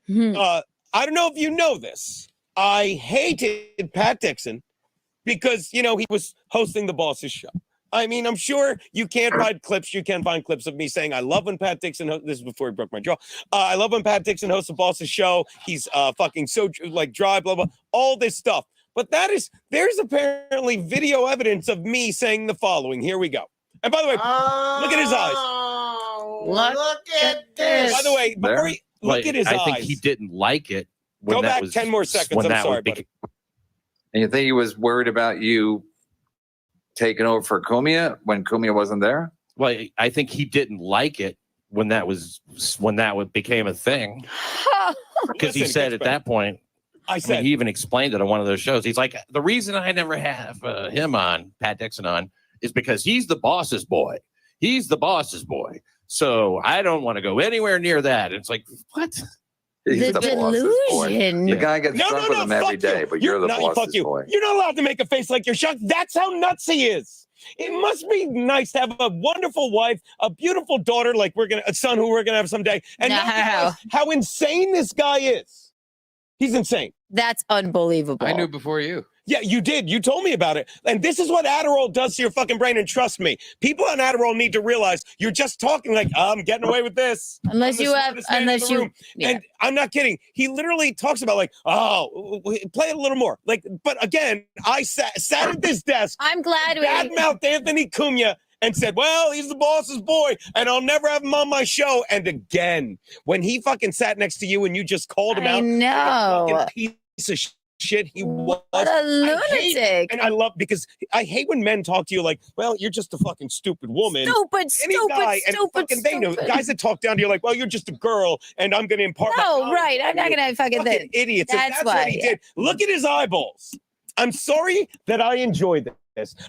I don't know if you know this. I hated Pat Dixon because, he was hosting the Boss's show. I mean, I'm sure you can't find clips. You can find clips of me saying, I love when Pat Dixon, this is before he broke my jaw. I love when Pat Dixon hosts the Boss's show. He's fucking so dry, blah, blah, all this stuff. But there's apparently video evidence of me saying the following. Here we go. And by the way, look at his eyes. Look at this. By the way, look at his eyes. I think he didn't like it. Go back 10 more seconds. I'm sorry, buddy. And you think he was worried about you taking over for Cumia when Cumia wasn't there? Well, I think he didn't like it when that became a thing. Because he said at that point, he even explained it on one of those shows. He's like, the reason I never have him on, Pat Dixon on, is because he's the boss's boy. He's the boss's boy. So I don't want to go anywhere near that. It's like, what? He's the delusion. The guy gets drunk with him every day, but you're the boss's boy. You're not allowed to make a face like you're shocked. That's how nuts he is. It must be nice to have a wonderful wife, a beautiful daughter, like a son who we're gonna have someday, and how insane this guy is. He's insane. That's unbelievable. I knew before you. Yeah, you did. You told me about it. And this is what Adderall does to your fucking brain. And trust me, people on Adderall need to realize you're just talking like, I'm getting away with this. And I'm not kidding. He literally talks about like, play it a little more. But again, I sat at this desk. I'm glad badmouthed Anthony Cumia and said, well, he's the boss's boy, and I'll never have him on my show. And again, when he fucking sat next to you and you just called him out. I know. Like a fucking piece of shit he was. What a lunatic. And I love, because I hate when men talk to you like, well, you're just a fucking stupid woman. Stupid. They know. Guys that talk down to you like, well, you're just a girl, and I'm going to impart No, right. I'm not going to fucking this. Idiots. That's what he did. Look at his eyeballs. I'm sorry that I enjoyed this.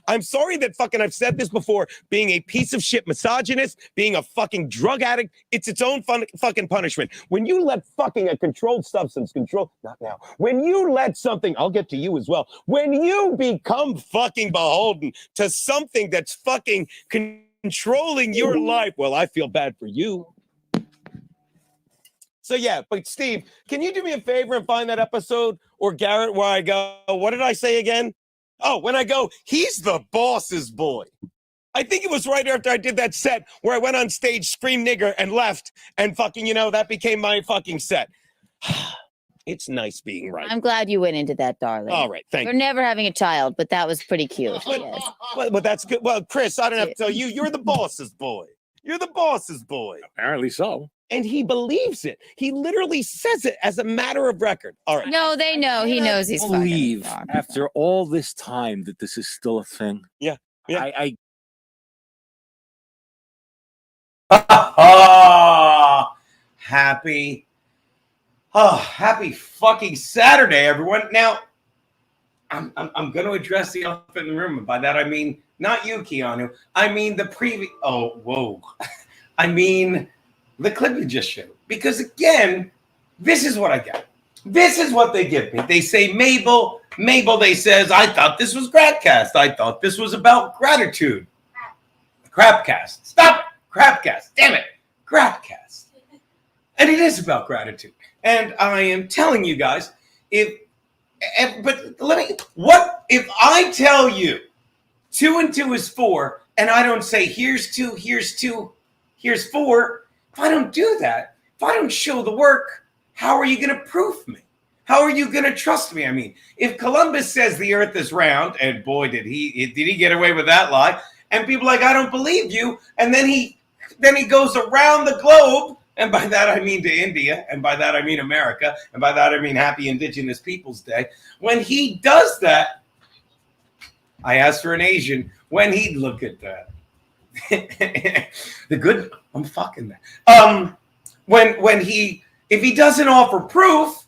I'm sorry that I've said this before, being a piece of shit misogynist, being a fucking drug addict, it's its own fucking punishment. When you let fucking a controlled substance not now. When you let something, I'll get to you as well. When you become fucking beholden to something that's fucking controlling your life, well, I feel bad for you. So yeah, but Steve, can you do me a favor and find that episode, or Garrett, where I go, what did I say again? Oh, when I go, he's the boss's boy. I think it was right after I did that set where I went on stage, screamed nigger, and left, and fucking, that became my fucking set. It's nice being right. I'm glad you went into that, darling. All right, thank you. We're never having a child, but that was pretty cute. But that's good. Well, Chris, I don't have to tell you, you're the boss's boy. You're the boss's boy. Apparently so. And he believes it. He literally says it as a matter of record. All right. No, they know. He knows he's believe after all this time that this is still a thing. Yeah. Happy fucking Saturday, everyone. Now, I'm going to address the elephant in the room. By that, I mean, not you, Keanu. I mean the previous. Oh, whoa. I mean the clip you just showed. Because again, this is what I get. This is what they give me. They say, Mabel, they says, I thought this was Gradcast. I thought this was about gratitude. Crapcast. Stop it. Crapcast. Damn it. Gradcast. And it is about gratitude. And I am telling you guys, what if I tell you 2 and 2 is 4, and I don't say here's 2, here's 4. If I don't do that, if I don't show the work, how are you going to proof me? How are you going to trust me? I mean, if Columbus says the earth is round, and boy, did he get away with that lie, and people are like, I don't believe you, and then he goes around the globe, and by that I mean to India, and by that I mean America, and by that I mean Happy Indigenous Peoples Day. When he does that, I asked for an Asian, when he'd look at that. I'm fucking that. If he doesn't offer proof,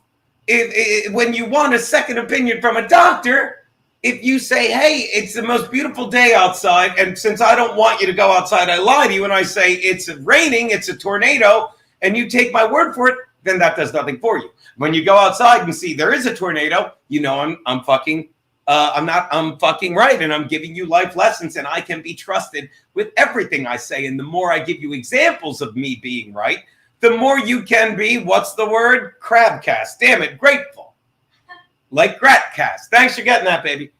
when you want a second opinion from a doctor, if you say, hey, it's the most beautiful day outside, and since I don't want you to go outside, I lie to you, and I say it's raining, it's a tornado, and you take my word for it, then that does nothing for you. When you go outside and see there is a tornado, I'm fucking right, and I'm giving you life lessons, and I can be trusted with everything I say. And the more I give you examples of me being right, the more you can be, what's the word? Crabcast. Damn it, grateful. Like Gratcast. Thanks for getting that, baby.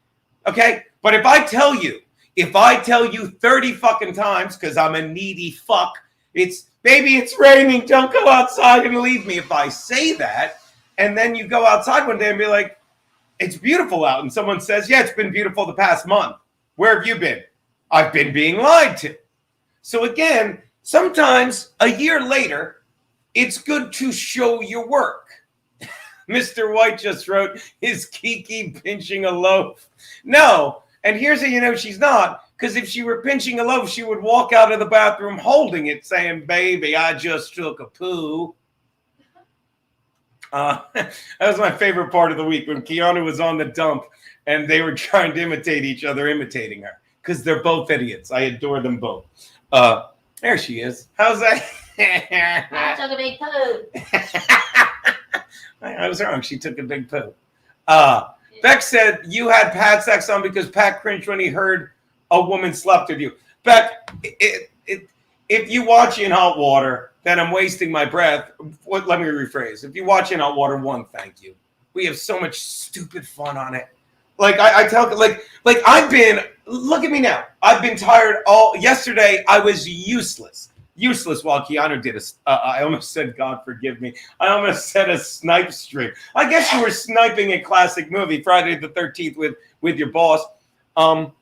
Okay? But if I tell you 30 fucking times, because I'm a needy fuck, baby, it's raining, don't go outside and leave me. If I say that, and then you go outside one day and be like, it's beautiful out, and someone says, yeah, it's been beautiful the past month. Where have you been? I've been being lied to. So again, sometimes a year later, it's good to show your work. Mr. White just wrote, is Kiki pinching a loaf? No. And here's how you know she's not. Because if she were pinching a loaf, she would walk out of the bathroom holding it, saying, baby, I just took a poo. That was my favorite part of the week when Keanu was on the dump and they were trying to imitate each other, imitating her. Because they're both idiots. I adore them both. There she is. How's that? I took a big poo. I was wrong. She took a big poo. Beck said you had Pat sex on because Pat cringed when he heard a woman slept with you. Beck, if you watch In Hot Water, then I'm wasting my breath. Let me rephrase. If you watch In Hot Water 1, thank you. We have so much stupid fun on it. Like I tell, like I've been. Look at me now. I've been tired yesterday. I was useless while Keanu did I almost said, God forgive me. I almost said a snipe stream. I guess you were sniping a classic movie, Friday the 13th with your boss. And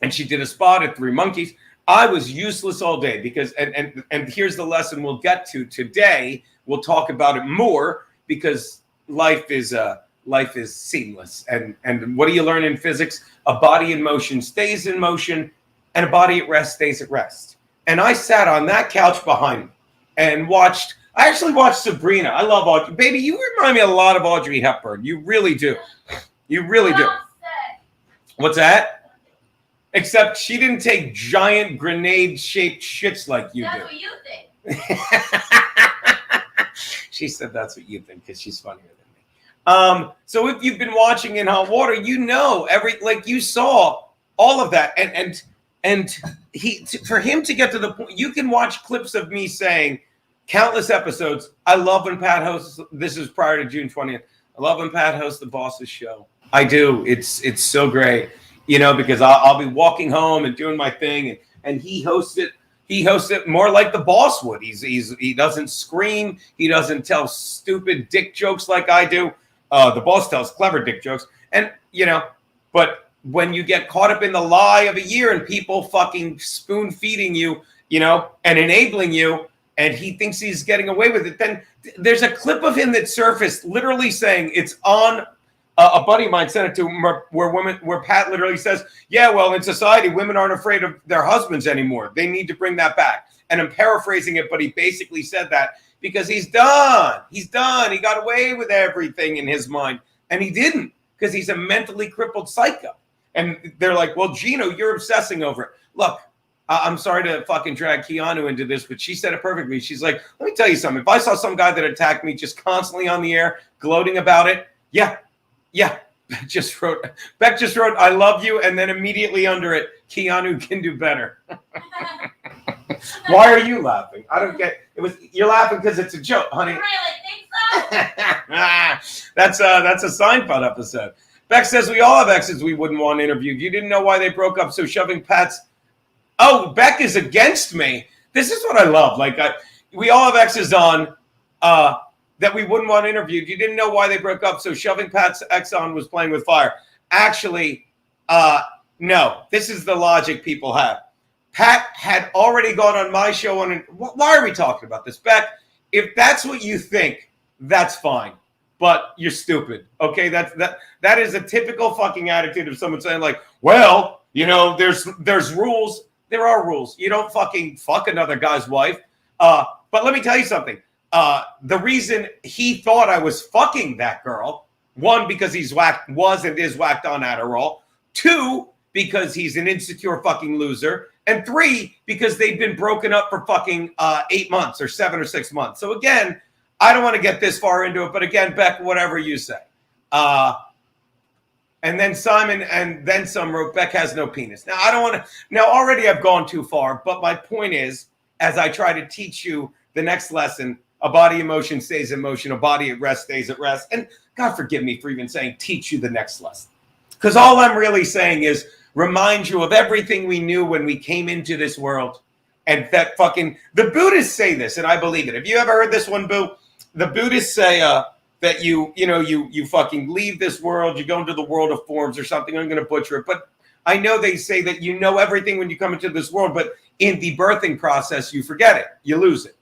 she did a spot at Three Monkeys. I was useless all day because, and here's the lesson we'll get to today. We'll talk about it more because life is seamless. And what do you learn in physics? A body in motion stays in motion and a body at rest stays at rest. And I sat on that couch behind me and I actually watched Sabrina. I love Audrey. Baby, you remind me a lot of Audrey Hepburn. You really do. You really do. What's that? Except she didn't take giant grenade-shaped shits like you do. That's what you think. She said that's what you think because she's funnier than me. So if you've been watching In Hot Water, you know you saw all of that. And for him to get to the point, you can watch clips of me saying countless episodes. I love when Pat hosts. This is prior to June 20th. I love when Pat hosts the Boss's show. I do. It's so great, because I'll be walking home and doing my thing, and he hosts it. He hosts it more like the boss would. He doesn't scream. He doesn't tell stupid dick jokes like I do. The boss tells clever dick jokes, but when you get caught up in the lie of a year and people fucking spoon feeding you, and enabling you, and he thinks he's getting away with it, then there's a clip of him that surfaced literally saying it's on a buddy of mine sent it to him where Pat literally says, yeah, well, in society, women aren't afraid of their husbands anymore. They need to bring that back. And I'm paraphrasing it, but he basically said that because he's done. He's done. He got away with everything in his mind. And he didn't because he's a mentally crippled psycho. And they're like, well, Gino, you're obsessing over it. Look, I'm sorry to fucking drag Keanu into this, but she said it perfectly. She's like, let me tell you something. If I saw some guy that attacked me just constantly on the air, gloating about it, yeah. Beck just wrote, I love you. And then immediately under it, Keanu can do better. Why are you laughing? I don't get it. You're laughing because it's a joke, honey. You really think so? That's a Seinfeld episode. Beck says we all have exes we wouldn't want interviewed. You didn't know why they broke up, so shoving Pat's. Oh, Beck is against me. This is what I love. We all have exes on that we wouldn't want interviewed. You didn't know why they broke up, so shoving Pat's ex on was playing with fire. Actually, no. This is the logic people have. Pat had already gone on my show. Why are we talking about this, Beck? If that's what you think, that's fine. But you're stupid. Okay, that is a typical fucking attitude of someone saying like, well, there's rules. There are rules. You don't fucking fuck another guy's wife. But let me tell you something. The reason he thought I was fucking that girl, one, because he's was and is whacked on Adderall. Two, because he's an insecure fucking loser. And three, because they've been broken up for fucking 8 months or 7 or 6 months. So again, I don't want to get this far into it, but again, Beck, whatever you say. And then Simon and then some wrote, Beck has no penis. Now, I don't want to. Now, already I've gone too far, but my point is, as I try to teach you the next lesson, a body in motion stays in motion, a body at rest stays at rest. And God forgive me for even saying teach you the next lesson. Because all I'm really saying is remind you of everything we knew when we came into this world. And that fucking, the Buddhists say this, and I believe it. Have you ever heard this one, Boo? The Buddhists say that you fucking leave this world, you go into the world of forms or something. I'm going to butcher it. But I know they say that you know everything when you come into this world, but in the birthing process, you forget it. You lose it.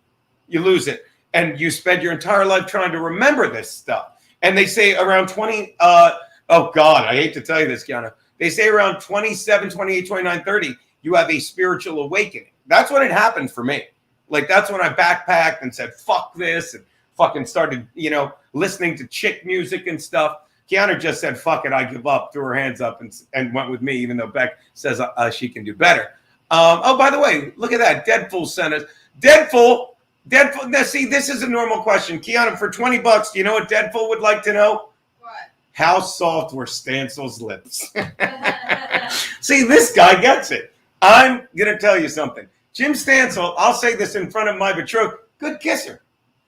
You lose it. And you spend your entire life trying to remember this stuff. And they say around 20, oh God, I hate to tell you this, Kiana. They say around 27, 28, 29, 30, you have a spiritual awakening. That's when it happened for me. Like, that's when I backpacked and said, fuck this, and fucking started, listening to chick music and stuff. Kiana just said, fuck it, I give up, threw her hands up and went with me, even though Beck says she can do better. Oh, by the way, look at that. Deadpool sent us. Deadpool. Now, see, this is a normal question. Kiana, for $20, do you know what Deadpool would like to know? What? How soft were Stansel's lips? See, this guy gets it. I'm going to tell you something. Jim Stansel, I'll say this in front of my betrothed, good kisser.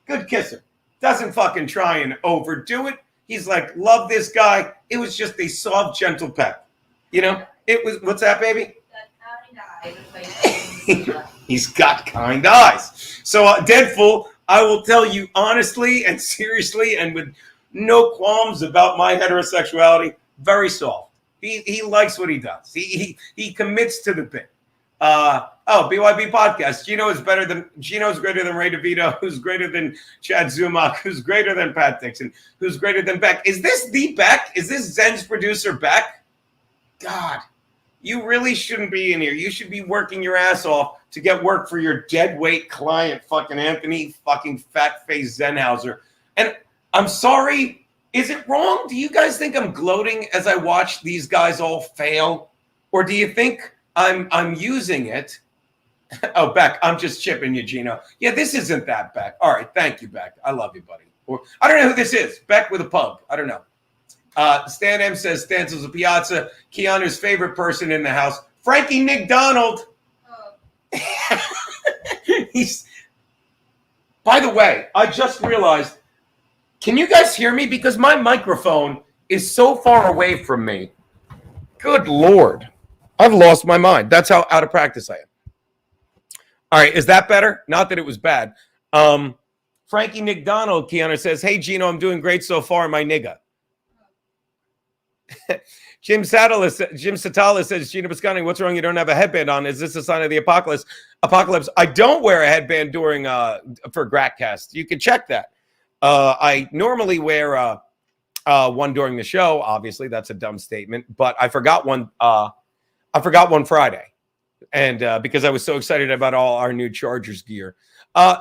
Good kisser. Doesn't fucking try and overdo it. He's like, love this guy. It was just a soft, gentle peck. It was, what's that, baby? He's got kind eyes. So, Deadpool, I will tell you honestly and seriously and with no qualms about my heterosexuality, very soft. He likes what he does. He commits to the bit. BYB podcast. Gino's greater than Ray DeVito, who's greater than Chad Zumach, who's greater than Pat Dixon, who's greater than Beck. Is this the Beck? Is this Zen's producer Beck? God, you really shouldn't be in here. You should be working your ass off to get work for your dead weight client, fucking Anthony fucking fat face Zenhauser. And I'm sorry. Is it wrong? Do you guys think I'm gloating as I watch these guys all fail? Or do you think I'm using it? Oh, Beck, I'm just chipping you, Gino. Yeah, this isn't that, Beck. All right, thank you, Beck. I love you, buddy. Or I don't know who this is. Beck with a pug. I don't know. Stan M says Stansel's a piazza. Keanu's favorite person in the house, Frankie Nick Donald. Oh. By the way, I just realized, can you guys hear me? Because my microphone is so far away from me. Good Lord. I've lost my mind. That's how out of practice I am. All right. Is that better? Not that it was bad. Frankie Nick Donald, Keanu says, hey, Gino, I'm doing great so far, my nigga. Jim Satala says, Gino Biscotti, what's wrong? You don't have a headband on. Is this a sign of the apocalypse? I don't wear a headband during for Gratcast. You can check that. I normally wear one during the show. Obviously, that's a dumb statement, but I forgot one. I forgot one Friday, and because I was so excited about all our new Chargers gear.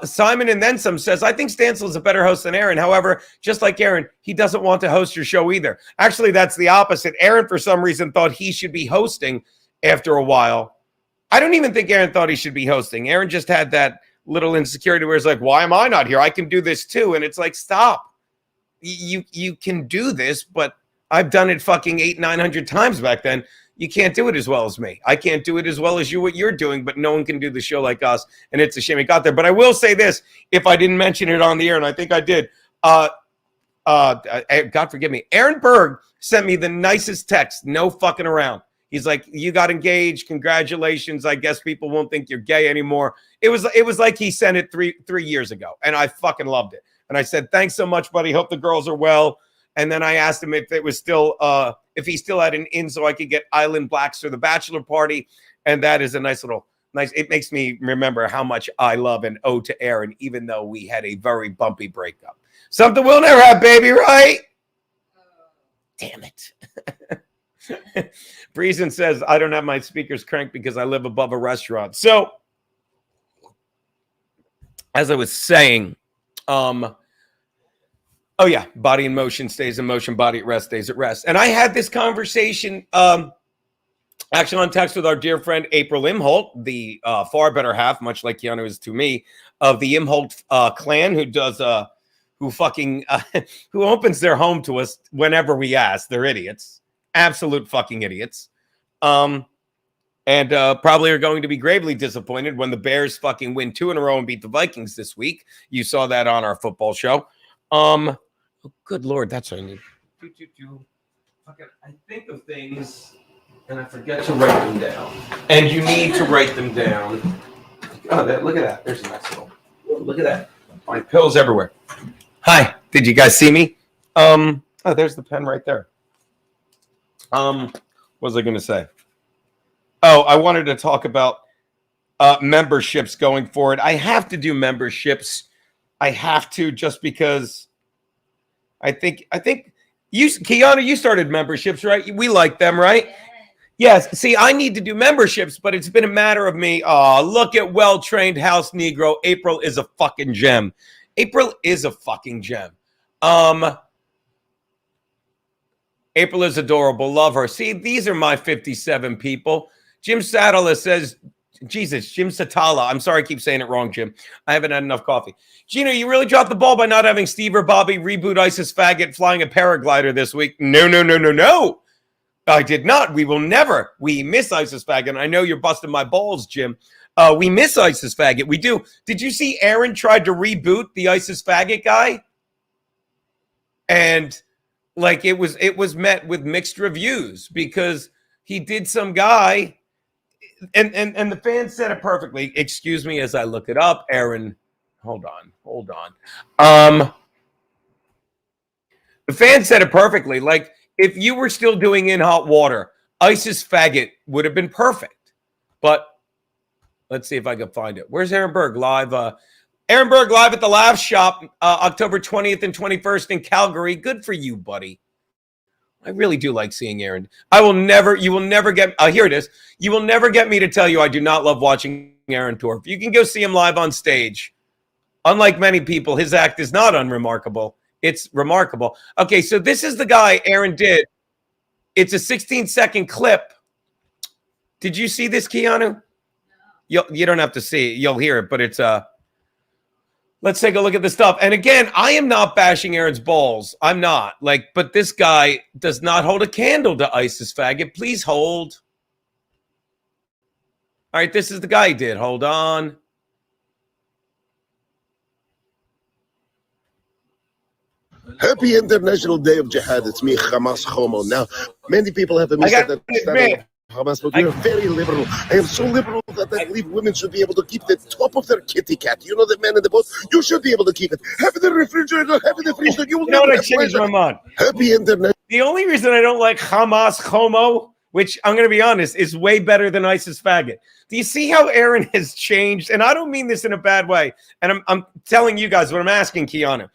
Simon and then some says, I think Stansel is a better host than Aaron. However, just like Aaron, he doesn't want to host your show either. Actually, that's the opposite. Aaron, for some reason, thought he should be hosting after a while. I don't even think Aaron thought he should be hosting. Aaron just had that little insecurity where it's like, why am I not here? I can do this too. And it's like, stop. You can do this, but I've done it fucking 800-900 times back then. You can't do it as well as me. I can't do it as well as what you're doing, but no one can do the show like us. And it's a shame it got there. But I will say this, if I didn't mention it on the air, and I think I did, God forgive me, Aaron Berg sent me the nicest text, no fucking around. He's like, you got engaged. Congratulations. I guess people won't think you're gay anymore. It was like he sent it three years ago, and I fucking loved it. And I said, thanks so much, buddy. Hope the girls are well. And then I asked him if it was still, if he still had an in so I could get Island Blacks for the bachelor party. And that is a nice, it makes me remember how much I love and owe to Aaron, even though we had a very bumpy breakup. Something we'll never have, baby, right? Damn it. Breezen says, I don't have my speakers cranked because I live above a restaurant. So, as I was saying, oh, yeah. Body in motion stays in motion. Body at rest stays at rest. And I had this conversation actually on text with our dear friend April Imholt, the far better half, much like Keanu is to me, of the Imholt clan who does who opens their home to us whenever we ask. They're idiots. Absolute fucking idiots. And and probably are going to be gravely disappointed when the Bears fucking win 2 in a row and beat the Vikings this week. You saw that on our football show. Oh, good Lord, that's what I need. I think of things and I forget to write them down. And you need to write them down. Oh, look at that. There's a nice little. Look at that. My pills everywhere. Hi. Did you guys see me? Oh, there's the pen right there. What was I going to say? Oh, I wanted to talk about memberships going forward. I have to do memberships. I have to just because I think you, Kiana, you started memberships, right? We like them, right? Yes. See, I need to do memberships, but it's been a matter of me. Oh, look at well-trained house Negro. April is a fucking gem. April is a fucking gem. April is adorable. Love her. See, these are my 57 people. Jim Sadala says, Jesus, Jim Satala. I'm sorry I keep saying it wrong, Jim. I haven't had enough coffee. Gino, you really dropped the ball by not having Steve or Bobby reboot ISIS faggot flying a paraglider this week. No. I did not. We will never. We miss ISIS faggot. I know you're busting my balls, Jim. We miss ISIS faggot. We do. Did you see Aaron tried to reboot the ISIS faggot guy? And like it was met with mixed reviews because he did some guy and the fans said it perfectly. Excuse me as I look it up, Aaron. Hold on. The fans said it perfectly. Like if you were still doing In Hot Water, ISIS faggot would have been perfect. But let's see if I can find it. Where's Aaron Berg live? Aaron Berg live at the Laugh Shop, October 20th and 21st in Calgary. Good for you, buddy. I really do like seeing Aaron. You will never get, here it is. You will never get me to tell you I do not love watching Aaron tour. If you can go see him live on stage, unlike many people, his act is not unremarkable. It's remarkable. Okay, so this is the guy Aaron did. It's a 16-second clip. Did you see this, Keanu? You don't have to see it. You'll hear it, but it's let's take a look at the stuff. And again, I am not bashing Aaron's balls. I'm not. But this guy does not hold a candle to ISIS faggot. Please hold. All right, this is the guy he did. Hold on. Happy International Day of Jihad. It's me, Hamas Homo. Now, many people have a misunderstanding of Hamas, but we are very liberal. I am so liberal that I believe women should be able to keep the top of their kitty cat. You know the man in the boat? You should be able to keep it. Have it in the refrigerator, have it in the freezer. You will know never what? I changed my mind. Happy International. The only reason I don't like Hamas Homo, which I'm going to be honest, is way better than ISIS faggot. Do you see how Aaron has changed? And I don't mean this in a bad way. And I'm telling you guys what I'm asking Kiana.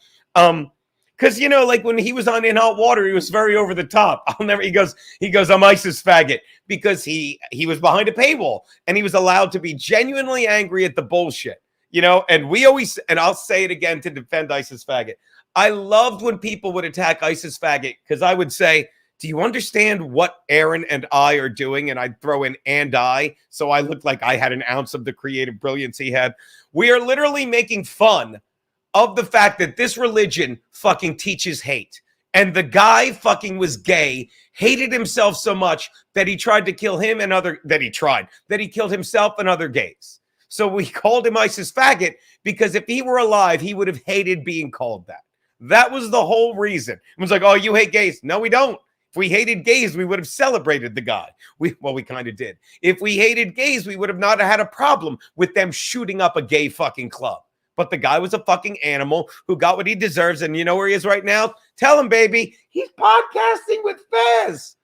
Because, when he was on In Hot Water, he was very over the top. He goes, I'm ISIS faggot because he was behind a paywall and he was allowed to be genuinely angry at the bullshit, and we always, and I'll say it again to defend ISIS faggot. I loved when people would attack ISIS faggot because I would say, do you understand what Aaron and I are doing? And I'd throw in and I, so I looked like I had an ounce of the creative brilliance he had. We are literally making fun of the fact that this religion fucking teaches hate. And the guy fucking was gay, hated himself so much that he tried to kill him and that he killed himself and other gays. So we called him ISIS faggot because if he were alive, he would have hated being called that. That was the whole reason. It was like, oh, you hate gays. No, we don't. If we hated gays, we would have celebrated the guy. We kind of did. If we hated gays, we would have not had a problem with them shooting up a gay fucking club. But the guy was a fucking animal who got what he deserves. And you know where he is right now? Tell him, baby. He's podcasting with Fez.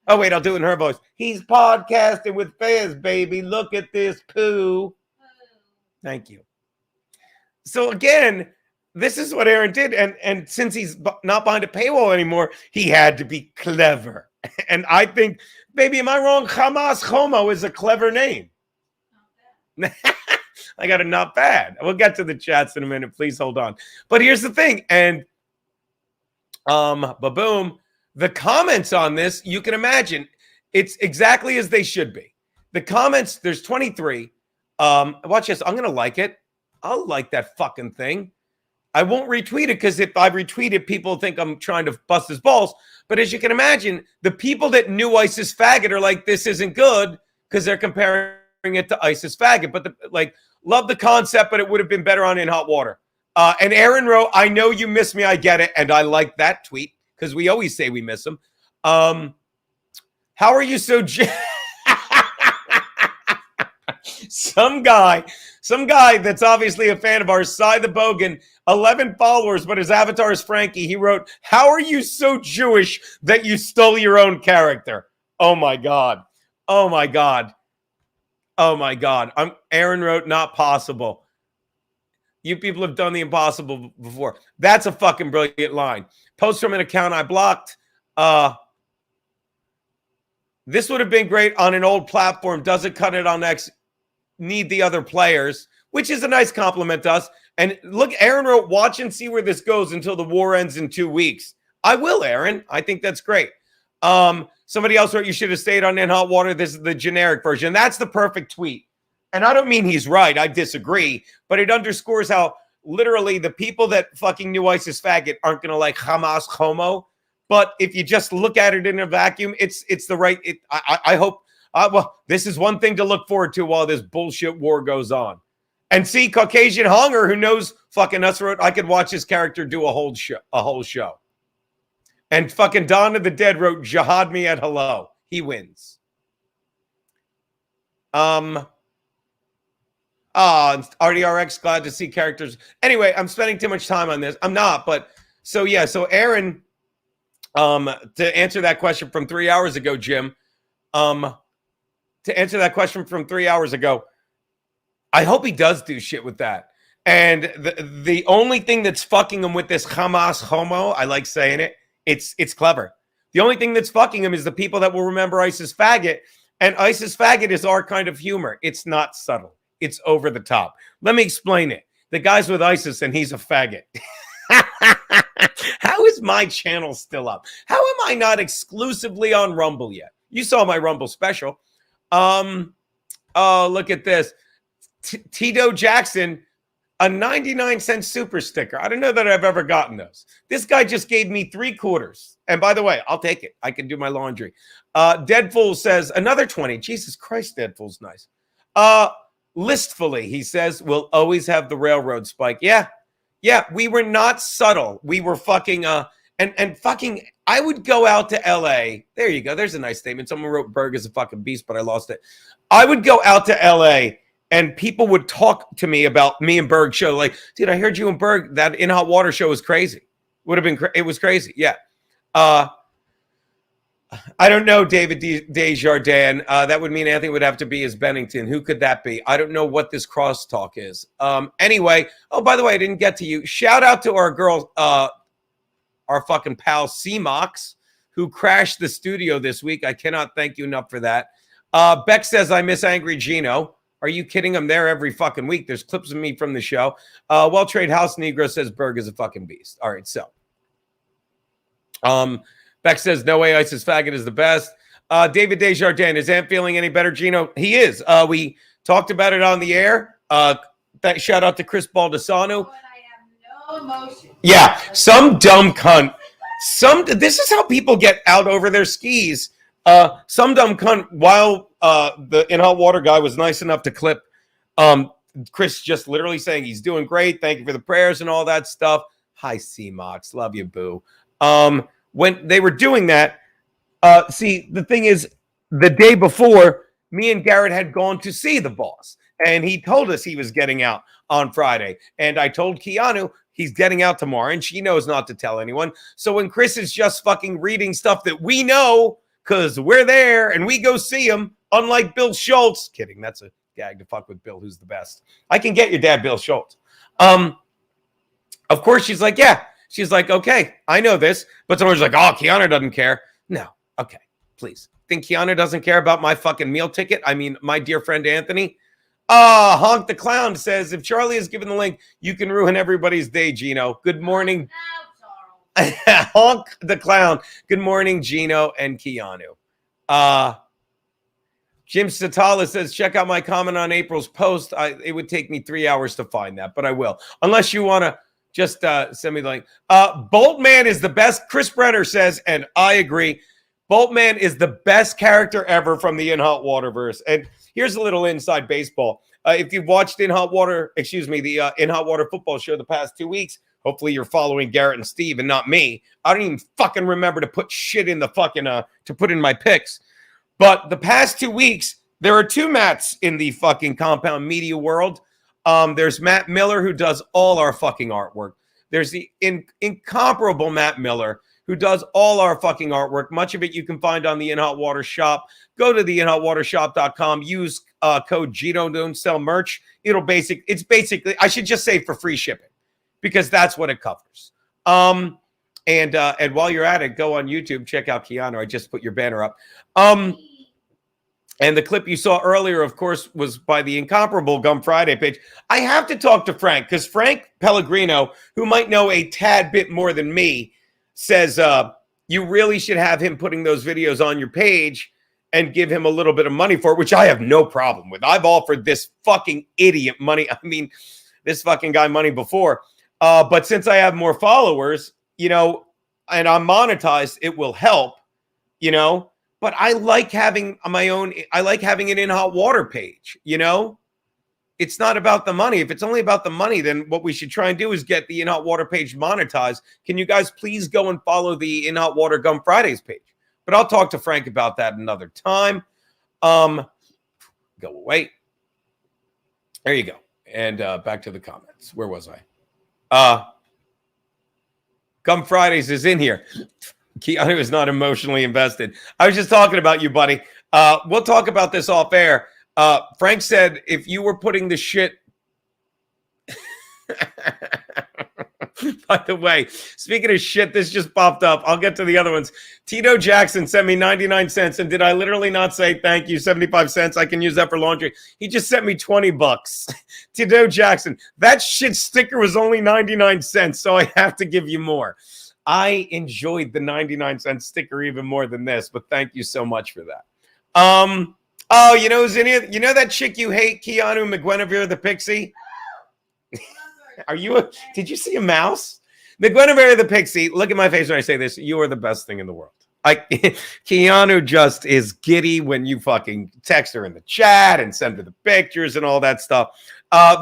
Oh, wait, I'll do it in her voice. He's podcasting with Fez, baby. Look at this poo. Thank you. So again, this is what Aaron did. And since he's not behind a paywall anymore, he had to be clever. And I think, baby, am I wrong? Hamas Homo is a clever name. I got it not bad. We'll get to the chats in a minute. Please hold on. But here's the thing. And ba-boom, the comments on this, you can imagine, it's exactly as they should be. The comments, there's 23. Watch this. I'm going to like it. I'll like that fucking thing. I won't retweet it because if I retweet it, people think I'm trying to bust his balls. But as you can imagine, the people that knew ISIS faggot are like, this isn't good. because they're comparing it to ISIS faggot. But love the concept, but it would have been better on In Hot Water. And Aaron wrote, I know you miss me, I get it. And I like that tweet because we always say we miss him. How are you so some guy that's obviously a fan of ours, Cy the Bogan, 11 followers, but his avatar is Frankie. He wrote, how are you so Jewish that you stole your own character? Oh my God. Oh my God. Oh my God. Aaron wrote, not possible. You people have done the impossible before. That's a fucking brilliant line. Post from an account I blocked. This would have been great on an old platform. Doesn't cut it on X. Need the other players, which is a nice compliment to us. And look, Aaron wrote, watch and see where this goes until the war ends in 2 weeks. I will, Aaron. I think that's great. Somebody else wrote, you should have stayed on In Hot Water. This is the generic version. That's the perfect tweet. And I don't mean he's right. I disagree. But it underscores how literally the people that fucking knew ISIS faggot aren't going to like Hamas homo. But if you just look at it in a vacuum, it's the right. I hope. Well, this is one thing to look forward to while this bullshit war goes on. And see, Caucasian Hunger, who knows fucking us, wrote, I could watch his character do a whole show. And fucking Dawn of the Dead wrote, jihad me at hello. He wins. RDRX, glad to see characters. Anyway, I'm spending too much time on this. I'm not, but so yeah. So Aaron, to answer that question from 3 hours ago, Jim, to answer that question from 3 hours ago, I hope he does do shit with that. And the only thing that's fucking him with this Hamas homo, I like saying it, it's clever. The only thing that's fucking him is the people that will remember ISIS faggot. And ISIS faggot is our kind of humor. It's not subtle. It's over the top. Let me explain it. The guy's with ISIS and he's a faggot. How is my channel still up? How am I not exclusively on Rumble yet? You saw my Rumble special. Oh, look at this. Tito Jackson, a 99-cent super sticker. I don't know that I've ever gotten those. This guy just gave me 3 quarters. And by the way, I'll take it. I can do my laundry. Deadpool says, another 20. Jesus Christ, Deadpool's nice. Listfully, he says, we'll always have the railroad spike. Yeah, we were not subtle. We were fucking, and fucking, I would go out to LA. There you go. There's a nice statement. Someone wrote Berg is a fucking beast, but I lost it. I would go out to LA and people would talk to me about me and Berg show. Like, dude, I heard you and Berg, that In Hot Water show was crazy. Would have been, it was crazy. Yeah. I don't know, David Desjardins. That would mean Anthony would have to be as Bennington. Who could that be? I don't know what this crosstalk is. Anyway, oh, by the way, I didn't get to you. Shout out to our girl, our fucking pal C-Mox, who crashed the studio this week. I cannot thank you enough for that. Beck says, I miss Angry Gino. Are you kidding? I'm there every fucking week. There's clips of me from the show. Well Trade House Negro says Berg is a fucking beast. All right, so. Beck says, no way ISIS faggot is the best. David Desjardins, is Ant feeling any better, Gino? He is. We talked about it on the air. Shout out to Chris Baldessano. I have no emotion. Yeah, some dumb cunt. This is how people get out over their skis. Some dumb cunt, while the In Hot Water guy was nice enough to clip Chris just literally saying he's doing great. Thank you for the prayers and all that stuff. Hi, C-Mox. Love you, boo. When they were doing that, see, the thing is, the day before, me and Garrett had gone to see the boss, and he told us he was getting out on Friday. And I told Keanu he's getting out tomorrow, and she knows not to tell anyone. So when Chris is just fucking reading stuff that we know, because we're there and we go see him, unlike Bill Schultz. Kidding, that's a gag to fuck with Bill, who's the best. I can get your dad, Bill Schultz. Of course, she's like, yeah. She's like, okay, I know this. But someone's like, oh, Keanu doesn't care. No. Okay, please. Think Keanu doesn't care about my fucking meal ticket? I mean, my dear friend Anthony. Honk the Clown says, if Charlie is given the link, you can ruin everybody's day, Gino. Good morning. No, Charles. Honk the Clown. Good morning, Gino and Keanu. Jim Satala says, check out my comment on April's post. It would take me 3 hours to find that, but I will. Unless you want to just send me the link. Boltman is the best. Chris Brenner says, and I agree. Boltman is the best character ever from the In Hot Water verse. And here's a little inside baseball. If you've watched the In Hot Water football show the past 2 weeks, hopefully you're following Garrett and Steve and not me. I don't even fucking remember to put shit in the fucking, to put in my picks. But the past 2 weeks, there are two Matts in the fucking compound media world. There's Matt Miller, who does all our fucking artwork. There's the incomparable Matt Miller, who does all our fucking artwork. Much of it you can find on the In Hot Water shop. Go to the inhotwatershop.com. Use code Gino. Don't sell merch. It's basically, I should just say, for free shipping, because that's what it covers. And while you're at it, go on YouTube, check out Keanu. I just put your banner up. And the clip you saw earlier, of course, was by the incomparable Gum Friday page. I have to talk to Frank, because Frank Pellegrino, who might know a tad bit more than me, says you really should have him putting those videos on your page and give him a little bit of money for it, which I have no problem with. I've offered this fucking idiot money. I mean, this fucking guy money before. But since I have more followers, and I'm monetized, it will help, But I like having my own, I like having an In Hot Water page, It's not about the money. If it's only about the money, then what we should try and do is get the In Hot Water page monetized. Can you guys please go and follow the In Hot Water Gum Fridays page? But I'll talk to Frank about that another time. Go away. There you go. And back to the comments. Where was I? Gum Fridays is in here. Keanu is not emotionally invested. I was just talking about you, buddy. We'll talk about this off air. Frank said if you were putting the shit. By the way, speaking of shit, this just popped up. I'll get to the other ones. Tito Jackson sent me 99 cents. And did I literally not say thank you? 75 cents. I can use that for laundry. He just sent me 20 bucks. Tito Jackson, that shit sticker was only 99 cents. So I have to give you more. I enjoyed the 99-cent sticker even more than this, but thank you so much for that. Oh, who's in here? You know that chick you hate, Keanu McGuinevere the Pixie? Did you see a mouse? McGuinevere the Pixie, look at my face when I say this. You are the best thing in the world. Keanu just is giddy when you fucking text her in the chat and send her the pictures and all that stuff.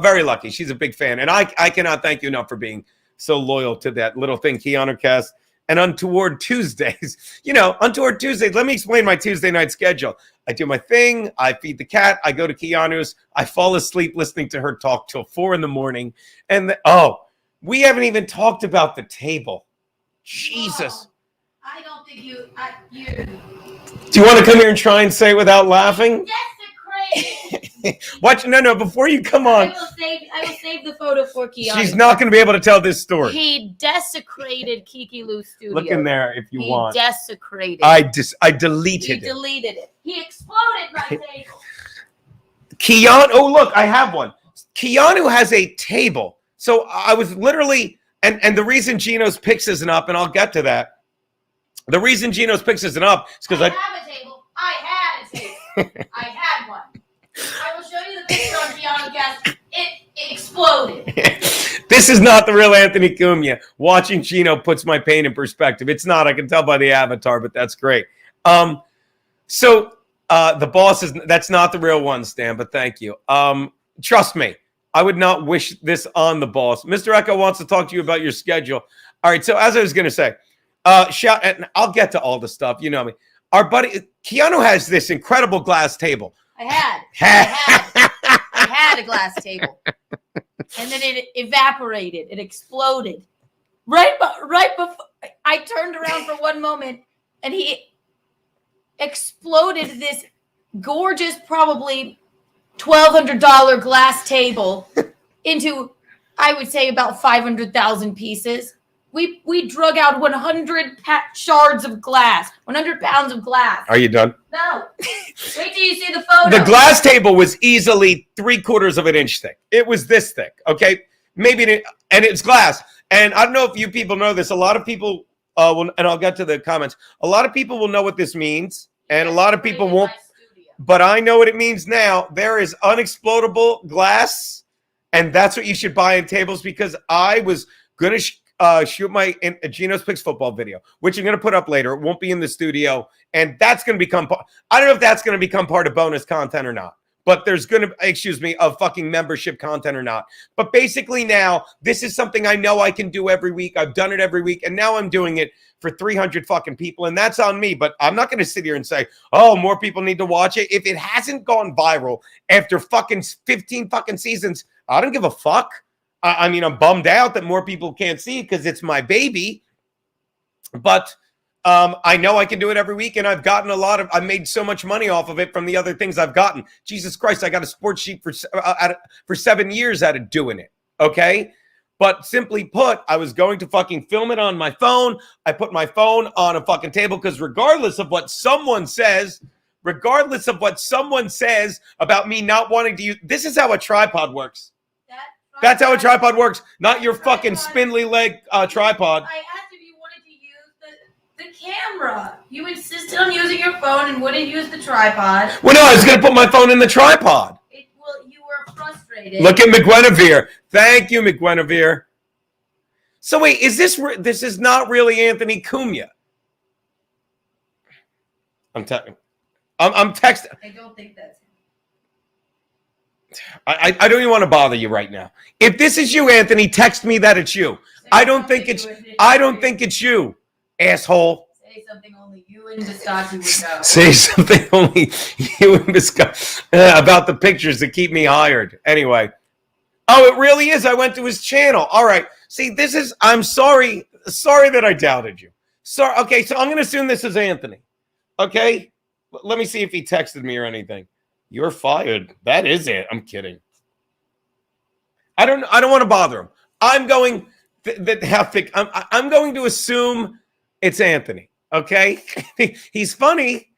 Very lucky. She's a big fan. And I cannot thank you enough for being so loyal to that little thing, Keanu Cast. And Untoward Tuesdays, Untoward Tuesdays, let me explain my Tuesday night schedule. I do my thing. I feed the cat. I go to Keanu's. I fall asleep listening to her talk till 4 a.m. And we haven't even talked about the table. Jesus. I don't think you. Do you want to come here and try and say it without laughing? Desecrated. Watch. No, before you come on. I will save the photo for Keanu. She's not going to be able to tell this story. He desecrated Kiki Lou's studio. Look in there if you want. He desecrated. I deleted it. He deleted it. He exploded my table. Keanu. Oh, look, I have one. Keanu has a table. So I was literally, and the reason Gino's Picks isn't up, and I'll get to that. The reason Gino's Picks isn't up is because I have a table. I had a table. I had one. I will show you the picture on Keanu Cast. It exploded. This is not the real Anthony Cumia. Watching Gino puts my pain in perspective. It's not. I can tell by the avatar, but that's great. So the boss that's not the real one, Stan, but thank you. Trust me, I would not wish this on the boss. Mr. Echo wants to talk to you about your schedule. All right, so as I was going to say, and I'll get to all the stuff. You know me. Our buddy Keanu has this incredible glass table. I had a glass table, and then it evaporated. It exploded. Right before I turned around for one moment, and he exploded this gorgeous, probably $1,200 glass table into, I would say, about 500,000 pieces. We drug out 100 shards of glass, 100 pounds of glass. Are you done? No. Wait till you see the photo. The glass table was easily 3/4 of an inch thick. It was this thick, okay? And it's glass. And I don't know if you people know this. A lot of people will, and I'll get to the comments. A lot of people will know what this means, and a lot of people won't. But I know what it means now. There is unexplodable glass, and that's what you should buy in tables, because I was going to shoot my Geno's Picks football video, which I'm going to put up later. It won't be in the studio, and that's going to become. I don't know if that's going to become part of bonus content or not. But there's going to, of fucking membership content or not. But basically now, this is something I know I can do every week. I've done it every week, and now I'm doing it for 300 fucking people, and that's on me. But I'm not going to sit here and say, oh, more people need to watch it. If it hasn't gone viral after fucking 15 fucking seasons, I don't give a fuck. I mean, I'm bummed out that more people can't see it because it's my baby. But I know I can do it every week, and I've made so much money off of it from the other things I've gotten. Jesus Christ, I got a sports sheet for 7 years out of doing it, okay? But simply put, I was going to fucking film it on my phone. I put my phone on a fucking table because regardless of what someone says about me not wanting to use, this is how a tripod works. That's how a tripod works, not your fucking spindly leg tripod. I asked if you wanted to use the camera. You insisted on using your phone and wouldn't use the tripod. Well, no, I was going to put my phone in the tripod. You were frustrated. Look at McGuinevere. Thank you, McGuinevere. So wait, this is not really Anthony Cumia? I'm texting. I don't think that's him. I don't even want to bother you right now. If this is you, Anthony, text me that it's you. I don't think it's you, asshole. Say something only you and Biscotti would know. Say something only you and Biscotti about the pictures that keep me hired. Anyway. Oh, it really is. I went to his channel. All right. See, I'm sorry that I doubted you. Sorry. Okay, so I'm going to assume this is Anthony. Okay? Let me see if he texted me or anything. You're fired. That is it. I'm kidding. I don't want to bother him. I'm going I'm going to assume it's Anthony. Okay? He's funny.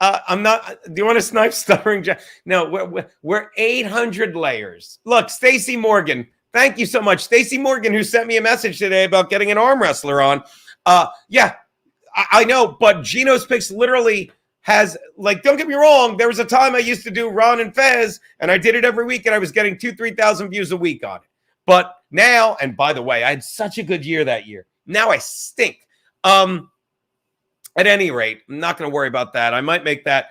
I'm not. Do you want to snipe Stuttering Jack? No, we're 800 layers. Look, Stacy Morgan. Thank you so much, Stacy Morgan, who sent me a message today about getting an arm wrestler on. Yeah, I know, but Geno's Picks literally has, like, don't get me wrong. There was a time I used to do Ron and Fez, and I did it every week, and I was getting 2,000-3,000 views a week on it. But now, and by the way, I had such a good year that year. Now I stink. At any rate, I'm not going to worry about that. I might make that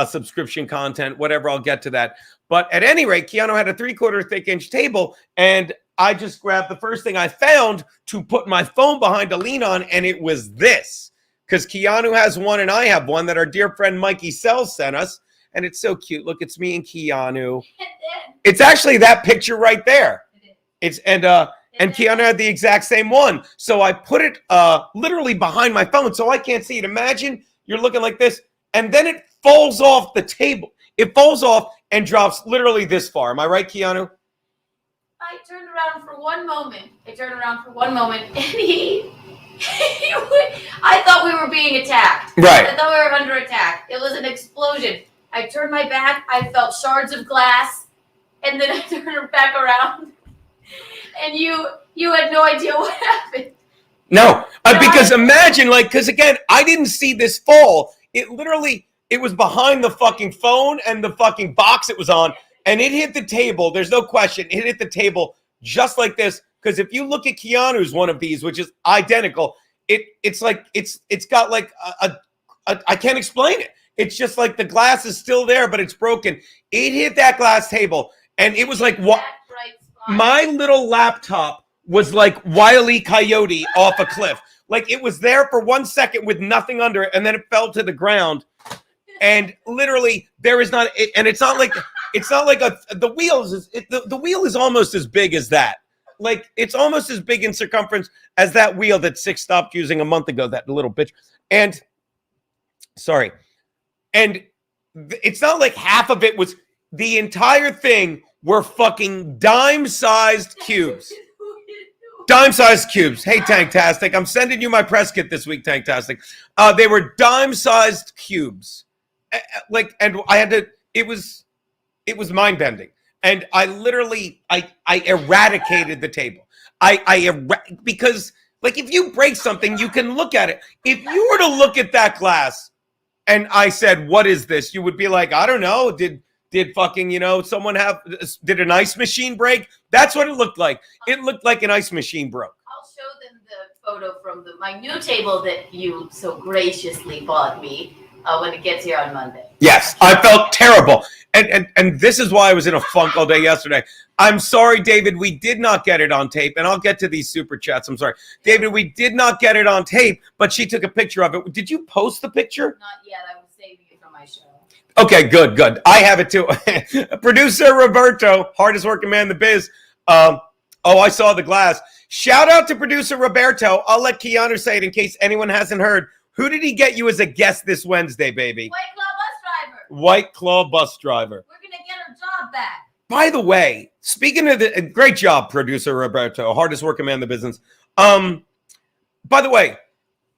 subscription content, whatever. I'll get to that. But at any rate, Keanu had a 3/4 thick inch table, and I just grabbed the first thing I found to put my phone behind to lean on, and it was this. Because Keanu has one, and I have one that our dear friend Mikey Sells sent us, and it's so cute. Look, it's me and Keanu. It's actually that picture right there. And Keanu had the exact same one. So I put it literally behind my phone so I can't see it. Imagine you're looking like this, and then it falls off the table. It falls off and drops literally this far. Am I right, Keanu? I turned around for one moment, and I thought we were being attacked. Right. I thought we were under attack. It was an explosion. I turned my back. I felt shards of glass, and then I turned back around. And you had no idea what happened. No, because imagine, because again, I didn't see this fall. It was behind the fucking phone and the fucking box it was on, and it hit the table. There's no question. It hit the table just like this. Because if you look at Keanu's one of these, which is identical, it's got like I can't explain it. It's just like the glass is still there, but it's broken. It hit that glass table, and it was like what. My little laptop was like Wile E. Coyote off a cliff. Like it was there for 1 second with nothing under it, and then it fell to the ground. And literally, there is not. And it's not like the wheels. The wheel is almost as big as that. Like it's almost as big in circumference as that wheel that Six stopped using a month ago. That little bitch. And sorry, and it's not like half of it was. The entire thing were fucking dime-sized cubes. Dime-sized cubes. Hey, Tanktastic. I'm sending you my press kit this week, Tanktastic. They were dime-sized cubes. And I had to, it was mind-bending. And I literally, I eradicated the table. Because, like, if you break something, you can look at it. If you were to look at that glass and I said, what is this? You would be like, I don't know. Did fucking, someone did an ice machine break? That's what it looked like. It looked like an ice machine broke. I'll show them photo from my new table that you so graciously bought me when it gets here on Monday. Yes, I felt terrible. And this is why I was in a funk all day yesterday. I'm sorry, David, we did not get it on tape. And I'll get to these super chats. I'm sorry. David, we did not get it on tape, but she took a picture of it. Did you post the picture? Not yet. I was saving it for my show. Okay, good. I have it too. Producer Roberto, hardest working man in the biz. I saw the glass. Shout out to producer Roberto. I'll let Keanu say it in case anyone hasn't heard. Who did he get you as a guest this Wednesday, baby? White Claw bus driver. White Claw bus driver. We're going to get her job back. By the way, speaking of the great job, producer Roberto, hardest working man in the business. By the way,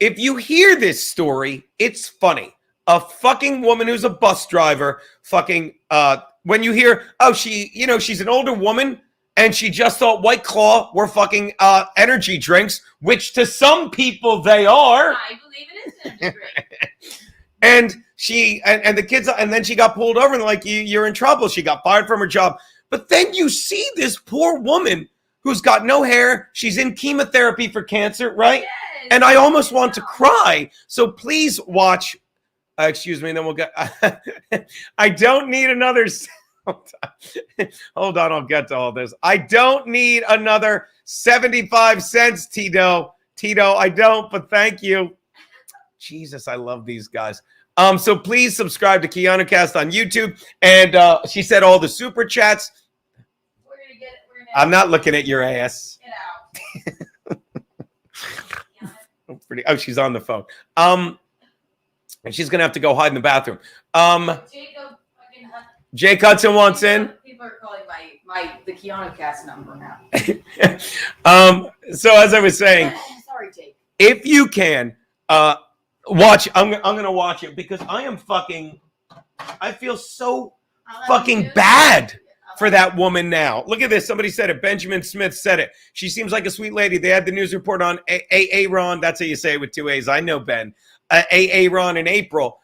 if you hear this story, it's funny. A fucking woman who's a bus driver, when you hear, she's an older woman and she just thought White Claw were fucking energy drinks, which to some people they are. I believe it is an energy drink. And she and the kids, and then she got pulled over and like, you're in trouble. She got fired from her job. But then you see this poor woman who's got no hair. She's in chemotherapy for cancer, right? Yes, and I almost want to cry. So please watch. Excuse me, and then we'll get. I don't need another. Hold on, I'll get to all this. I don't need another 75 cents, Tito. I don't, but thank you. Jesus, I love these guys. So please subscribe to Keanu Cast on YouTube. And she said all the super chats. We're gonna get it. I'm not looking at your ass. Get out. Oh, she's on the phone. And she's gonna have to go hide in the bathroom. Jake Hudson wants in. People are calling the Keanu Cast number now. So as I was saying, sorry, Jake. if you can watch, I'm gonna watch it because I feel so fucking bad for that woman now. Look at this. Somebody said it. Benjamin Smith said it. She seems like a sweet lady. They had the news report on Aaron. That's how you say it with two A's. I know, Ben. Aaron in April.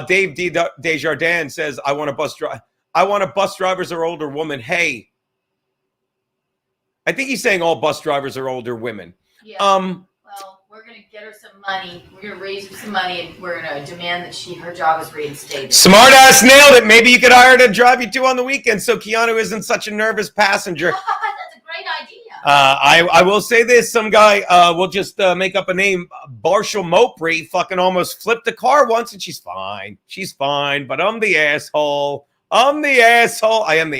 Dave Desjardins says, I want a bus drivers or older woman. Hey, I think he's saying all bus drivers are older women. Yeah. Well, we're going to get her some money. We're going to raise her some money, and we're going to demand that her job is reinstated. Smart ass nailed it. Maybe you could hire her to drive you to on the weekend so Keanu isn't such a nervous passenger. That's a great idea. I will say this. Some guy will just make up a name. Barshal Mopri fucking almost flipped a car once, and she's fine. She's fine, but I'm the asshole. I am the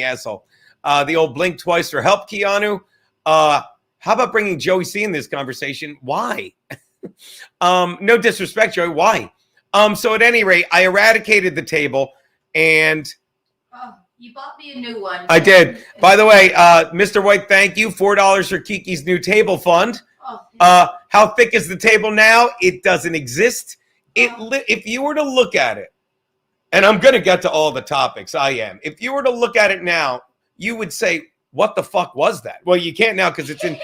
asshole. The old blink twice for help, Keanu. How about bringing Joey C in this conversation? Why? No disrespect, Joey. Why? So at any rate, I eradicated the table, and you bought me a new one. I did. By the way, Mr. White, thank you. $4 for Kiki's new table fund. How thick is the table now? It doesn't exist. If you were to look at it, and I'm going to get to all the topics, I am. If you were to look at it now, you would say, what the fuck was that? Well, you can't now because it's in. He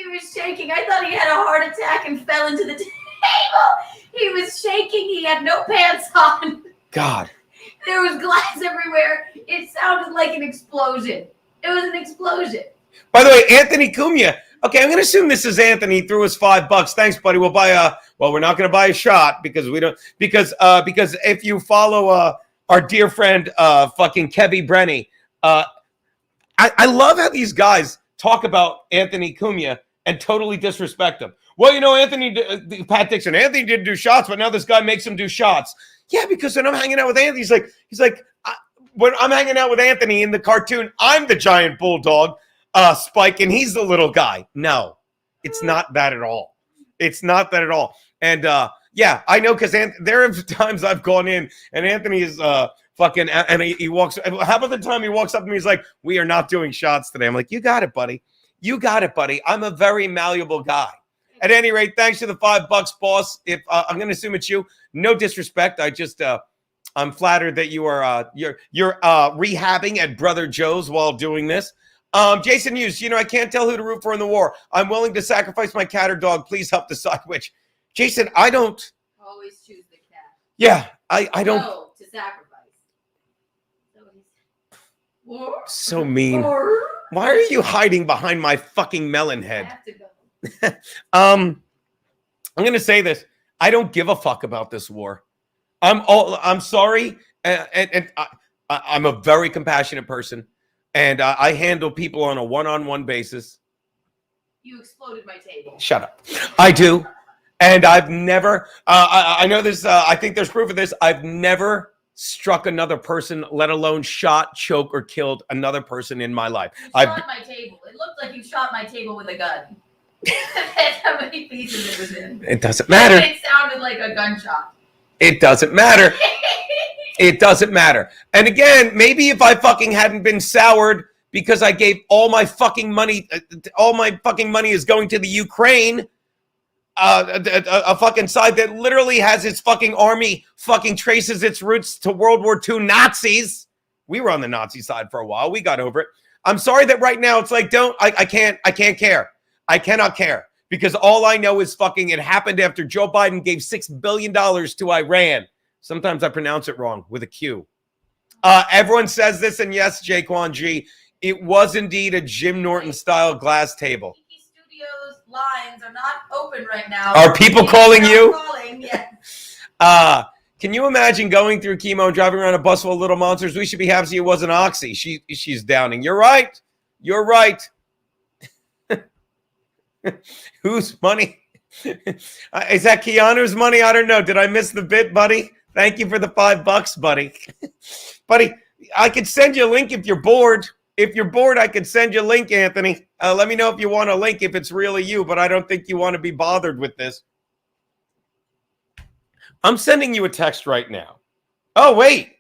was shaking. I thought he had a heart attack and fell into the table. He was shaking. He had no pants on. God. There was glass everywhere. It sounded like an explosion. It was an explosion. By the way, Anthony Cumia. Okay, I'm going to assume this is Anthony. He threw us $5. Thanks, buddy. We'll buy we're not going to buy a shot because we don't, because if you follow our dear friend, fucking Kevy Brenny, I love how these guys talk about Anthony Cumia and totally disrespect him. Well, Pat Dixon, Anthony didn't do shots, but now this guy makes him do shots. Yeah, because when I'm hanging out with Anthony, he's like, when I'm hanging out with Anthony in the cartoon, I'm the giant bulldog, Spike, and he's the little guy. No, it's not that at all. It's not that at all. And yeah, I know because there are times I've gone in and Anthony is fucking, and he walks. How about the time he walks up to me? He's like, "We are not doing shots today." I'm like, "You got it, buddy. You got it, buddy." I'm a very malleable guy. At any rate, thanks to the $5, boss. If I'm going to assume it's you, no disrespect. I just I'm flattered that you are you're rehabbing at Brother Joe's while doing this. Jason Hughes, I can't tell who to root for in the war. I'm willing to sacrifice my cat or dog. Please help decide which. Jason, I don't always choose the cat. Yeah, I don't. No, to sacrifice. So mean. Why are you hiding behind my fucking melon head? I have to go. I'm going to say this. I don't give a fuck about this war. I'm sorry. And I'm a very compassionate person. And I handle people on a one-on-one basis. You exploded my table. Shut up. I do. And I've never, I know this, I think there's proof of this. I've never struck another person, let alone shot, choked, or killed another person in my life. You shot my table. It looked like you shot my table with a gun. That's how many pieces it was in. It doesn't matter. It sounded like a gunshot. It doesn't matter. It doesn't matter. And again, maybe if I fucking hadn't been soured because I gave all my fucking money is going to the Ukraine, a fucking side that literally has its fucking army fucking traces its roots to World War II Nazis. We were on the Nazi side for a while. We got over it. I'm sorry that right now it's like, I can't care. I cannot care because all I know is fucking it happened after Joe Biden gave $6 billion to Iran. Sometimes I pronounce it wrong with a Q. Everyone says this, and yes, Jaquan G, it was indeed a Jim Norton style glass table. Studios lines are not open right now. Are people calling you? Calling, yeah. Can you imagine going through chemo and driving around a bus full of little monsters? We should be happy it wasn't Oxy. She's downing. You're right. You're right. Whose money? Is that Keanu's money? I don't know. Did I miss the bit, buddy? Thank you for the $5, buddy. Buddy, I could send you a link if you're bored. If you're bored, I could send you a link, Anthony. Let me know if you want a link if it's really you, but I don't think you want to be bothered with this. I'm sending you a text right now. Oh, wait.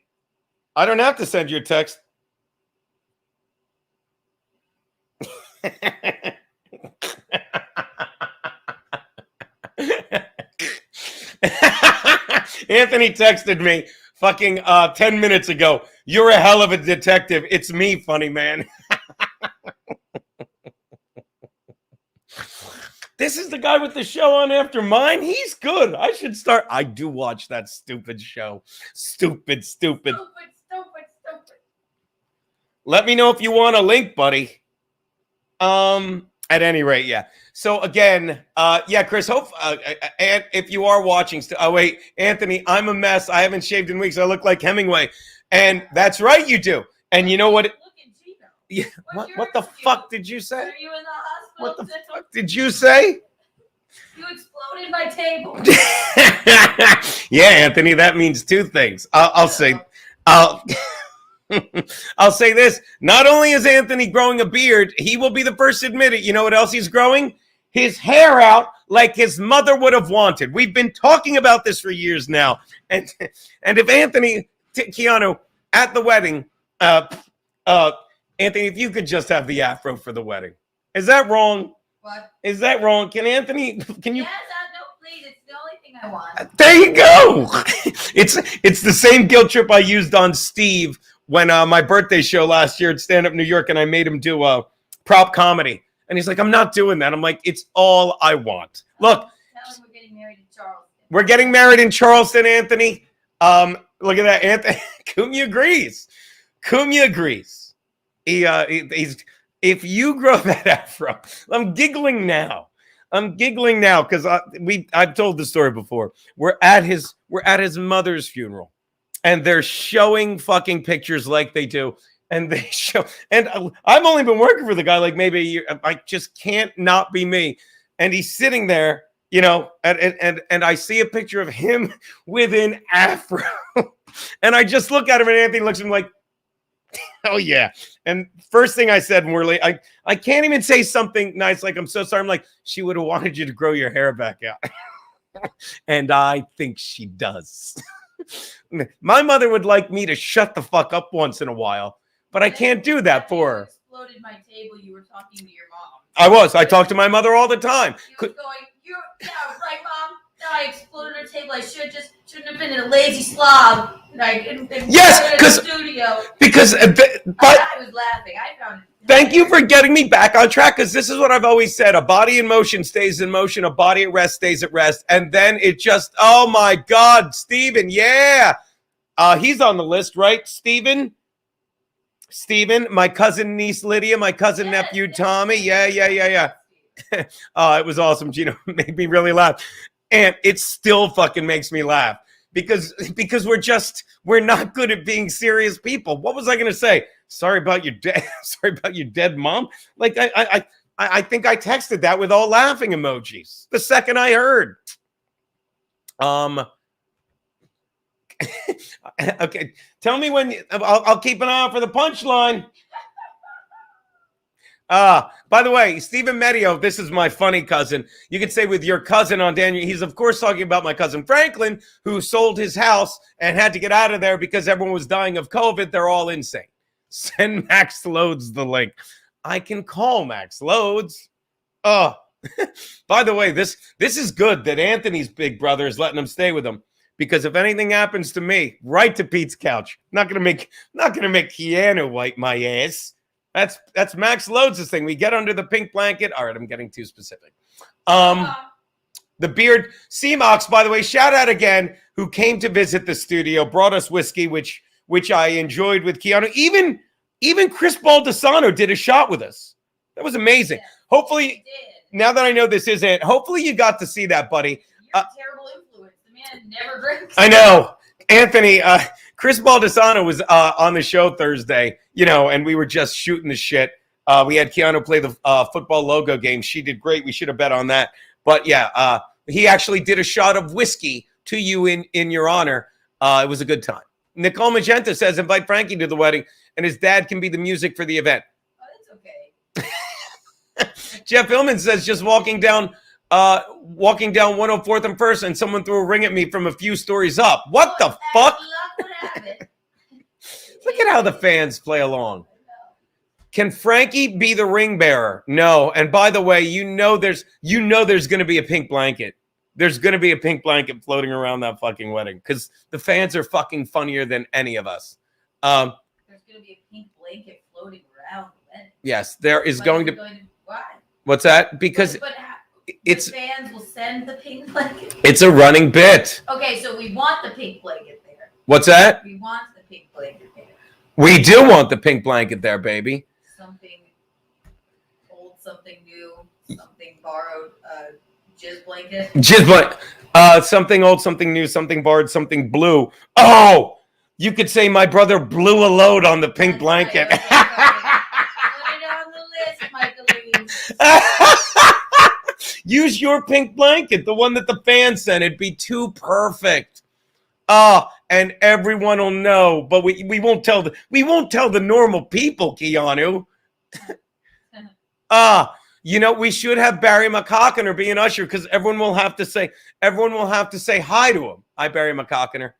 I don't have to send you a text. Anthony texted me fucking 10 minutes ago. You're a hell of a detective. It's me, funny man. This is the guy with the show on after mine. He's good. I should start. I do watch that stupid show. Stupid. Let me know if you want a link, buddy. At any rate, yeah. So again, yeah, Chris, hope, and if you are watching, oh wait, Anthony, I'm a mess. I haven't shaved in weeks. I look like Hemingway. And that's right, you do. And you know what? Yeah, what the fuck did you say? Are you in the hospital? What the fuck did you say? You exploded my table. Yeah, Anthony, that means two things. I'll say this. Not only is Anthony growing a beard, he will be the first to admit it. You know what else he's growing? His hair out like his mother would have wanted. We've been talking about this for years now. And if Anthony, Keanu, at the wedding, Anthony, if you could just have the afro for the wedding. Is that wrong? What? Is that wrong? Can you? Yes, no, please. It's the only thing I want. There you go. It's the same guilt trip I used on Steve when my birthday show last year at Stand Up New York, and I made him do a prop comedy. And he's like, I'm not doing that. I'm like, it's all I want. Look. Tell him we're getting married in Charleston. We're getting married in Charleston, Anthony. Look at that. Anthony. Cumia agrees. Cumia agrees. He's if you grow that afro, I'm giggling now. Because I've told the story before. We're at his mother's funeral. And they're showing fucking pictures like they do. And they show, and I've only been working for the guy like maybe a year. I just can't not be me. And he's sitting there, you know, and I see a picture of him with an afro. And I just look at him and Anthony looks at me like, oh yeah. And first thing I said when we're late, I can't even say something nice like, I'm so sorry. I'm like, she would have wanted you to grow your hair back out. And I think she does. My mother would like me to shut the fuck up once in a while, but I can't do that for her. Exploded my table. You were talking to your mom. I talk to my mother all the time. She was going, yeah, right, Mom. No, I exploded her table. I shouldn't have been in a lazy slob. Yes, because I was laughing. I found it. Thank you for getting me back on track, because this is what I've always said. A body in motion stays in motion. A body at rest stays at rest. And then it just, oh my God, Steven, yeah. He's on the list, right? Steven, my cousin niece Lydia, my cousin nephew Tommy. Yeah. It was awesome. Gino made me really laugh. And it still fucking makes me laugh because we're not good at being serious people. What was I going to say? Sorry about your dead mom. Like I think I texted that with all laughing emojis the second I heard. Okay. Tell me when I'll keep an eye out for the punchline. By the way, Stephen Medio, this is my funny cousin. You could say with your cousin on Daniel. He's, of course, talking about my cousin Franklin, who sold his house and had to get out of there because everyone was dying of COVID. They're all insane. Send Maxx Loads the link. I can call Maxx Loads. By the way, this is good that Anthony's big brother is letting him stay with him. Because if anything happens to me, right to Pete's couch. Not gonna make Keanu wipe my ass. That's Maxx Loads' thing. We get under the pink blanket. All right, I'm getting too specific. The beard, CMOX, by the way, shout out again, who came to visit the studio, brought us whiskey, which I enjoyed with Keanu. Even Chris Baldessano did a shot with us. That was amazing. Yeah, hopefully, now that I know this isn't, hopefully you got to see that, buddy. You're a terrible influence. The man never drinks. I know. Anthony, Chris Baldessano was on the show Thursday, and we were just shooting the shit. We had Keanu play the football logo game. She did great. We should have bet on that. But yeah, he actually did a shot of whiskey to you in your honor. It was a good time. Nicole Magenta says, invite Frankie to the wedding, and his dad can be the music for the event. Oh, that's okay. Jeff Hillman says, just walking down 104th and First, and someone threw a ring at me from a few stories up. What the fuck? Look at how the fans play along. Can Frankie be the ring bearer? No. And by the way, there's going to be a pink blanket. There's going to be a pink blanket floating around that fucking wedding because the fans are fucking funnier than any of us. There's going to be a pink blanket floating around the wedding. Yes, there is going to. Why? What's that? Because it's fans will send the pink blanket. It's a running bit. Okay, so we want the pink blanket there. What's that? We want the pink blanket there. We do want the pink blanket there, baby. Something old, something new, something borrowed. Jizz blanket. Jizz blanket. Something old, something new, something borrowed, something blue. Oh, you could say my brother blew a load on the pink blanket. Right. Put it on the list, Michael. Use your pink blanket, the one that the fans sent. It'd be too perfect. And everyone will know, but we won't tell the normal people, Keanu. We should have Barry McCockiner be an usher because everyone will have to say hi to him. Hi, Barry McCockiner.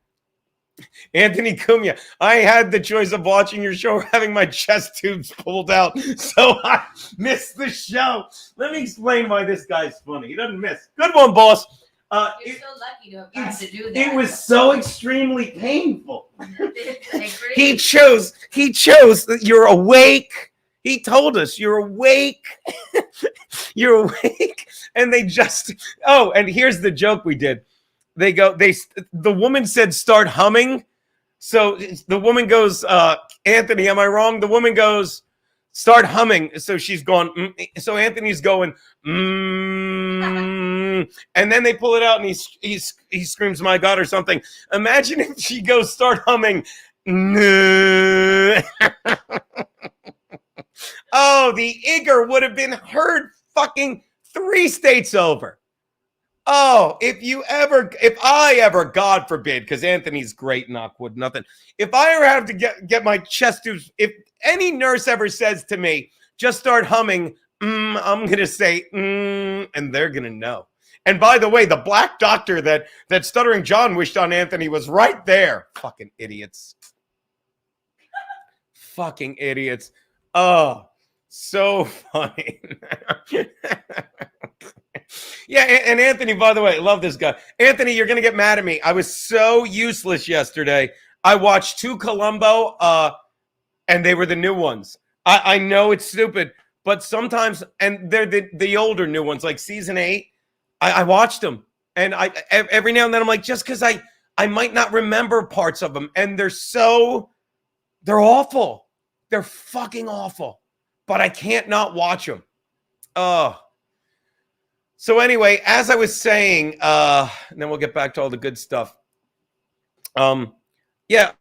Anthony Cumia, I had the choice of watching your show or having my chest tubes pulled out, so I missed the show. Let me explain why this guy's funny. He doesn't miss. Good one, boss. You're so lucky to have got to do that. It was so extremely painful. He chose that you're awake. He told us you're awake. You're awake. And they just, and here's the joke we did. The woman said, start humming. So the woman goes, Anthony, am I wrong? The woman goes, start humming. So she's gone. So Anthony's going, and then they pull it out and he screams, my God, or something. Imagine if she goes, start humming. Oh, the Igor would have been heard fucking 3 states over. Oh, if I ever, God forbid, because Anthony's great, knockwood, nothing. If I ever have to get my chest tubes, if any nurse ever says to me, just start humming, I'm going to say, and they're going to know. And by the way, the black doctor that Stuttering John wished on Anthony was right there. Fucking idiots. Fucking idiots. Oh, so funny. Yeah, and Anthony, by the way, I love this guy. Anthony, you're going to get mad at me. I was so useless yesterday. I watched 2 Columbo, and they were the new ones. I know it's stupid, but sometimes, and they're the older new ones, like season 8, I watched them. And every now and then I'm like, just because I might not remember parts of them, and they're awful. They're fucking awful, but I can't not watch them. Oh, So anyway, as I was saying, and then we'll get back to all the good stuff. Yeah,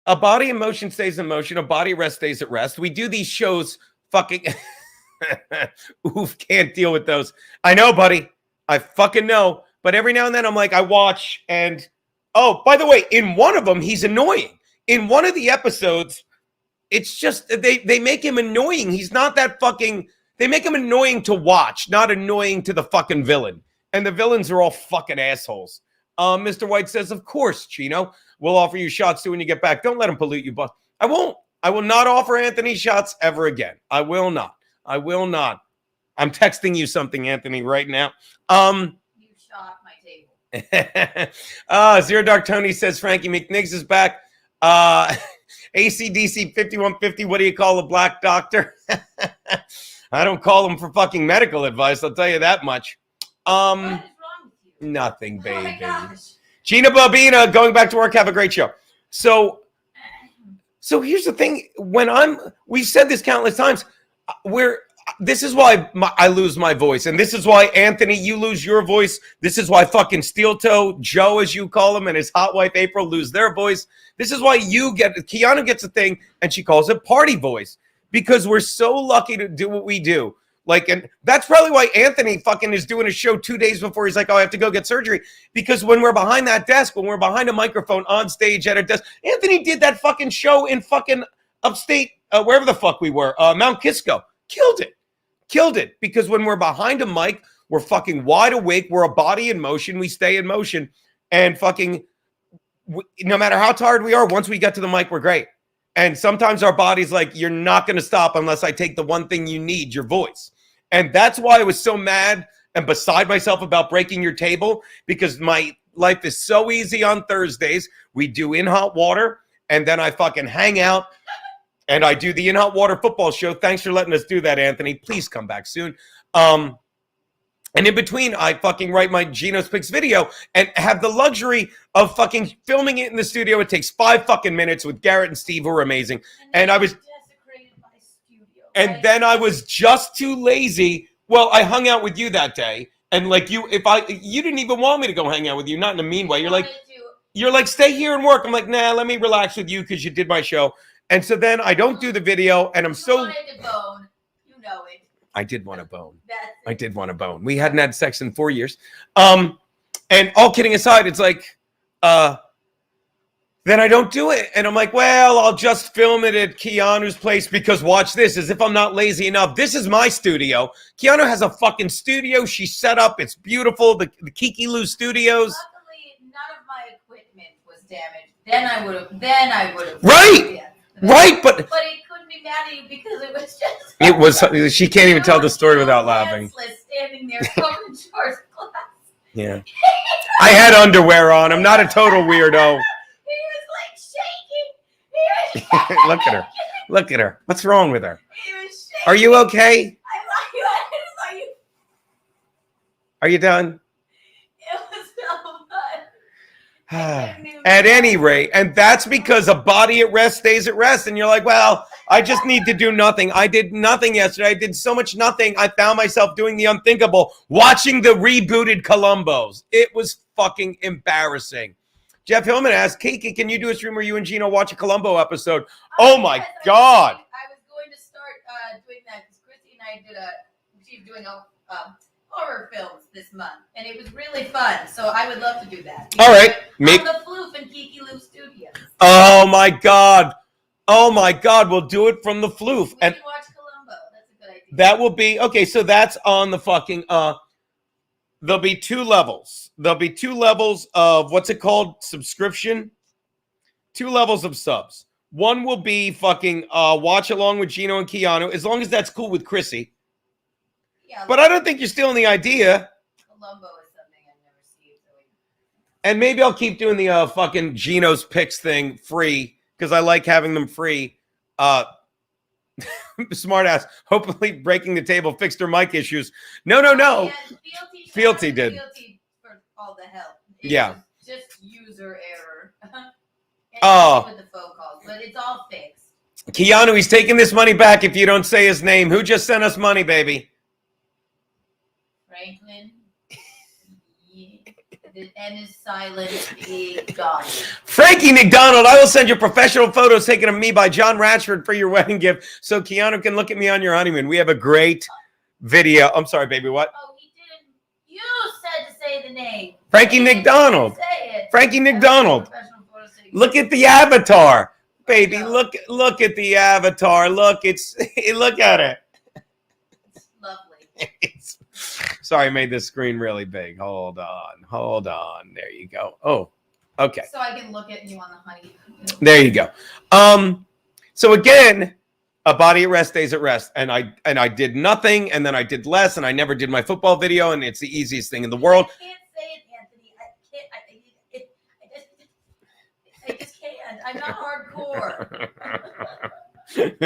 a body in motion stays in motion. A body at rest stays at rest. We do these shows fucking... Oof, can't deal with those. I know, buddy. I fucking know. But every now and then I'm like, I watch and... Oh, by the way, in one of them, he's annoying. In one of the episodes, it's just... They make him annoying. He's not that fucking... They make him annoying to watch, not annoying to the fucking villain. And the villains are all fucking assholes. Mr. White says, of course, Chino. We'll offer you shots too when you get back. Don't let him pollute you, boss. I won't. I will not offer Anthony shots ever again. I will not. I will not. I'm texting you something, Anthony, right now. You shot my table. Zero Dark Tony says Frankie McNiggs is back. ACDC 5150, what do you call a black doctor? I don't call him for fucking medical advice, I'll tell you that much. What is wrong with you? Nothing, baby. Oh my gosh. Gina Bobina, going back to work, have a great show. So here's the thing. We've said this countless times. This is why I lose my voice. And this is why, Anthony, you lose your voice. This is why fucking Steel Toe, Joe, as you call him, and his hot wife, April, lose their voice. This is why Keanu gets a thing, and she calls it party voice. Because we're so lucky to do what we do. Like, and that's probably why Anthony fucking is doing a show 2 days before he's like, oh, I have to go get surgery. Because when we're behind that desk, when we're behind a microphone on stage at a desk, Anthony did that fucking show in fucking upstate, wherever the fuck we were, Mount Kisco. Killed it. Because when we're behind a mic, we're fucking wide awake. We're a body in motion. We stay in motion. And fucking, no matter how tired we are, once we get to the mic, we're great. And sometimes our body's like, you're not going to stop unless I take the one thing you need, your voice. And that's why I was so mad and beside myself about breaking your table, because my life is so easy on Thursdays. We do In Hot Water, and then I fucking hang out, and I do the In Hot Water football show. Thanks for letting us do that, Anthony. Please come back soon. And in between, I fucking write my Geno's Picks video and have the luxury of fucking filming it in the studio. It takes 5 fucking minutes with Garrett and Steve, who are amazing. And I was desecrated my studio. And then I was just too lazy. Well, I hung out with you that day. And like you didn't even want me to go hang out with you, not in a mean way. You're like, stay here and work. I'm like, nah, let me relax with you because you did my show. And so then I don't do the video, and I'm so... wanted to bone. You know it. I did want to bone. That's it. I did want to bone. We hadn't had sex in 4 years. And all kidding aside, it's like, then I don't do it. And I'm like, well, I'll just film it at Keanu's place because watch this, as if I'm not lazy enough. This is my studio. Keanu has a fucking studio. She set up. It's beautiful. The Kiki Lou Studios. Luckily, none of my equipment was damaged. Then I would have. Right. Yeah. Right. But it couldn't be mad at you because it was just. it was, she can't even tell the story without laughing. Standing there covered in short glass. Yeah. I had underwear on. I'm not a total weirdo. He was like shaking. Look at her. Look at her. What's wrong with her? He was shaking. Are you okay? I love you. I just love you. Are you done? It was so fun. At any rate, and that's because a body at rest stays at rest. And you're like, well, I just need to do nothing. I did nothing yesterday. I did so much nothing. I found myself doing the unthinkable, watching the rebooted Columbos. It was fucking embarrassing. Jeff Hillman asked, Kiki, can you do a stream where you and Gino watch a Columbo episode? Oh my yes, God. I was going to start doing that because Christy and I she's doing a horror films this month, and it was really fun. So I would love to do that. All right. On the Floof and Kiki Lou Studios. Oh my God. Oh my God. We'll do it from the Floof. We And can watch Columbo. That's a good idea. that will be, okay, so that's on the fucking, there'll be 2 levels. There'll be 2 levels of, what's it called? Subscription? 2 levels of subs. One will be fucking watch along with Gino and Keanu, as long as that's cool with Chrissy. Yeah, But I don't think you're stealing the idea. Columbo is something I've never seen. And maybe I'll keep doing the fucking Gino's Picks thing free, because I like having them free. Smart ass. Hopefully breaking the table fixed her mic issues. No. Yeah, Fealty did. Fealty for all the help. Yeah. Just user error. Oh. With the phone calls, but it's all fixed. Keanu, he's taking this money back if you don't say his name. Who just sent us money, baby? Franklin. The N is silent. E gone. Frankie McDonald, I will send you professional photos taken of me by John Ratchford for your wedding gift so Keanu can look at me on your honeymoon. We have a great video. I'm sorry, baby, what? Oh, he didn't. You said to say the name. Frankie McDonald. Say it. Frankie McDonald. Look at the avatar. Baby, look at the avatar. Look at it. It's lovely. Sorry, I made this screen really big. Hold on. There you go. Oh, okay. So I can look at you on the honey. There you go. So again, a body at rest stays at rest, and I did nothing, and then I did less, and I never did my football video, and it's the easiest thing in the world. I can't say it, Anthony. I just can't. I'm not hardcore. I can't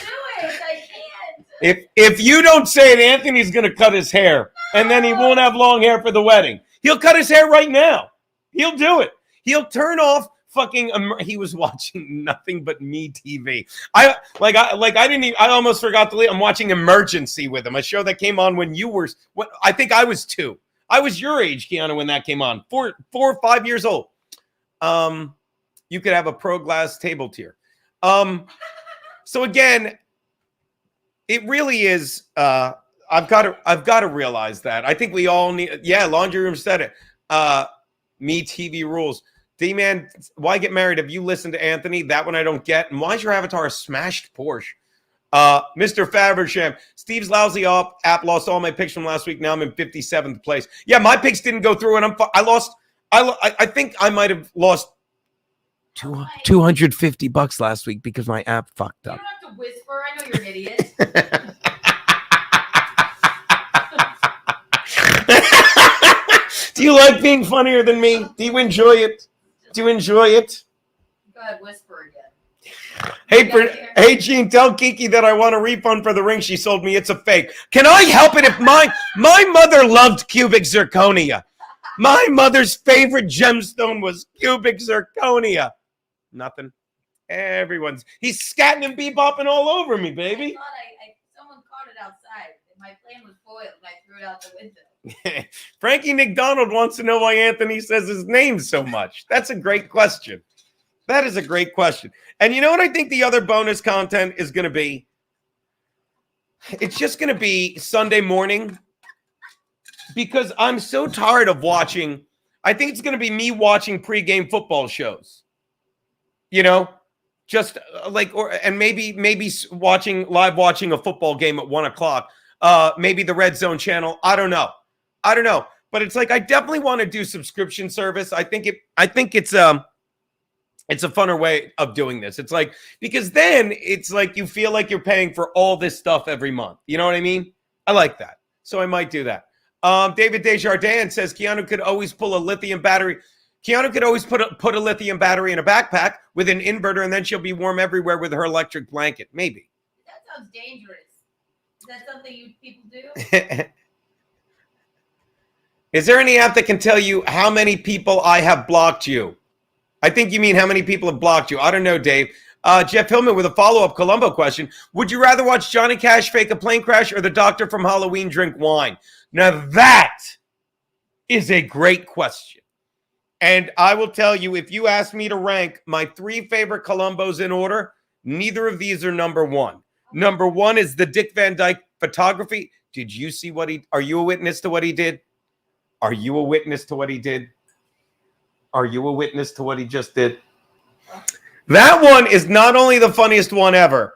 do it. I can't. If you don't say it, Anthony's going to cut his hair, and then he won't have long hair for the wedding. He'll cut his hair right now. He'll do it. He'll turn off fucking. He was watching nothing but me TV. I almost forgot to leave. I'm watching Emergency with him, a show that came on when you were. I think I was 2. I was your age, Keanu, when that came on. 4 or 5 years old. You could have a pro glass table tier. So again, it really is. I've got to realize that. I think we all need. Yeah, Laundry Room said it. Me TV rules. D-Man, why get married? Have you listened to Anthony? That one I don't get. And why is your avatar a smashed Porsche? Mr. Faversham, Steve's lousy app lost all my picks from last week. Now I'm in 57th place. Yeah, my picks didn't go through, and I think I might have lost $250 last week because my app fucked up. You don't have to whisper. I know you're an idiot. Do you like being funnier than me? Do you enjoy it? Go ahead, whisper again. Hey, Gene, tell Kiki that I want a refund for the ring she sold me. It's a fake. Can I help it if my mother loved cubic zirconia? My mother's favorite gemstone was cubic zirconia. Nothing. He's scatting and bebopping all over me, baby. I thought someone caught it outside. My plan was foiled and I threw it out the window. Frankie McDonald wants to know why Anthony says his name so much. That's a great question. That is a great question. And you know what I think the other bonus content is going to be? It's just going to be Sunday morning because I'm so tired of watching. I think it's going to be me watching pregame football shows. You know, just and maybe watching a football game at 1:00. Maybe the Red Zone channel. I don't know. But it's like I definitely want to do subscription service. I think it's a funner way of doing this. It's like because then it's like you feel like you're paying for all this stuff every month. You know what I mean? I like that. So I might do that. David Desjardins says Keanu could always pull a lithium battery. Keanu could always put a lithium battery in a backpack with an inverter, and then she'll be warm everywhere with her electric blanket. Maybe. That sounds dangerous. Is that something you people do? Is there any app that can tell you how many people I have blocked you? I think you mean how many people have blocked you. I don't know, Dave. Jeff Hillman with a follow-up Columbo question. Would you rather watch Johnny Cash fake a plane crash or the doctor from Halloween drink wine? Now that is a great question. And I will tell you, if you ask me to rank my 3 favorite Columbos in order, neither of these are number 1. Number 1 is the Dick Van Dyke photography. Did you see are you a witness to what he did? Are you a witness to what he did? Are you a witness to what he just did? That one is not only the funniest one ever.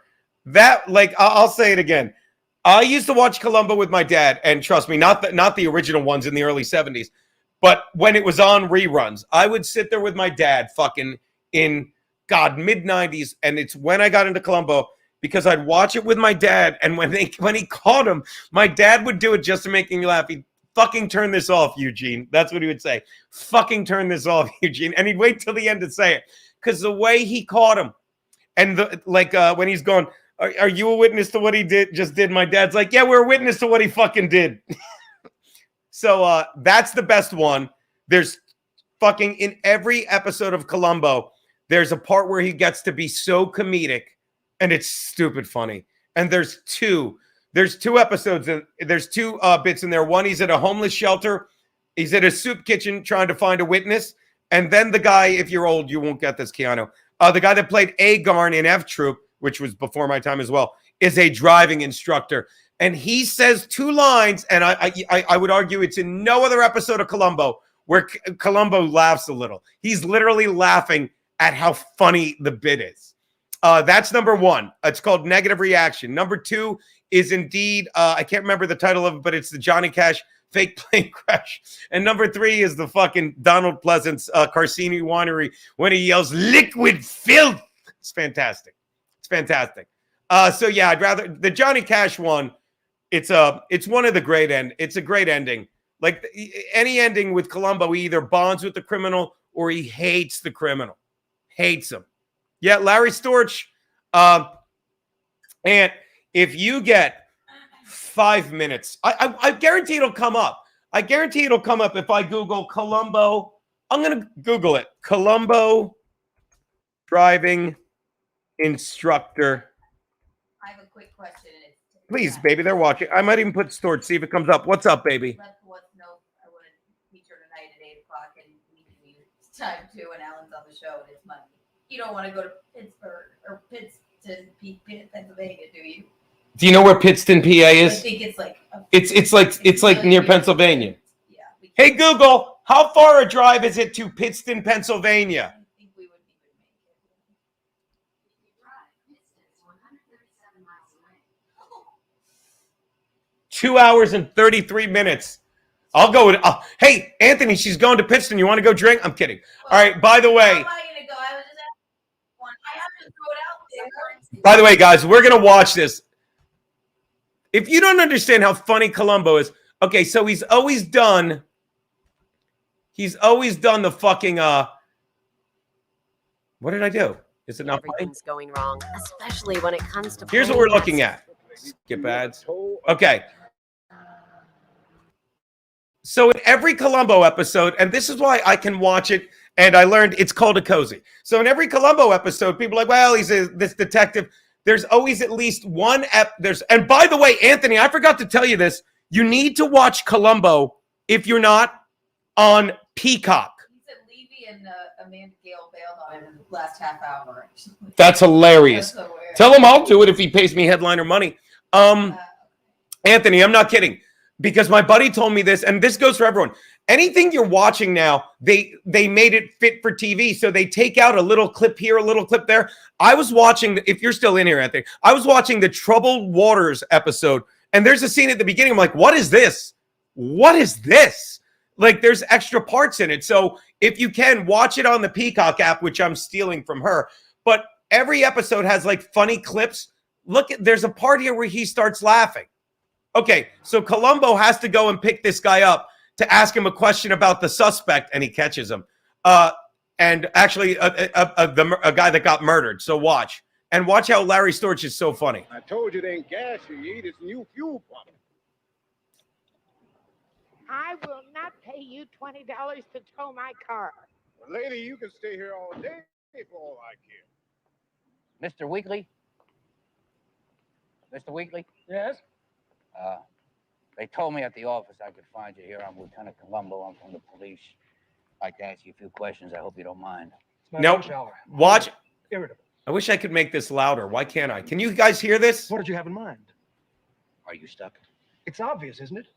I'll say it again. I used to watch Columbo with my dad, and trust me, not the original ones in the early 70s, but when it was on reruns, I would sit there with my dad fucking in, mid-90s, and it's when I got into Columbo, because I'd watch it with my dad, and when he caught him, my dad would do it just to make me laugh. He'd fucking turn this off, Eugene. That's what he would say. Fucking turn this off, Eugene. And he'd wait till the end to say it. Because the way he caught him, and when he's going, are you a witness to what he just did? My dad's like, yeah, we're a witness to what he fucking did. So that's the best one. There's fucking, in every episode of Columbo, there's a part where he gets to be so comedic, and it's stupid funny. And there's 2 There's 2 episodes and there's 2 bits in there. One, he's at a homeless shelter. He's at a soup kitchen trying to find a witness. And then the guy, if you're old, you won't get this, Keanu. The guy that played Agarn in F Troop, which was before my time as well, is a driving instructor. And he says 2 lines, and I would argue it's in no other episode of Columbo where Columbo laughs a little. He's literally laughing at how funny the bit is. That's number 1. It's called Negative Reaction. Number 2 is indeed, I can't remember the title of it, but it's the Johnny Cash fake plane crash. And number 3 is the fucking Donald Pleasance Carsini Winery when he yells liquid filth. It's fantastic. It's fantastic. So yeah, I'd rather the Johnny Cash one. It's one of the great it's a great ending. Like any ending with Columbo, he either bonds with the criminal or he hates the criminal. Hates him. Yeah, Larry Storch. And if you get 5 minutes, I guarantee it'll come up. I guarantee it'll come up if I Google Columbo. I'm going to Google it. Columbo driving instructor. I have a quick question. Please, baby, they're watching. I might even put Storch, see if it comes up. What's up, baby? Let the what's know I want to feature tonight at 8 o'clock, and we can use time too, and Alan's on the show, and it's money. You don't want to go to Pittsburgh or Pittston, Pennsylvania, do you? Do you know where Pittston, PA is? I think it's like it's like near Pennsylvania. Yeah. Hey Google, how far a drive is it to Pittston, Pennsylvania? I think we would even make it. 2 hours and 33 minutes. I'll go with. Hey Anthony, she's going to Pittston. You want to go drink? I'm kidding. All right. By the way. How am I gonna go? I was just asking one. I have to throw it out there. By the way, guys, we're gonna watch this. If you don't understand how funny Columbo is, okay, so he's always done the fucking what did I do? Is it not funny? Everything's going wrong, especially when it comes to Here's what we're looking at. Skip ads. Okay. So in every Columbo episode, and this is why I can watch it, and I learned it's called a cozy. So in every Columbo episode, people are like, well, he's this detective. There's always at least one and by the way, Anthony, I forgot to tell you this. You need to watch Columbo if you're not on Peacock. He said Levy and Amanda Gale bailed on him in the last half hour. That's hilarious. That's so Tell him I'll do it if he pays me headliner money. Anthony, I'm not kidding. Because my buddy told me this, and this goes for everyone. Anything you're watching now, they made it fit for TV. So they take out a little clip here, a little clip there. I was watching, if you're still in here, Anthony, I was watching the Troubled Waters episode, and there's a scene at the beginning. I'm like, what is this? What is this? Like, there's extra parts in it. So if you can, watch it on the Peacock app, which I'm stealing from her. But every episode has like funny clips. Look, there's a part here where he starts laughing. Okay, so Columbo has to go and pick this guy up to ask him a question about the suspect, and he catches him. And actually, a guy that got murdered. So watch. And watch how Larry Storch is so funny. I told you it ain't gas you need, it's new fuel pump. I will not pay you $20 to tow my car. Well, lady, you can stay here all day for all I care. Mr. Weekly? Mr. Weekly? Yes? They told me at the office I could find you here. I'm Lieutenant Columbo. I'm from the police. I'd like to ask you a few questions. I hope you don't mind. Nope. Watch. Irritable. I wish I could make this louder. Why can't I? Can you guys hear this? What did you have in mind? Are you stuck? It's obvious, isn't it?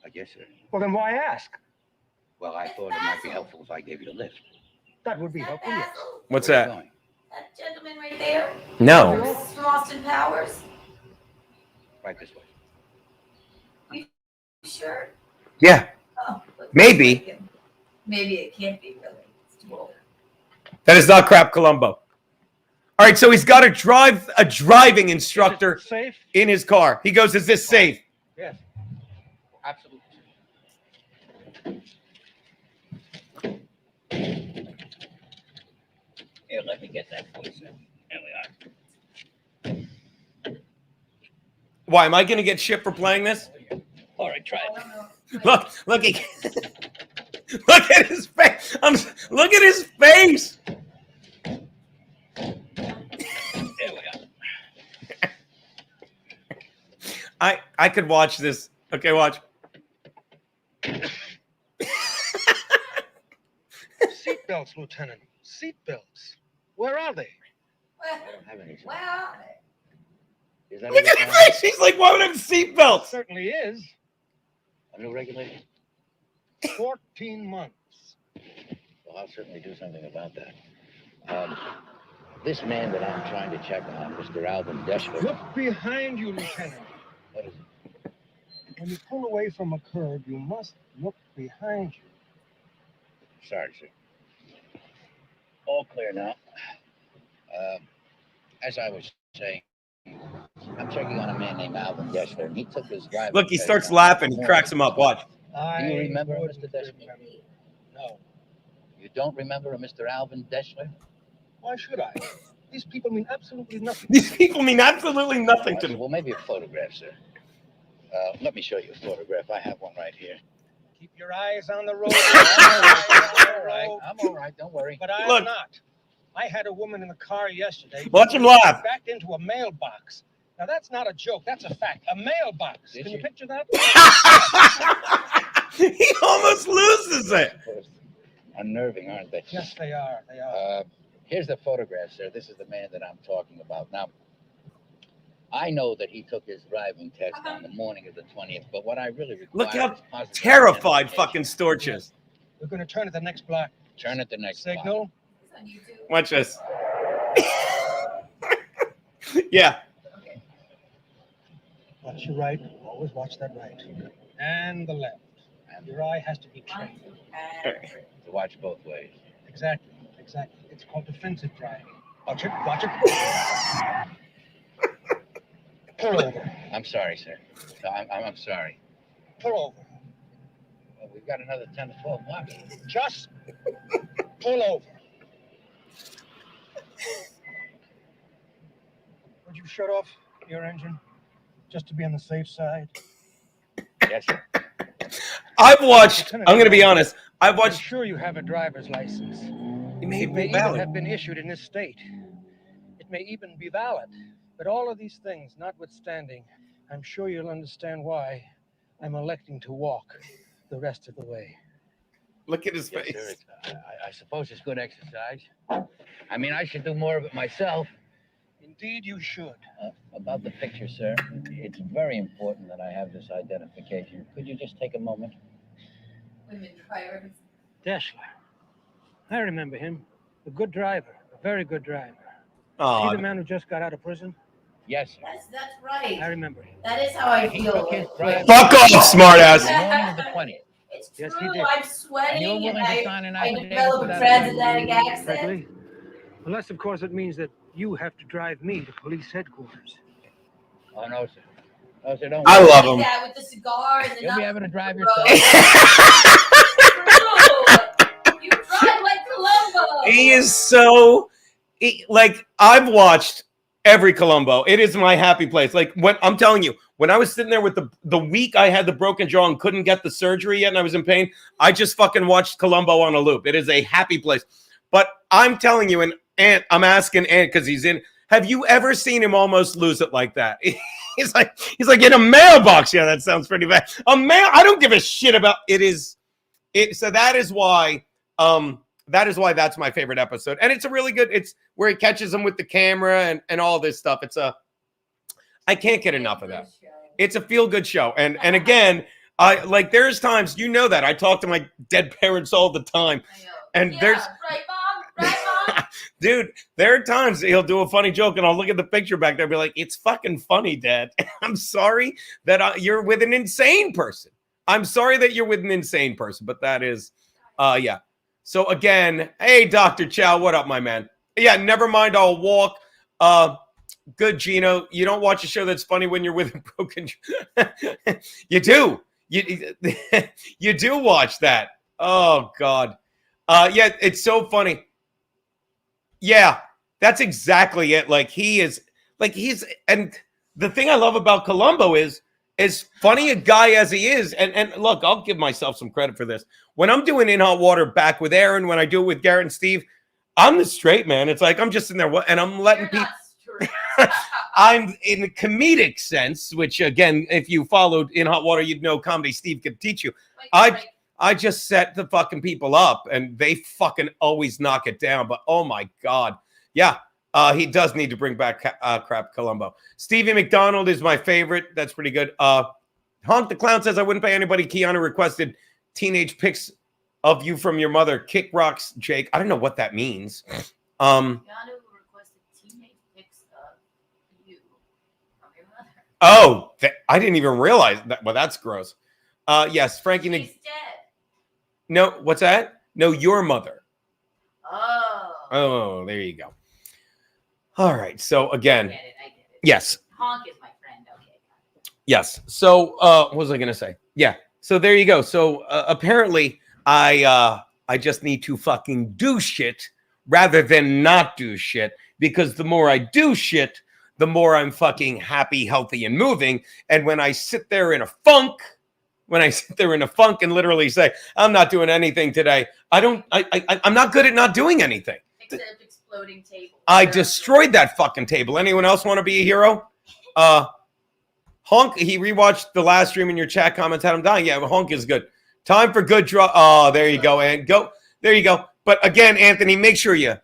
I guess so. Well, then why ask? Well, I thought it might be helpful if I gave you a lift. That would be helpful, yes. What's Where are you that? going? That gentleman right there. No. From Austin Powers. Right this way. You sure? Yeah. Oh, Maybe. Maybe it can't be really. It's too old. That is not crap, Columbo. All right, so he's got a driving instructor Safe? in his car. He goes, "Is this safe?" Yes. Absolutely. Here, let me get that for you, sir. There we are. Why am I going to get shit for playing this? All right, try it. Look, look at his face. Look at his face. There we are. I could watch this. Okay, watch. Seatbelts, Lieutenant. Seatbelts. Where are they? I don't have any. Where are they? Is that Look at her face. She's like, why would I have seatbelts? Certainly is. a new regulation? 14 months. Well, I'll certainly do something about that. This man that I'm trying to check on, Mr. Alvin Deschler. Look behind you, Lieutenant. What is it? When you pull away from a curb, you must look behind you. Sorry, sir. All clear now. As I was saying, I'm checking on a man named Alvin Deschler, and he took his driver. Look, he starts laughing. He cracks him up. Watch. Do you remember Mr. Deschler? No. You don't remember a Mr. Alvin Deschler? Why should I? These people mean absolutely nothing. These people mean absolutely nothing to me. Well, maybe a photograph, sir. Let me show you a photograph. I have one right here. Keep your eyes on the road. I'm all right. Don't worry. But I'm Look. not. I had a woman in the car yesterday. Watch him laugh. Backed into a mailbox. Now, that's not a joke. That's a fact. A mailbox. Did Can you you? picture that? He almost loses it. Unnerving, aren't they? Yes, they are. They are. Here's the photograph, sir. This is the man that I'm talking about. Now, I know that he took his driving test on the morning of the 20th, but what I really require Look how is positive terrified identification. fucking Storch is. We're going to turn at the next block. Turn at the next block. Signal. Watch this. Yeah. Watch your right. Always watch that right. And the left. Your eye has to be trained. To watch both ways. Exactly. Exactly. It's called defensive driving. Watch it. Watch it. Pull over. I'm sorry, sir. No, I'm sorry. Pull over. Well, we've got another 10 to 12 blocks. Just pull over. Would you shut off your engine just to be on the safe side? Yes, sir. I've watched, I'm going to be honest. I've I'm watched. sure you have a driver's license. It may It may be even valid. have been issued in this state. It may even be valid. But all of these things notwithstanding, I'm sure you'll understand why I'm electing to walk the rest of the way. Look at his Yes, face. sir. I suppose it's good exercise. I mean, I should do more of it myself. Indeed, you should. About the picture, sir, it's very important that I have this identification. Could you just take a moment? Deschler. I remember him. A good driver. A very good driver. Oh, See the man who just got out of prison? Yes, sir. That's right. I remember him. That is how I He feel. took his driver's fuck off, smartass. on the morning of the 20th. It's Yes, true. he did. I'm And you're sweating willing and to sign an I affidavit develop for a that? transatlantic accent. Exactly. Unless, of course, it means that you have to drive me to police headquarters. Oh, no, sir. No, sir, don't I worry. love Like him. that with the cigar and the You'll be having to drive True. yourself. You drive like Columbo. He is so, like, I've watched every Columbo. It is my happy place. Like, when I'm telling you, when I was sitting there with the week I had the broken jaw and couldn't get the surgery yet and I was in pain, I just fucking watched Columbo on a loop. It is a happy place. But I'm telling you, and Ant, I'm asking Ant because he's in. Have you ever seen him almost lose it like that? He's like in a mailbox. Yeah, that sounds pretty bad. A mail. I don't give a shit about it. So that is why. That's my favorite episode, and it's a really good. It's where he catches him with the camera and all this stuff. I can't get enough of that. It's a feel good show, and again, there's times that I talk to my dead parents all the time, and there's. Right, Mom? Right, Mom? Dude, there are times he'll do a funny joke and I'll look at the picture back there and be like, it's fucking funny, Dad. I'm sorry that you're with an insane person. I'm sorry that you're with an insane person, but that is, yeah. So again, hey, Dr. Chow, what up, my man? Yeah, never mind, I'll walk. Good, Gino. You don't watch a show that's funny when you're with a broken. You do. You do watch that. Oh, God. Yeah, it's so funny. Yeah, that's exactly it. And the thing I love about Columbo is, as funny a guy as he is, and look, I'll give myself some credit for this. When I'm doing In Hot Water back with Aaron, when I do it with Garrett and Steve, I'm the straight man. It's like I'm just in there and I'm letting people. I'm in a comedic sense, which again, if you followed In Hot Water, you'd know Comedy Steve could teach you. I just set the fucking people up, and they fucking always knock it down. But oh my god, yeah, he does need to bring back Crap Columbo. Stevie McDonald is my favorite. That's pretty good. Honk the Clown says I wouldn't pay anybody. Keanu requested teenage pics of you from your mother. Kick rocks, Jake. I don't know what that means. Keanu requested teenage pics of you from your mother. Oh, I didn't even realize that. Well, that's gross. Yes, Frankie. She's dead. No, what's that? No, your mother. Oh. Oh, there you go. All right. So again, I get it. yes. Honk is my friend. Okay. Yes. So what was I gonna say? Yeah. So there you go. So apparently I just need to fucking do shit rather than not do shit, because the more I do shit, the more I'm fucking happy, healthy, and moving. And when I sit there in a funk, and literally say, I'm not doing anything today, I'm not good at not doing anything. Except exploding table. I destroyed that fucking table. Anyone else want to be a hero? Honk, he rewatched the last stream in your chat comments, had him dying. Yeah, Honk is good. Time for good draw. Oh, there you go, and go. There you go. But again, Anthony, make sure you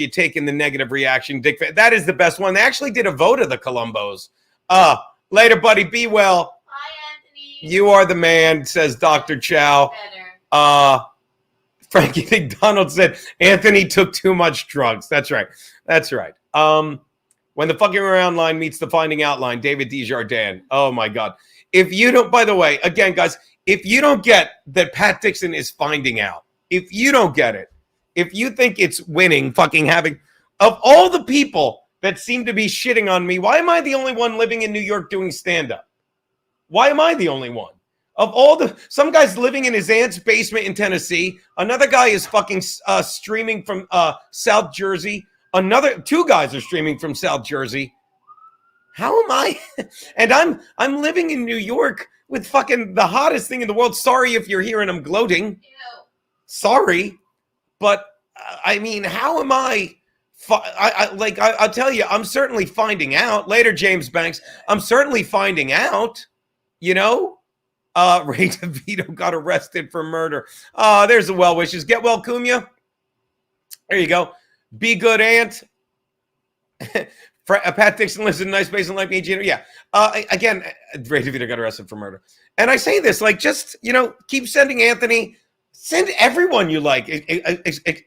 take in the negative reaction. Dick, that is the best one. They actually did a vote of the Columbos. Later, buddy. Be well. You are the man, says Dr. Chow. Frankie McDonald said, Anthony took too much drugs. That's right. That's right. When the fucking around line meets the finding out line, David Desjardins. Oh, my God. If you don't, by the way, again, guys, if you don't get that Pat Dixon is finding out, if you don't get it, if you think it's winning, fucking having, of all the people that seem to be shitting on me, why am I the only one living in New York doing stand-up? Why am I the only one? Of all some guy's living in his aunt's basement in Tennessee. Another guy is fucking streaming from South Jersey. Two guys are streaming from South Jersey. How am I? And I'm living in New York with fucking the hottest thing in the world. Sorry if you're here and I'm gloating. Sorry, but I mean, how am I? I'll tell you, I'm certainly finding out later. James Banks, I'm certainly finding out. You know, Ray DeVito got arrested for murder. There's the well wishes. Get well, Cumia. There you go. Be good, Aunt. Pat Dixon lives in a nice basement like me. Yeah. Again, Ray DeVito got arrested for murder. And I say this, like, just, keep sending Anthony. Send everyone you like,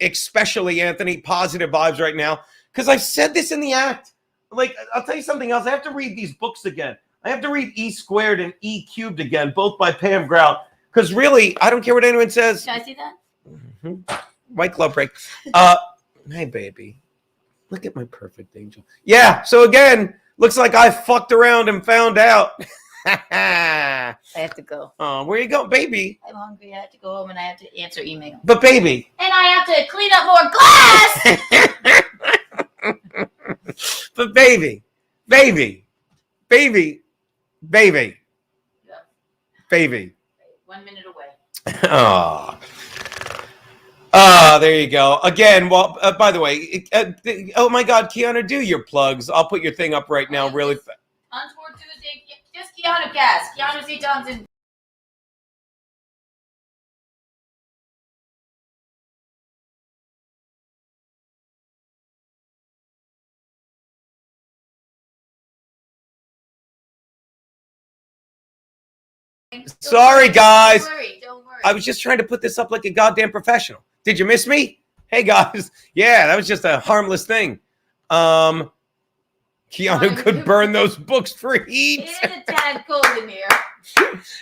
especially Anthony, positive vibes right now. Because I've said this in the act. Like, I'll tell you something else. I have to read these books again. I have to read E Squared and E Cubed again, both by Pam Grout. Because really, I don't care what anyone says. Can I see that? Mm-hmm. White glove break. Hey, baby. Look at my perfect angel. Yeah, so again, looks like I fucked around and found out. I have to go. Oh, where you go, baby? I'm hungry. I have to go home and I have to answer email. But baby. And I have to clean up more glass. But baby. Yeah. Baby. 1 minute away. There you go. Again, well, by the way, oh my God, Keanu, do your plugs. I'll put your thing up right now really fast. Untoward Tuesday, just Keanu cast. Keanu C. Thompson. Sorry, guys. Don't worry. I was just trying to put this up like a goddamn professional. Did you miss me? Hey, guys. Yeah, that was just a harmless thing. Keanu could burn those books for heat. It is a tad cold in here.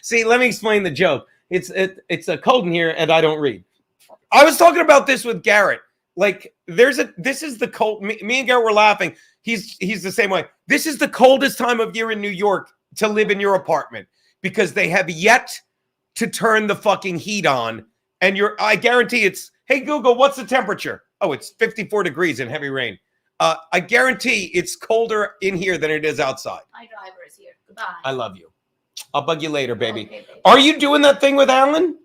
See, let me explain the joke. It's a cold in here, and I don't read. I was talking about this with Garrett. Like, this is the cold. Me and Garrett were laughing. He's the same way. This is the coldest time of year in New York to live in your apartment because they have yet to turn the fucking heat on. And I guarantee it's, hey, Google, what's the temperature? Oh, it's 54 degrees in heavy rain. I guarantee it's colder in here than it is outside. My driver is here. Goodbye. I love you. I'll bug you later, baby. Okay, baby. Are you doing that thing with Alan?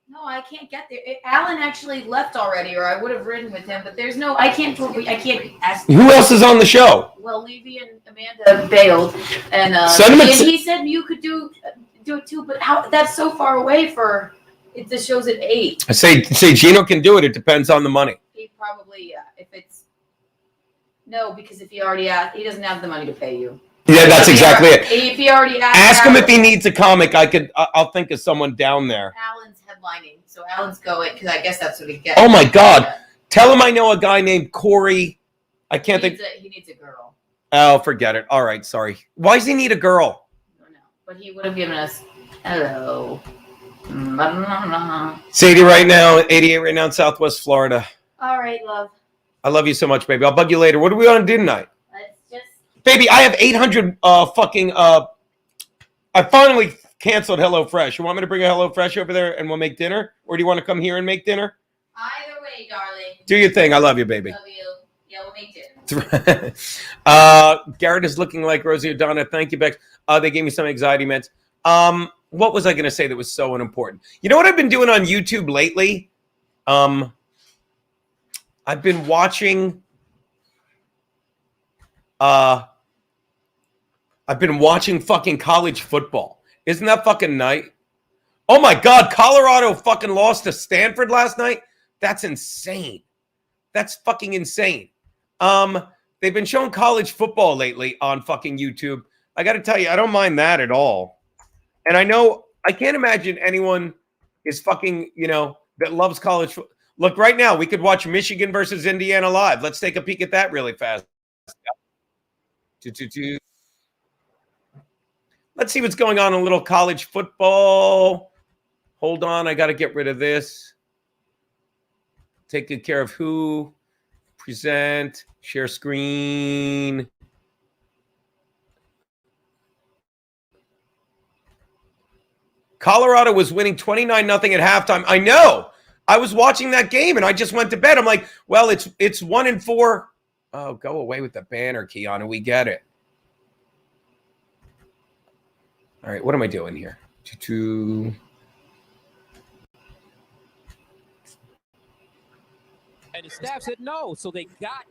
No, I can't get there. Alan actually left already, or I would have ridden with him. But there's no. I can't ask. Who else is on the show? Well, Levy and Amanda bailed, and he said you could do it too. But how? That's so far away for. The show's at 8. I say Gino can do it. It depends on the money. He probably if it's no, because if he already asked, he doesn't have the money to pay you. Yeah, that's exactly it. If he already ask him if he needs a comic. I'll think of someone down there. Alan's headlining, so Alan's going because I guess that's what he gets. Oh my God! Tell him I know a guy named Corey. I can't think. He needs a girl. Oh, forget it. All right, sorry. Why does he need a girl? I don't know, but he would have given us hello. Sadie right now, 88 right now in Southwest Florida. All right, love. I love you so much, baby. I'll bug you later. What do we want to do tonight? Let's just. Baby, I have 800 I finally canceled HelloFresh. You want me to bring a HelloFresh over there and we'll make dinner? Or do you want to come here and make dinner? Either way, darling. Do your thing. I love you, baby. Love you. Yeah, we'll make dinner. Garrett is looking like Rosie O'Donnell. Thank you, Bex. They gave me some anxiety meds. What was I going to say that was so unimportant? You know what I've been doing on YouTube lately? I've been watching fucking college football. Isn't that fucking night? Oh my God, Colorado fucking lost to Stanford last night. That's insane. That's fucking insane. They've been showing college football lately on fucking YouTube. I got to tell you, I don't mind that at all. And I know, I can't imagine anyone is fucking, that loves college football. Look, right now, we could watch Michigan versus Indiana live. Let's take a peek at that really fast. Let's see what's going on in a little college football. Hold on, I got to get rid of this. Take good care of who. Present, share screen. Colorado was winning 29-0 at halftime. I know. I was watching that game and I just went to bed. I'm like, well, it's 1-4. Oh, go away with the banner, Keanu. We get it. All right, what am I doing here? And the staff said no, so they got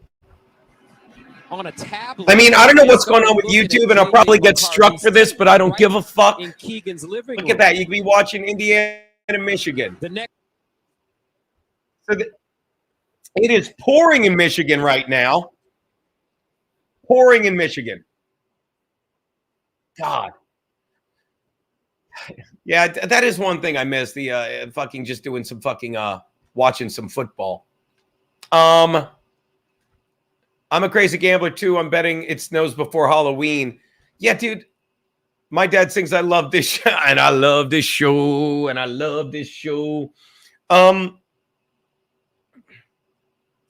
on a tablet. I mean, I don't know what's going on with YouTube, and I'll probably get struck for this, but I don't give a fuck. In Keegan's living room. Look at that. You could be watching Indiana and Michigan. The next. It is pouring in Michigan right now. Pouring in Michigan. God. Yeah, that is one thing I miss. The fucking just doing some fucking watching some football. I'm a crazy gambler too. I'm betting it snows before Halloween. Yeah, dude. My dad sings I love this show, and I love this show, and I love this show. What's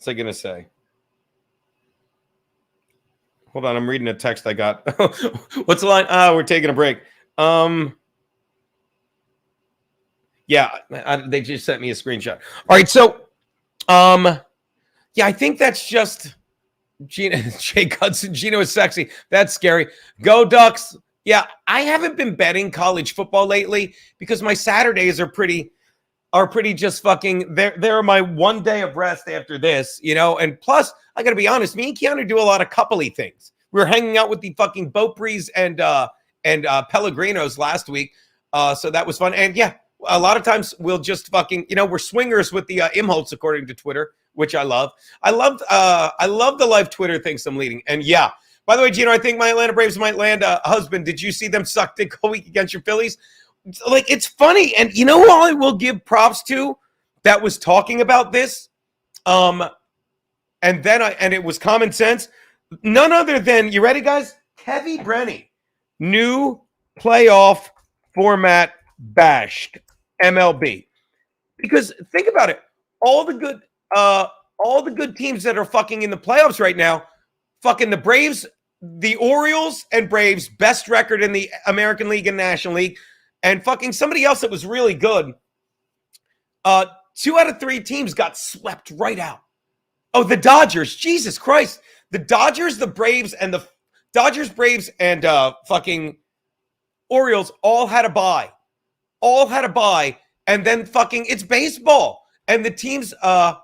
I gonna say? Hold on, I'm reading a text I got. What's the line? We're taking a break. Yeah, they just sent me a screenshot. All right, so yeah, I think that's just Gino. Jake Hudson, Gino is sexy. That's scary. Go Ducks. Yeah, I haven't been betting college football lately because my Saturdays are pretty just fucking. They're my one day of rest after this, And plus, I got to be honest, me and Keanu do a lot of coupley things. We were hanging out with the fucking Beaupre's and Pellegrinos last week, so that was fun. And yeah, a lot of times we'll just fucking, we're swingers with the Imholtz according to Twitter, which I love. I love the live Twitter things I'm leading. And yeah, by the way, Gino, I think my Atlanta Braves might land a husband. Did you see them suck dick all week against your Phillies? Like, it's funny. And you know who I will give props to that was talking about this? And it was common sense. None other than, you ready, guys? Kevy Brenny. New playoff format bashed MLB. Because think about it. All the good teams that are fucking in the playoffs right now, fucking the Braves, the Orioles and Braves, best record in the American League and National League, and fucking somebody else that was really good. 2 out of 3 teams got swept right out. Oh, the Dodgers. Jesus Christ. The Dodgers, the Braves, and the Dodgers, Braves, and fucking Orioles all had a bye. And and then fucking it's baseball. And the teams that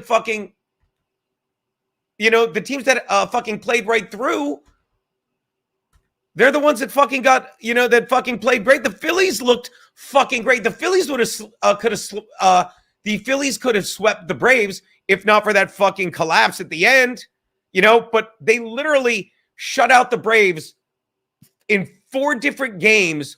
fucking, the teams that fucking played right through, they're the ones that fucking got, that fucking played great. The Phillies looked fucking great. The Phillies could have swept the Braves if not for that fucking collapse at the end, but they literally shut out the Braves in 4 different games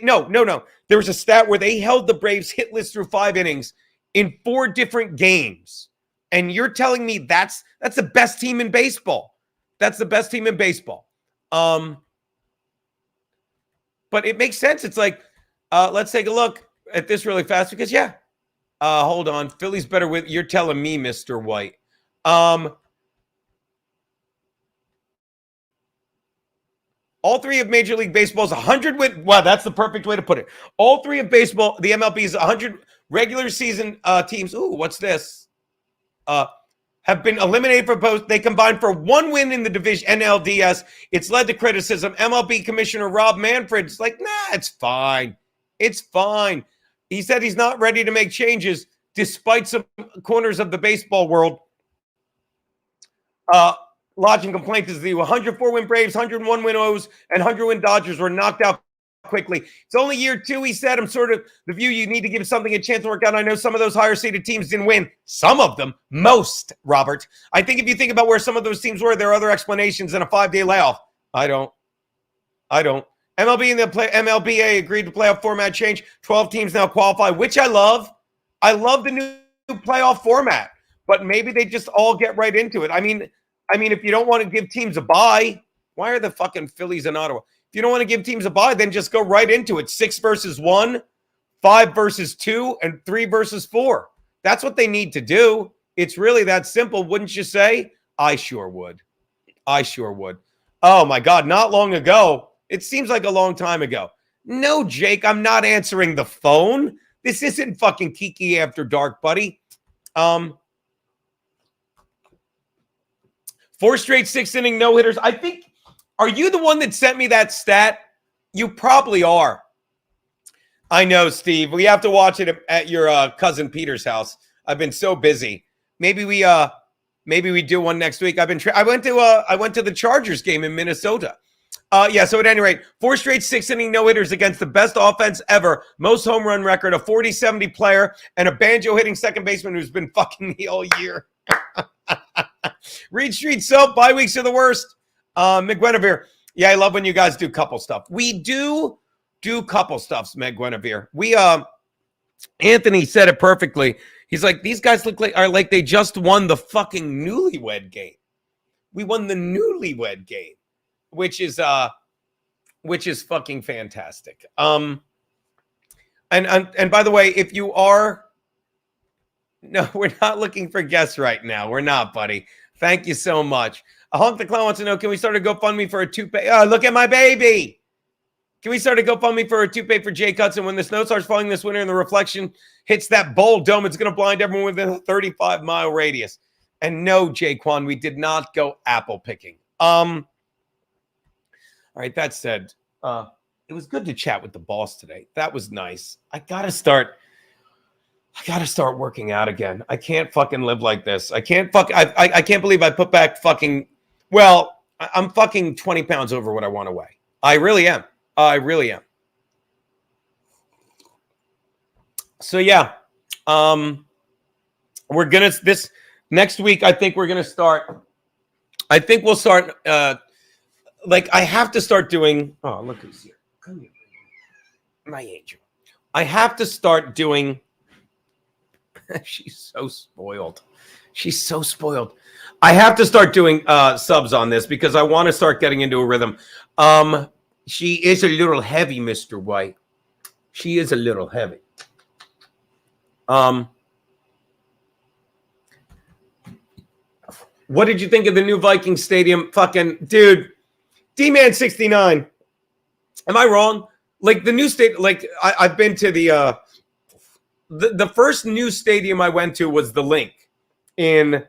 no. There was a stat where they held the Braves hitless through 5 innings in 4 different games. And you're telling me that's the best team in baseball. That's the best team in baseball. But it makes sense. It's like, let's take a look at this really fast because, hold on. Philly's better with, you're telling me, Mr. White. All 3 of Major League Baseball's 100 win. Wow, that's the perfect way to put it. All 3 of baseball, the MLB's 100 regular season teams. Ooh, what's this? Have been eliminated for both. They combined for 1 win in the division NLDS. It's led to criticism. MLB Commissioner Rob Manfred's like, nah, it's fine. It's fine. He said he's not ready to make changes, despite some corners of the baseball world lodging complaints is the 104-win Braves, 101-win O's, and 100-win Dodgers were knocked out quickly. It's only year 2, he said. I'm sort of the view you need to give something a chance to work out. I know some of those higher-seeded teams didn't win. Some of them. Most, Robert. I think if you think about where some of those teams were, there are other explanations than a 5-day layoff. I don't. MLB and the MLBA agreed to playoff format change. 12 teams now qualify, which I love. I love the new playoff format, but maybe they just all get right into it. I mean, if you don't want to give teams a bye, why are the fucking Phillies in Ottawa? If you don't want to give teams a bye, then just go right into it. 6 versus 1, 5 versus 2, and 3 versus 4. That's what they need to do. It's really that simple, wouldn't you say? I sure would. Oh, my God. Not long ago. It seems like a long time ago. No, Jake, I'm not answering the phone. This isn't fucking Kiki After Dark, buddy. 4 straight 6-inning no-hitters. I think, are you the one that sent me that stat? You probably are. I know, Steve. We have to watch it at your cousin Peter's house. I've been so busy. Maybe we do one next week. I went to the Chargers game in Minnesota. So at any rate, 4 straight 6-inning no-hitters against the best offense ever, most home run record, a 40-70 player, and a banjo-hitting second baseman who's been fucking me all year. Reed Street Soap, bye weeks are the worst. McGuinevere. Yeah, I love when you guys do couple stuff. We do couple stuffs, Meg Guinevere. Anthony said it perfectly. He's like, these guys are like they just won the fucking newlywed game. We won the newlywed game, which is fucking fantastic. And by the way, if you are, no, we're not looking for guests right now. We're not, buddy. Thank you so much. Honk the Clown wants to know, can we start a GoFundMe for a toupee? Oh, look at my baby. Can we start a GoFundMe for a toupee for Jake Hudson? When the snow starts falling this winter and the reflection hits that bowl dome, it's going to blind everyone within a 35-mile radius. And no, Jaquan, we did not go apple picking. All right, that said, it was good to chat with the boss today. That was nice. I gotta start working out again. I can't fucking live like this. I can't believe I put back fucking, well, I'm fucking 20 pounds over what I want to weigh. I really am. So yeah, this next week, I think we'll start, I have to start doing, oh, look who's here. Come here, my angel. I have to start doing, she's so spoiled. I have to start doing subs on this because I want to start getting into a rhythm. She is a little heavy, Mr. White. She is a little heavy. What did you think of the new Viking Stadium? Fucking dude, D-Man 69. Am I wrong? Like the new state, like I've been to the first new stadium I went to was the Link in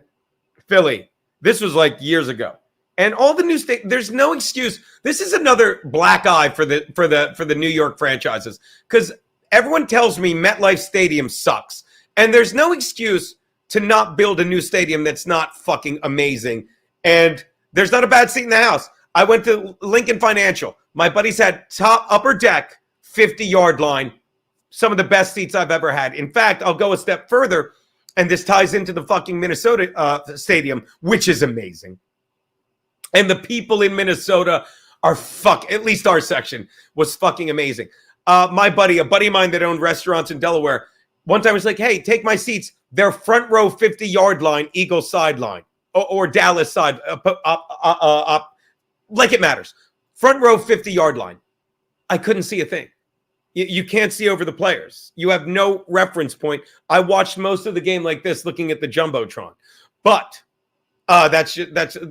Philly. This was like years ago. And all the new there's no excuse. This is another black eye for the New York franchises because everyone tells me MetLife Stadium sucks. And there's no excuse to not build a new stadium that's not fucking amazing. And there's not a bad seat in the house. I went to Lincoln Financial. My buddies had upper deck, 50-yard line, some of the best seats I've ever had. In fact, I'll go a step further, and this ties into the fucking Minnesota stadium, which is amazing. And the people in Minnesota are at least our section was fucking amazing. A buddy of mine that owned restaurants in Delaware, one time was like, hey, take my seats. They're front row 50-yard line, Eagles sideline, or Dallas side, up, like it matters. Front row 50-yard line. I couldn't see a thing. You can't see over the players. You have no reference point. I watched most of the game like this, looking at the Jumbotron. But that's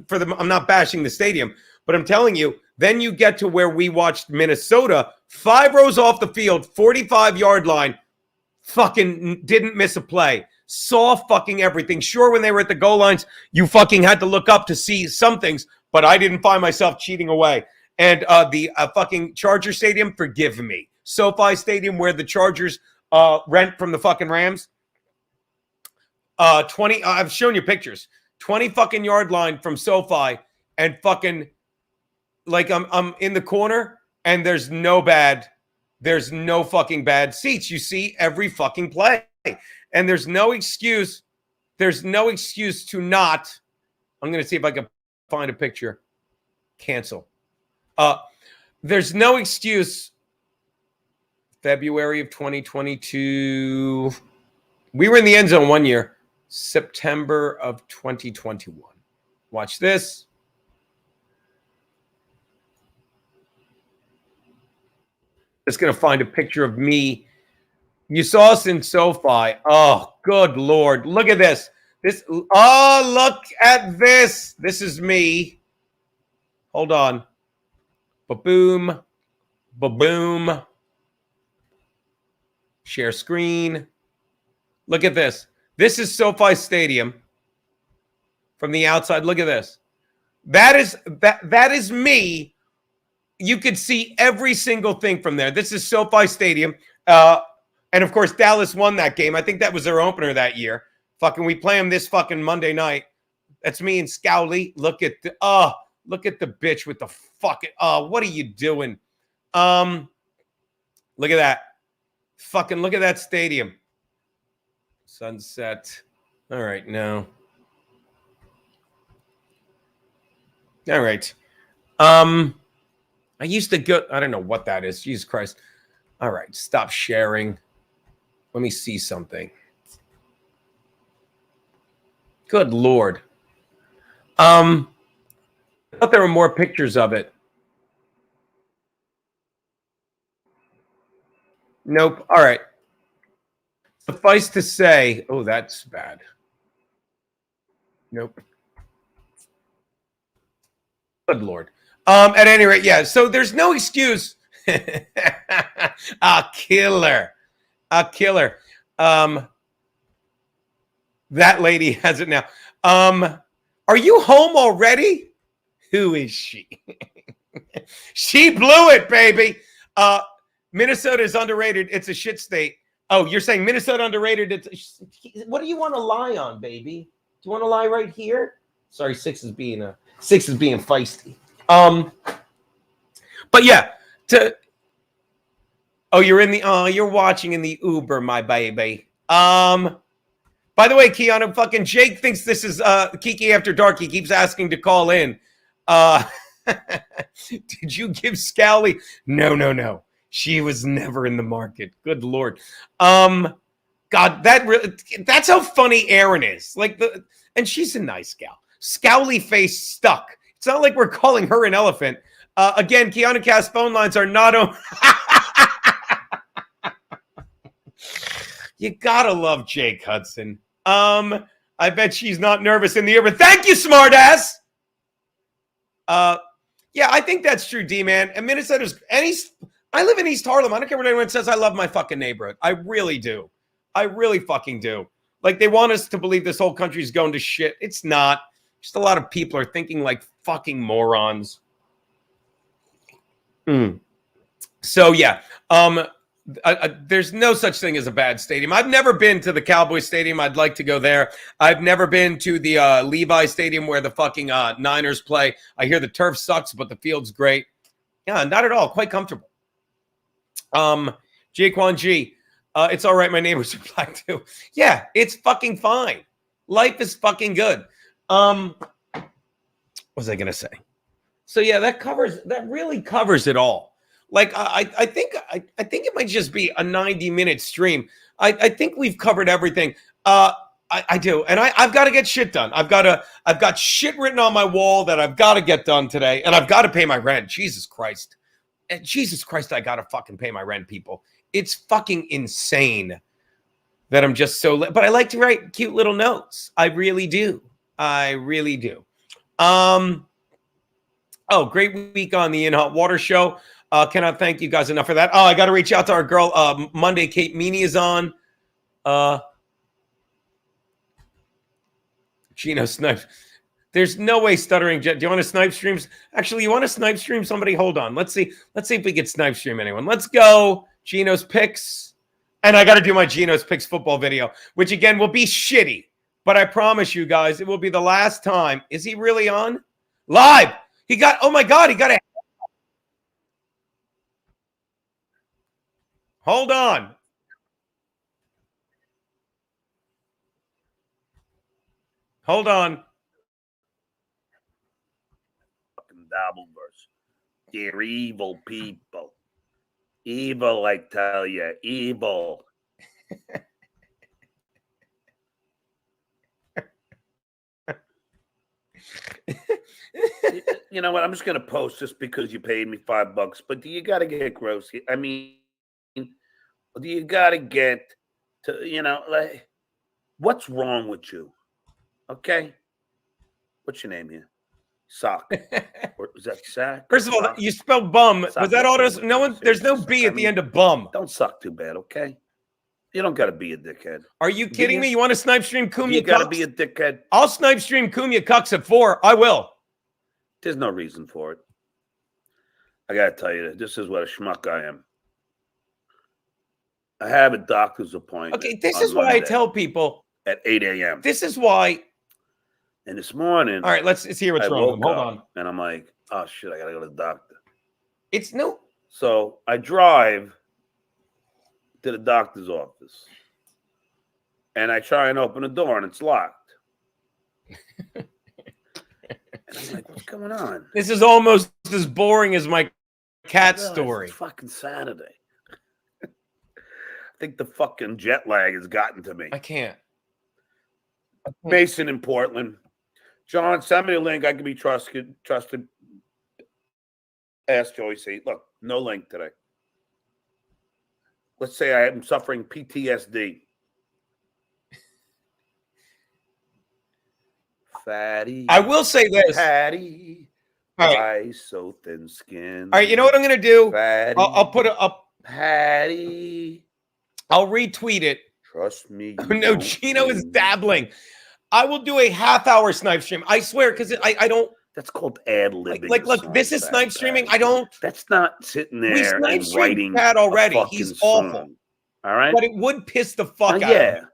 for them. I'm not bashing the stadium, but I'm telling you, then you get to where we watched Minnesota, 5 rows off the field, 45-yard line, fucking didn't miss a play. Saw fucking everything. Sure, when they were at the goal lines, you fucking had to look up to see some things, but I didn't find myself cheating away. And the fucking Charger Stadium, forgive me. SoFi Stadium, where the Chargers rent from the fucking Rams. 20, I've shown you pictures. 20 fucking yard line from SoFi, and fucking like I'm in the corner, and there's no fucking bad seats. You see every fucking play. And there's no excuse. There's no excuse to not. I'm going to see if I can find a picture. Cancel. There's no excuse. February of 2022. We were in the end zone one year. September of 2021. Watch this. Just going to find a picture of me. You saw us in SoFi. Oh, good Lord. Look at this. Look at this. This is me. Hold on. Ba-boom. Ba-boom. Share screen. Look at this. This is SoFi Stadium from the outside. Look at this. That is me. You could see every single thing from there. This is SoFi Stadium. And of course, Dallas won that game. I think that was their opener that year. Fucking, we play them this fucking Monday night. That's me and Scowley. Look at the bitch with the fucking, what are you doing? Look at that. Fucking look at that stadium. Sunset. All right, no. All right. I used to go, I don't know what that is. Jesus Christ. All right, stop sharing. Let me see something. Good Lord. I thought there were more pictures of it. Nope. All right. Suffice to say, oh, that's bad. Nope. Good Lord. At any rate, yeah. So there's no excuse. A killer. A killer. That lady has it now. Are you home already? Who is she? She blew it, baby. Minnesota is underrated. It's a shit state. Oh, you're saying Minnesota underrated? What do you want to lie on, baby? Do you want to lie right here? Sorry, six is being feisty. But yeah, you're watching in the Uber, my baby. By the way, Keanu, fucking Jake thinks this is Kiki After Dark. He keeps asking to call in. Did you give Scally? No. She was never in the market. Good Lord. God, that's how funny Aaron is. And she's a nice gal. Scowly face stuck. It's not like we're calling her an elephant. Again, Keanu Cast phone lines are not on. You gotta love Jake Hudson. I bet she's not nervous in the Uber. Thank you, smartass. Yeah, I think that's true, D-man. And Minnesota's, I live in East Harlem. I don't care what anyone says. I love my fucking neighborhood. I really do. I really fucking do. Like, they want us to believe this whole country's going to shit. It's not. Just a lot of people are thinking like fucking morons. So, yeah. there's no such thing as a bad stadium. I've never been to the Cowboys Stadium. I'd like to go there. I've never been to the Levi Stadium where the fucking Niners play. I hear the turf sucks, but the field's great. Yeah, not at all. Quite comfortable. Jaquan G, it's all right. My neighbors are black too. Yeah, it's fucking fine. Life is fucking good. What was I gonna say? So yeah, that really covers it all. Like I think it might just be a 90-minute stream. I think we've covered everything. I do, and I've got to get shit done. I've got shit written on my wall that I've got to get done today, and I've got to pay my rent. Jesus Christ, I got to fucking pay my rent, people. It's fucking insane that I'm just so. But I like to write cute little notes. I really do. Oh, great week on the In Hot Water show. Cannot thank you guys enough for that. Oh, I got to reach out to our girl Monday. Kate Meany is on. Gino Snipes. There's no way Stuttering Jet. Do you want to snipe streams? Actually, you want to snipe stream somebody? Hold on. Let's see if we can snipe stream anyone. Let's go. Gino's Picks. And I got to do my Gino's Picks football video, which again will be shitty. But I promise you guys, it will be the last time. Is he really on? Live. Oh my God, he got a. Hold on. Hold on. Fucking Dabbleverse. They're evil people. Evil, I tell you. Evil. You know what? I'm just going to post this because you paid me $5. But do you got to get gross? I mean, do you got to get to, like, what's wrong with you? Okay. What's your name here? Sock. Or is that sack? First of all, you spelled bum. Sock. Was that autos? No one. There's no B at the end of bum. Don't suck too bad, okay? You don't got to be a dickhead. Are you kidding me? You want to snipe stream Cumia? You got to be a dickhead. I'll snipe stream Cumia Cucks at 4. I will. There's no reason for it. I got to tell you, this is what a schmuck I am. I have a doctor's appointment. Okay, this is why I tell people. At 8 a.m. This is why. And this morning. All right, let's hear what's wrong. Hold on. And I'm like, oh, shit, I got to go to the doctor. It's no. So I drive to the doctor's office. And I try and open the door, and it's locked. And I'm like, what's going on? This is almost as boring as my cat story. It's fucking Saturday. I think the fucking jet lag has gotten to me. I can't. Mason in Portland. John, send me a link. I can be trusted. Ask Joey C. Look, no link today. Let's say I am suffering PTSD. Fatty. I will say this. Fatty. All right. Eyes so thin skinned. All right, you know what I'm going to do? Fatty. I'll put it up. Patty. I'll retweet it. Trust me. No, Gino is dabbling. I will do a half-hour snipe stream. I swear, because I don't. That's called ad-libbing. Like, look, this is snipe streaming. I don't. That's not sitting there We snipe and stream writing Pat already. He's awful. Song. All right? But it would piss the fuck out yeah. of me.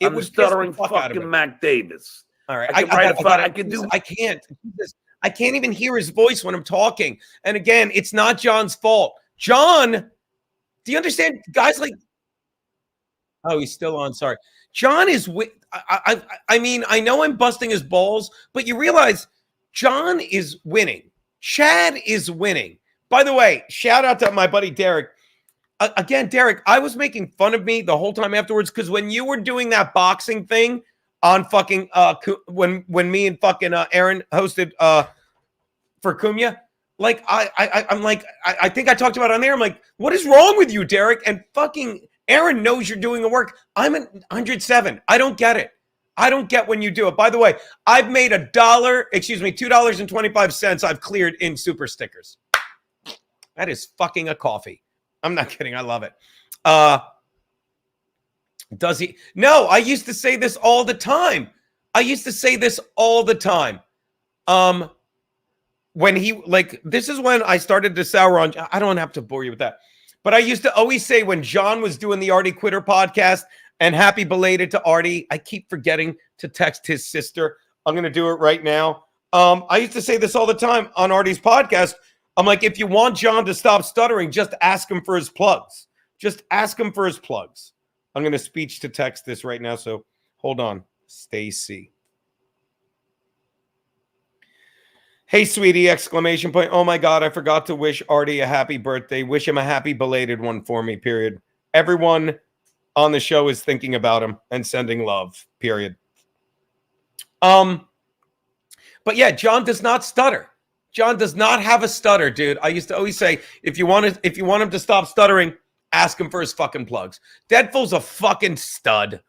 It I'm would stuttering piss the fuck out of fucking me. Mac Davis. All right. I can't even hear his voice when I'm talking. And again, it's not John's fault. John, do you understand? Guys like, oh, he's still on. Sorry. John is I mean, I know I'm busting his balls, but you realize John is winning. Chad is winning. By the way, shout out to my buddy Derek. Again, Derek, I was making fun of me the whole time afterwards because when you were doing that boxing thing on fucking when me and fucking Aaron hosted for Cumia, like I'm like I think I talked about it on there. I'm like, what is wrong with you, Derek? And fucking Aaron knows you're doing the work. I'm at 107. I don't get it. I don't get when you do it. By the way, I've made $2.25 I've cleared in super stickers. That is fucking a coffee. I'm not kidding. I love it. Does he? No, I used to say this all the time. When he, like, this is when I started to sour on, I don't have to bore you with that. But I used to always say when John was doing the Artie Quitter podcast, and happy belated to Artie. I keep forgetting to text his sister. I'm going to do it right now. I used to say this all the time on Artie's podcast. I'm like, if you want John to stop stuttering, just ask him for his plugs. Just ask him for his plugs. I'm going to speech to text this right now. So hold on. Stacy. Hey, sweetie, exclamation point. Oh my God, I forgot to wish Artie a happy birthday. Wish him a happy belated one for me, period. Everyone on the show is thinking about him and sending love, period. But yeah, John does not stutter. John does not have a stutter, dude. I used to always say, if you want him to stop stuttering, ask him for his fucking plugs. Deadpool's a fucking stud.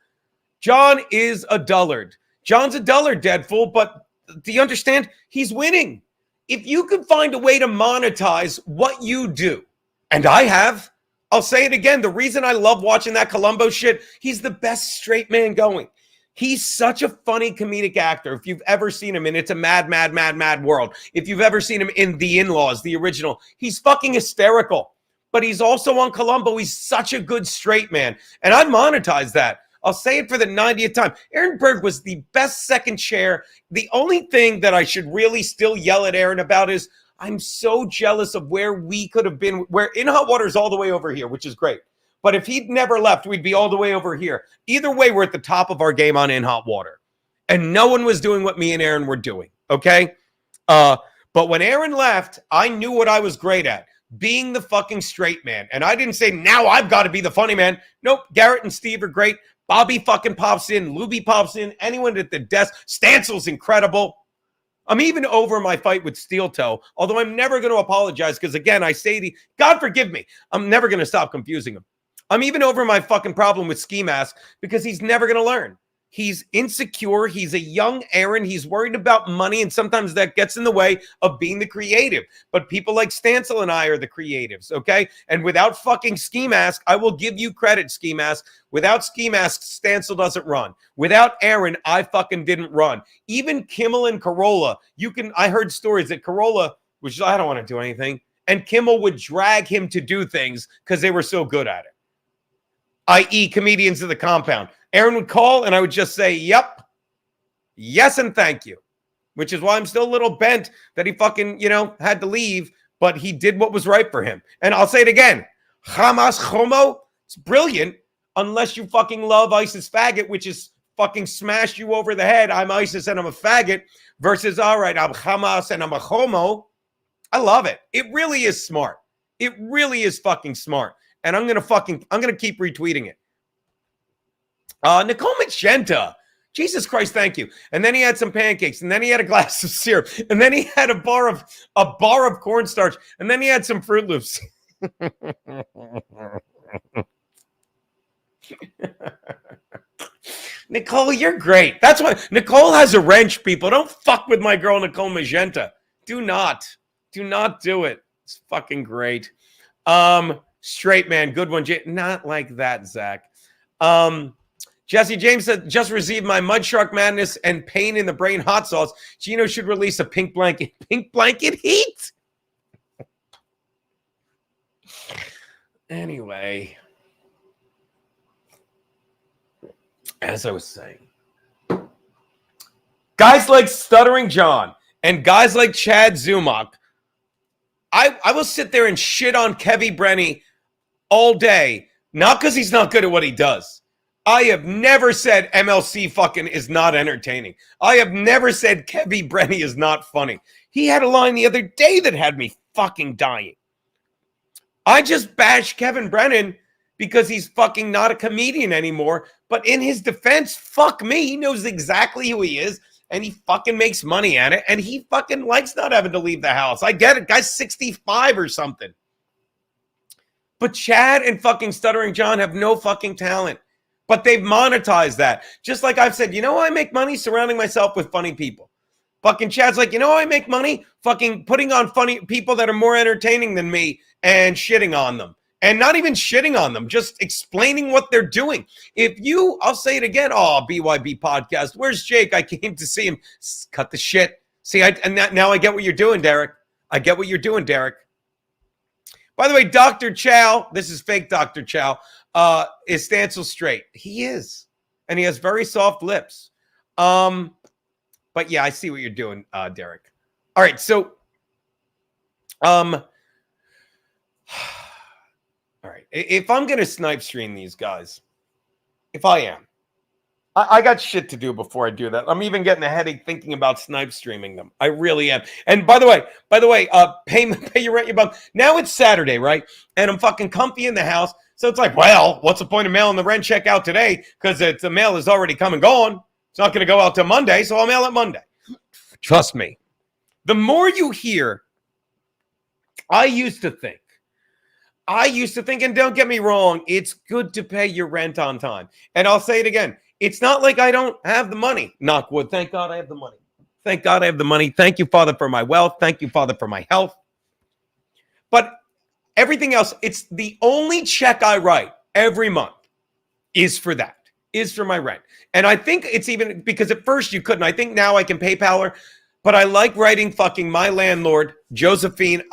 John is a dullard. John's a dullard, Deadpool, but do you understand? He's winning. If you could find a way to monetize what you do, and I have, I'll say it again. The reason I love watching that Columbo shit, he's the best straight man going. He's such a funny comedic actor. If you've ever seen him in It's a Mad, Mad, Mad, Mad World, if you've ever seen him in The In-Laws, the original, he's fucking hysterical. But he's also on Columbo. He's such a good straight man. And I monetize that. I'll say it for the 90th time. Aaron Berg was the best second chair. The only thing that I should really still yell at Aaron about is I'm so jealous of where we could have been, where In Hot Water is all the way over here, which is great. But if he'd never left, we'd be all the way over here. Either way, we're at the top of our game on In Hot Water. And no one was doing what me and Aaron were doing, okay? But when Aaron left, I knew what I was great at, being the fucking straight man. And I didn't say, now I've got to be the funny man. Nope, Garrett and Steve are great. Bobby fucking pops in. Luby pops in. Anyone at the desk. Stansel's incredible. I'm even over my fight with Steel Toe, although I'm never going to apologize because, again, I say, God forgive me, I'm never going to stop confusing him. I'm even over my fucking problem with Ski Mask because he's never going to learn. He's insecure. He's a young Aaron. He's worried about money, and sometimes that gets in the way of being the creative. But people like Stancil and I are the creatives, okay? And without fucking Ski Mask, I will give you credit, Ski Mask. Without Ski Mask, Stancil doesn't run. Without Aaron, I fucking didn't run. Even Kimmel and Carolla, I heard stories that Carolla, which I don't want to do anything, and Kimmel would drag him to do things because they were so good at it. I.e. comedians of the compound. Aaron would call and I would just say, yep, yes, and thank you, which is why I'm still a little bent that he fucking, had to leave, but he did what was right for him. And I'll say it again. Hamas homo, it's brilliant unless you fucking love ISIS faggot, which is fucking smash you over the head. I'm ISIS and I'm a faggot versus, all right, I'm Hamas and I'm a homo. I love it. It really is smart. It really is fucking smart. And I'm going to keep retweeting it. Nicole Magenta. Jesus Christ, thank you. And then he had some pancakes, and then he had a glass of syrup, and then he had a bar of cornstarch, and then he had some Fruit Loops. Nicole, you're great. That's why Nicole has a wrench, people. Don't fuck with my girl Nicole Magenta. Do not do it. It's fucking great. Straight man, good one. Not like that, Zach. Jesse James said, just received my Mud Shark Madness and Pain in the Brain hot sauce. Gino should release a pink blanket. Pink blanket heat? Anyway. As I was saying. Guys like Stuttering John and guys like Chad Zumach. I will sit there and shit on Kevy Brenny all day. Not because he's not good at what he does. I have never said MLC fucking is not entertaining. I have never said Kevy Brenny is not funny. He had a line the other day that had me fucking dying. I just bashed Kevin Brennan because he's fucking not a comedian anymore. But in his defense, fuck me. He knows exactly who he is. And he fucking makes money at it. And he fucking likes not having to leave the house. I get it. Guy's 65 or something. But Chad and fucking Stuttering John have no fucking talent. But they've monetized that. Just like I've said, I make money surrounding myself with funny people. Fucking Chad's like, I make money fucking putting on funny people that are more entertaining than me and shitting on them. And not even shitting on them, just explaining what they're doing. I'll say it again, BYB podcast. Where's Jake? I came to see him. Cut the shit. See, now I get what you're doing, Derek. I get what you're doing, Derek. By the way, Dr. Chow, this is fake Dr. Chow, is Stancil straight? He is. And he has very soft lips. But yeah, I see what you're doing, Derek. All right, so all right. If I'm gonna snipe stream these guys, if I am, I got shit to do before I do that. I'm even getting a headache thinking about snipe streaming them. I really am. And by the way, pay your rent, your bum. Now it's Saturday, right? And I'm fucking comfy in the house. So it's like, well, what's the point of mailing the rent check out today? Because the mail is already come and gone. It's not going to go out till Monday, so I'll mail it Monday. Trust me. The more you hear, I used to think, and don't get me wrong, it's good to pay your rent on time. And I'll say it again. It's not like I don't have the money. Knock wood. Thank God I have the money. Thank God I have the money. Thank you, Father, for my wealth. Thank you, Father, for my health. But everything else, it's the only check I write every month is for that, is for my rent. And I think it's even because at first you couldn't. I think now I can PayPal her, but I like writing fucking my landlord, Josephine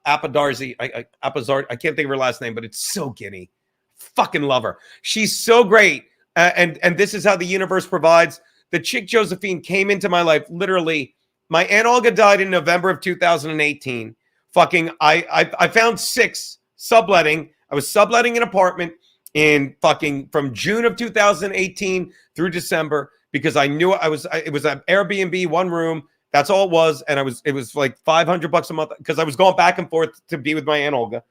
Appadarzi. Apazard. I can't think of her last name, but it's so guinea. Fucking love her. She's so great. And this is how the universe provides. The chick Josephine came into my life. Literally, my Aunt Olga died in November of 2018. Fucking, I found 6 subletting. I was subletting an apartment in fucking from June of 2018 through December because I knew it was an Airbnb, 1 room. That's all it was. And it was like $500 a month because I was going back and forth to be with my Aunt Olga.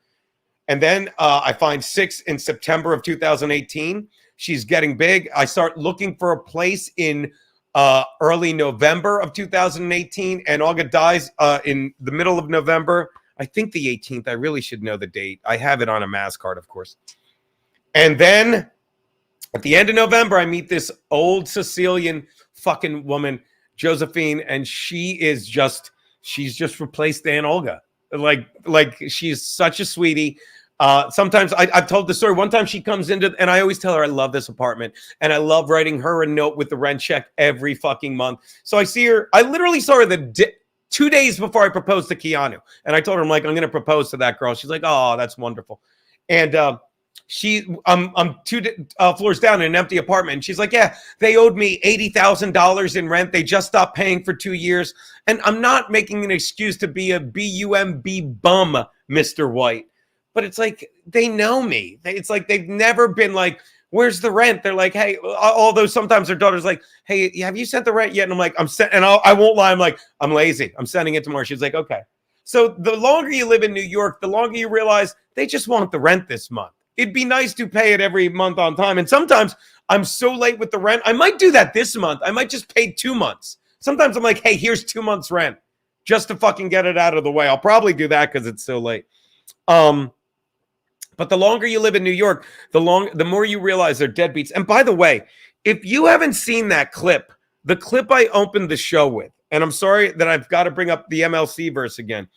And then I find 6 in September of 2018. She's getting big. I start looking for a place in early November of 2018. And Olga dies in the middle of November. I think the 18th. I really should know the date. I have it on a Mass card, of course. And then at the end of November, I meet this old Sicilian fucking woman, Josephine. And she's just replaced Aunt Olga. Like she's such a sweetie. Sometimes I've told the story. One time she comes into, and I always tell her I love this apartment and I love writing her a note with the rent check every fucking month. So I see her. I literally saw her 2 days before I proposed to Keanu, and I told her I'm going to propose to that girl. She's like, oh, that's wonderful. And I'm 2 floors down in an empty apartment. And she's like, yeah, they owed me $80,000 in rent. They just stopped paying for 2 years, and I'm not making an excuse to be a BUMB bum, Mr. White. But it's like, they know me. It's like, they've never been like, where's the rent? They're like, hey, although sometimes their daughter's like, hey, have you sent the rent yet? And I'm like, I won't lie. I'm like, I'm lazy. I'm sending it tomorrow. She's like, okay. So the longer you live in New York, the longer you realize they just want the rent this month. It'd be nice to pay it every month on time. And sometimes I'm so late with the rent. I might do that this month. I might just pay 2 months. Sometimes I'm like, hey, here's 2 months rent just to fucking get it out of the way. I'll probably do that because it's so late. But the longer you live in New York, the more you realize they're deadbeats. And by the way, if you haven't seen that clip, the clip I opened the show with, and I'm sorry that I've got to bring up the MLC verse again.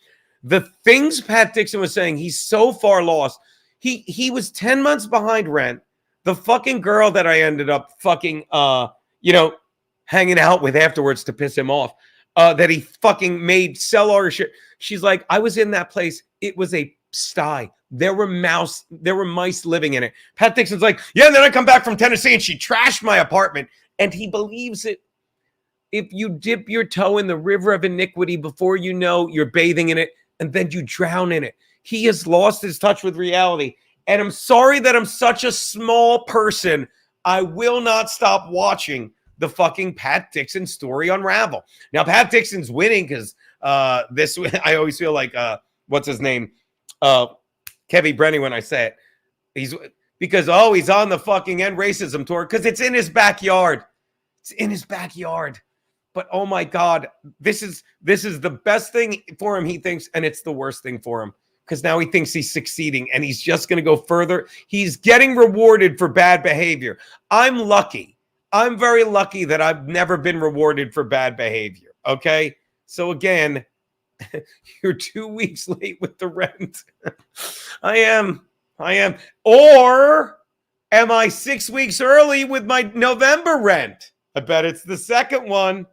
The things Pat Dixon was saying, he's so far lost. He was 10 months behind rent. The fucking girl that I ended up fucking, hanging out with afterwards to piss him off, that he fucking made sell all her shit. She's like, I was in that place. It was a sty. There were mice living in it. Pat Dixon's like, yeah, and then I come back from Tennessee and she trashed my apartment. And he believes it. If you dip your toe in the river of iniquity before you know you're bathing in it, and then you drown in it. He has lost his touch with reality. And I'm sorry that I'm such a small person. I will not stop watching the fucking Pat Dixon story unravel. Now, Pat Dixon's winning because I always feel like, what's his name? Kevin Brenny when I say it. He's on the fucking end racism tour because it's in his backyard. It's in his backyard. But oh my God, this is the best thing for him, he thinks, and it's the worst thing for him because now he thinks he's succeeding and he's just going to go further. He's getting rewarded for bad behavior. I'm lucky. I'm very lucky that I've never been rewarded for bad behavior. Okay, so again, you're 2 weeks late with the rent. I am. Or am I 6 weeks early with my November rent? I bet it's the second one.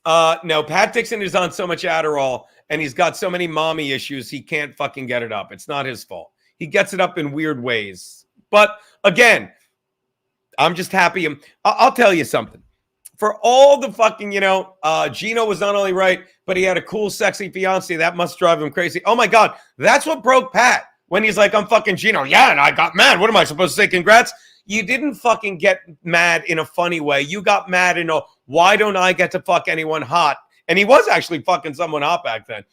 No, Pat Dixon is on so much Adderall and he's got so many mommy issues, he can't fucking get it up. It's not his fault. He gets it up in weird ways. But again, I'm just happy. I'll tell you something. For all the fucking, Gino was not only right, but he had a cool, sexy fiance. That must drive him crazy. Oh my God. That's what broke Pat when he's like, I'm fucking Gino. Yeah, and I got mad. What am I supposed to say? Congrats? You didn't fucking get mad in a funny way. You got mad in a, why don't I get to fuck anyone hot? And he was actually fucking someone hot back then.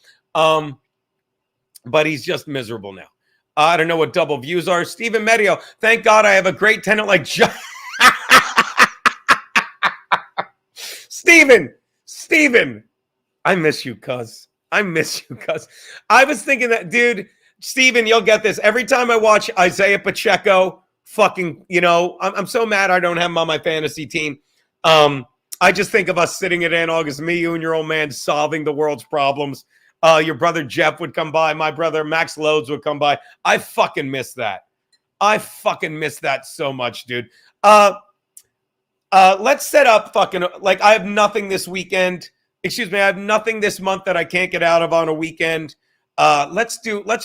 But he's just miserable now. I don't know what double views are. Stephen Medio, thank God I have a great tenant like John. Steven, I miss you, cuz. I was thinking that, dude, Steven, you'll get this. Every time I watch Isaiah Pacheco, fucking, I'm so mad I don't have him on my fantasy team. I just think of us sitting at Aunt August, me, you, and your old man solving the world's problems. Your brother Jeff would come by. My brother Maxx Loads would come by. I fucking miss that. I fucking miss that so much, dude. Let's set up fucking, like, I have nothing this weekend. Excuse me, I have nothing this month that I can't get out of on a weekend. Let's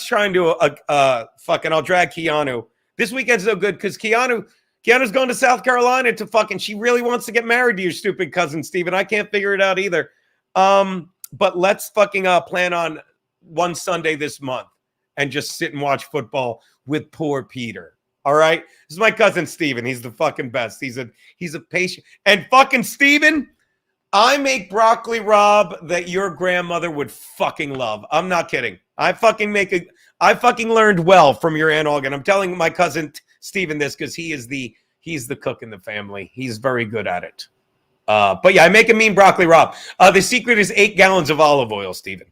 try and do fucking, I'll drag Keanu. This weekend's so good because Keanu's going to South Carolina to fucking, she really wants to get married to your stupid cousin, Steven. I can't figure it out either. But let's fucking plan on one Sunday this month and just sit and watch football with poor Peter. All right? This is my cousin Steven. He's the fucking best. He's a patient. And fucking Steven, I make broccoli rabe that your grandmother would fucking love. I'm not kidding. I fucking learned well from your Aunt Olga. And I'm telling my cousin Steven this because he's the cook in the family. He's very good at it. But yeah, I make a mean broccoli rabe. The secret is 8 gallons of olive oil, Steven.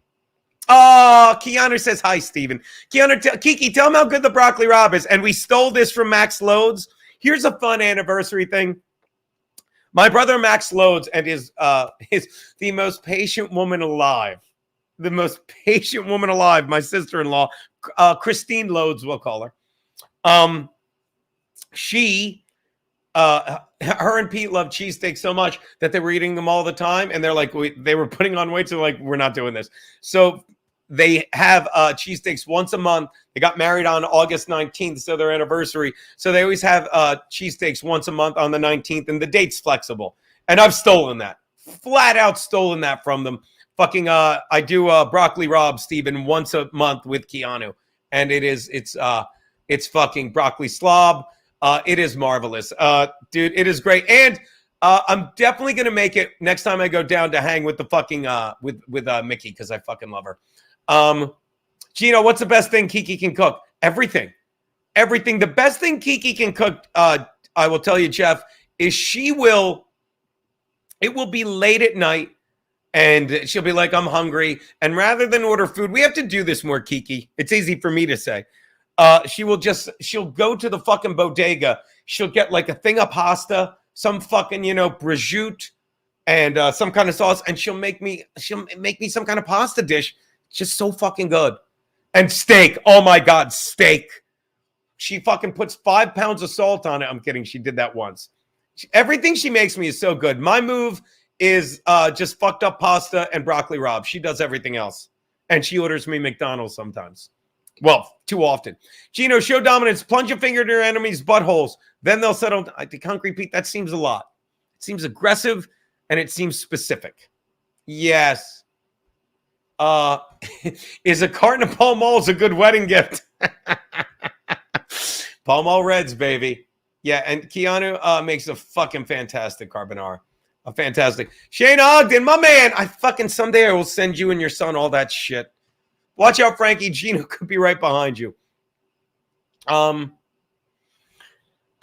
Keanu says hi, Steven. Kiki, tell him how good the broccoli rabe is. And we stole this from Maxx Loads. Here's a fun anniversary thing. My brother Maxx Loads and is the most patient woman alive. The most patient woman alive, my sister-in-law, Christine Loads, we'll call her. Her and Pete love cheesesteaks so much that they were eating them all the time. And they're like, they were putting on weight. So like, we're not doing this. So they have cheesesteaks once a month. They got married on August 19th. So their anniversary. So they always have cheesesteaks once a month on the 19th. And the date's flexible. And I've stolen that. Flat out stolen that from them. Fucking, I do broccoli rabe, Steven, once a month with Keanu. And it's fucking broccoli slob. It is marvelous. Dude, it is great. And I'm definitely going to make it next time I go down to hang with the fucking, with Mickey, because I fucking love her. Gino, what's the best thing Kiki can cook? Everything. The best thing Kiki can cook, I will tell you, Jeff, is it will be late at night and she'll be like, I'm hungry. And rather than order food, we have to do this more, Kiki. It's easy for me to say. She'll go to the fucking bodega. She'll get like a thing of pasta, some fucking, prosciutto and some kind of sauce. And she'll make me some kind of pasta dish. Just so fucking good. And steak. Oh my God, steak. She fucking puts 5 pounds of salt on it. I'm kidding. She did that once. Everything she makes me is so good. My move is just fucked up pasta and broccoli rabe. She does everything else. And she orders me McDonald's sometimes. Well, too often. Gino, show dominance. Plunge a finger to your enemy's buttholes. Then they'll settle. I think Concrete Pete, that seems a lot. It seems aggressive and it seems specific. Yes. Is a carton of Pall Malls a good wedding gift? Pall Mall Reds, baby. Yeah, and Keanu makes a fucking fantastic carbonara. A fantastic. Shane Ogden, my man. Someday I will send you and your son all that shit. Watch out, Frankie. Gino could be right behind you.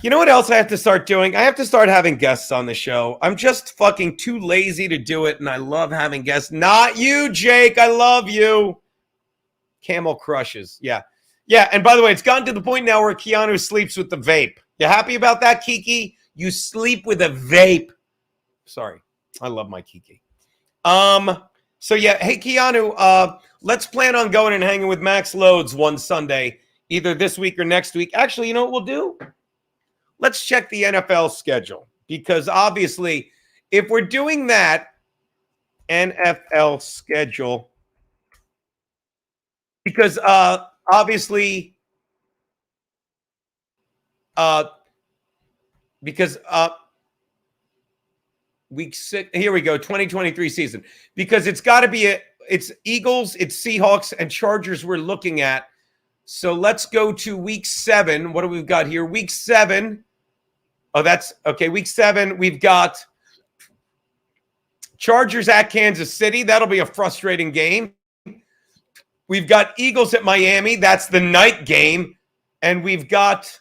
You know what else I have to start doing? I have to start having guests on the show. I'm just fucking too lazy to do it, and I love having guests. Not you, Jake. I love you. Camel crushes. Yeah. Yeah, and by the way, it's gotten to the point now where Keanu sleeps with the vape. You happy about that, Kiki? You sleep with a vape. Sorry. I love my Kiki. So yeah, hey, Keanu, let's plan on going and hanging with Maxx Loads one Sunday, either this week or next week. Actually, you know what we'll do? Let's check the NFL schedule, because obviously if we're doing that, NFL schedule. Because obviously week 6, here we go, 2023 season. Because it's got to be it's Eagles, it's Seahawks, and Chargers we're looking at. So let's go to week 7. What do we got here? Week 7. Oh, that's okay. Week 7, we've got Chargers at Kansas City. That'll be a frustrating game. We've got Eagles at Miami. That's the night game. And we've got,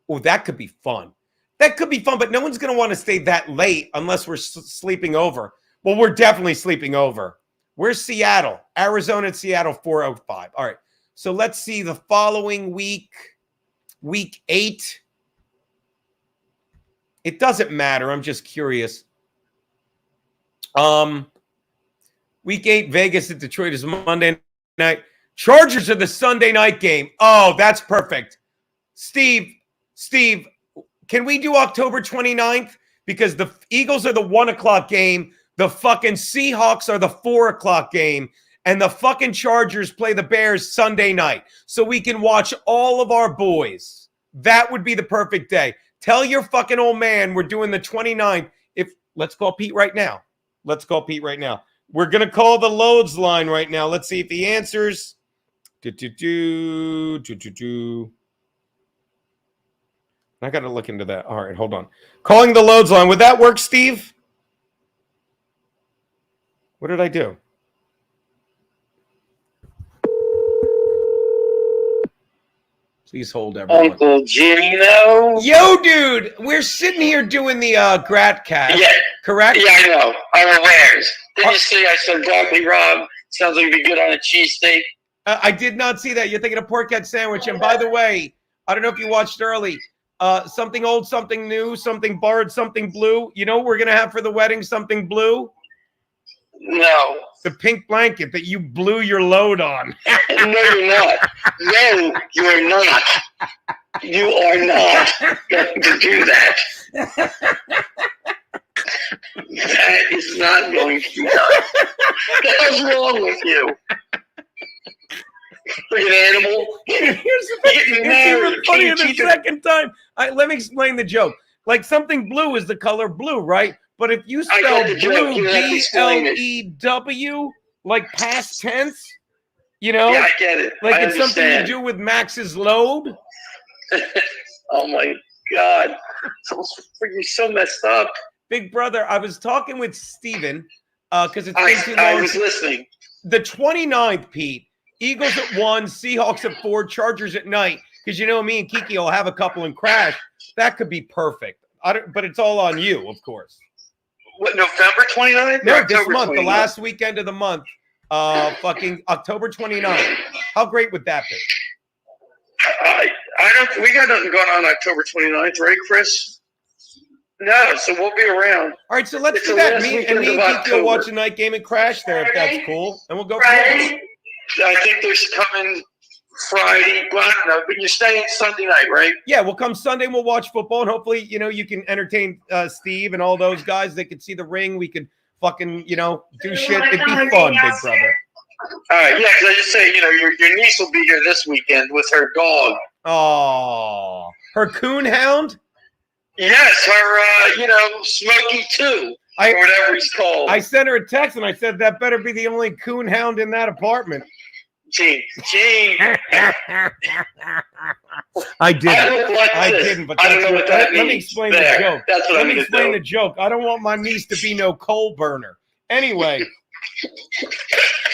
oh, that could be fun. That could be fun, but no one's going to want to stay that late unless we're sleeping over. Well, we're definitely sleeping over. We're Seattle, Arizona at Seattle, 4:05. All right. So let's see the following week, week 8. It doesn't matter. I'm just curious. Week 8, Vegas at Detroit is Monday night. Chargers are the Sunday night game. Oh, that's perfect. Steve, can we do October 29th? Because the Eagles are the 1 o'clock game. The fucking Seahawks are the 4 o'clock game. And the fucking Chargers play the Bears Sunday night. So we can watch all of our boys. That would be the perfect day. Tell your fucking old man we're doing the 29th. Let's call Pete right now. We're going to call the Loads line right now. Let's see if he answers. I got to look into that. All right, hold on. Calling the Loads line. Would that work, Steve? What did I do? Please hold everyone. Uncle Gino. Yo, dude, we're sitting here doing the Gratcast. Yeah. Correct? Yeah, I know. I'm aware. Did you see I said broccoli Rob? Sounds like it'd be good on a cheesesteak. I did not see that. You're thinking of pork sandwich. And by the way, I don't know if you watched early. Something old, something new, something borrowed, something blue. You know what we're going to have for the wedding? Something blue? No. The pink blanket that you blew your load on. No, you're not. No, you're not. You are not going to do that. That is not going to be done. What's wrong with you? Like an animal? Here's the thing. It's funny the second time. Let me explain the joke. Like something blue is the color blue, right? But if you spell blue, B-L-E-W, like past tense, you know? Yeah, I get it. Like it's something to do with Max's load. Oh, my God. You're so messed up. Big brother, I was talking with Steven because it's been too long. I was listening. The 29th, Pete. Eagles at 1, Seahawks at 4, Chargers at night. Because you know me and Kiki will have a couple and crash. That could be perfect. But it's all on you, of course. What, November 29th? No, this month, 29th? The last weekend of the month. Fucking October 29th. How great would that be? We got nothing going on October 29th, right, Chris? No, so we'll be around. All right, so let's do that. Me and Kiki will watch a night game and crash there if that's cool. And we'll go from there. I think they're coming Friday. Well, I don't know, but you're staying Sunday night, right? Yeah, we'll come Sunday and we'll watch football. And hopefully, you can entertain Steve and all those guys. They can see the ring. We can fucking, do shit. It'd be fun, big brother. All right, yeah, because I just say, your niece will be here this weekend with her dog. Oh, her coon hound? Yes, her, Smokey 2, or whatever he's called. I sent her a text and I said that better be the only coon hound in that apartment. Gene. I didn't. But I don't know what that means. Let me explain the joke. That's what Let me explain the joke. I don't want my niece to be no coal burner. Anyway,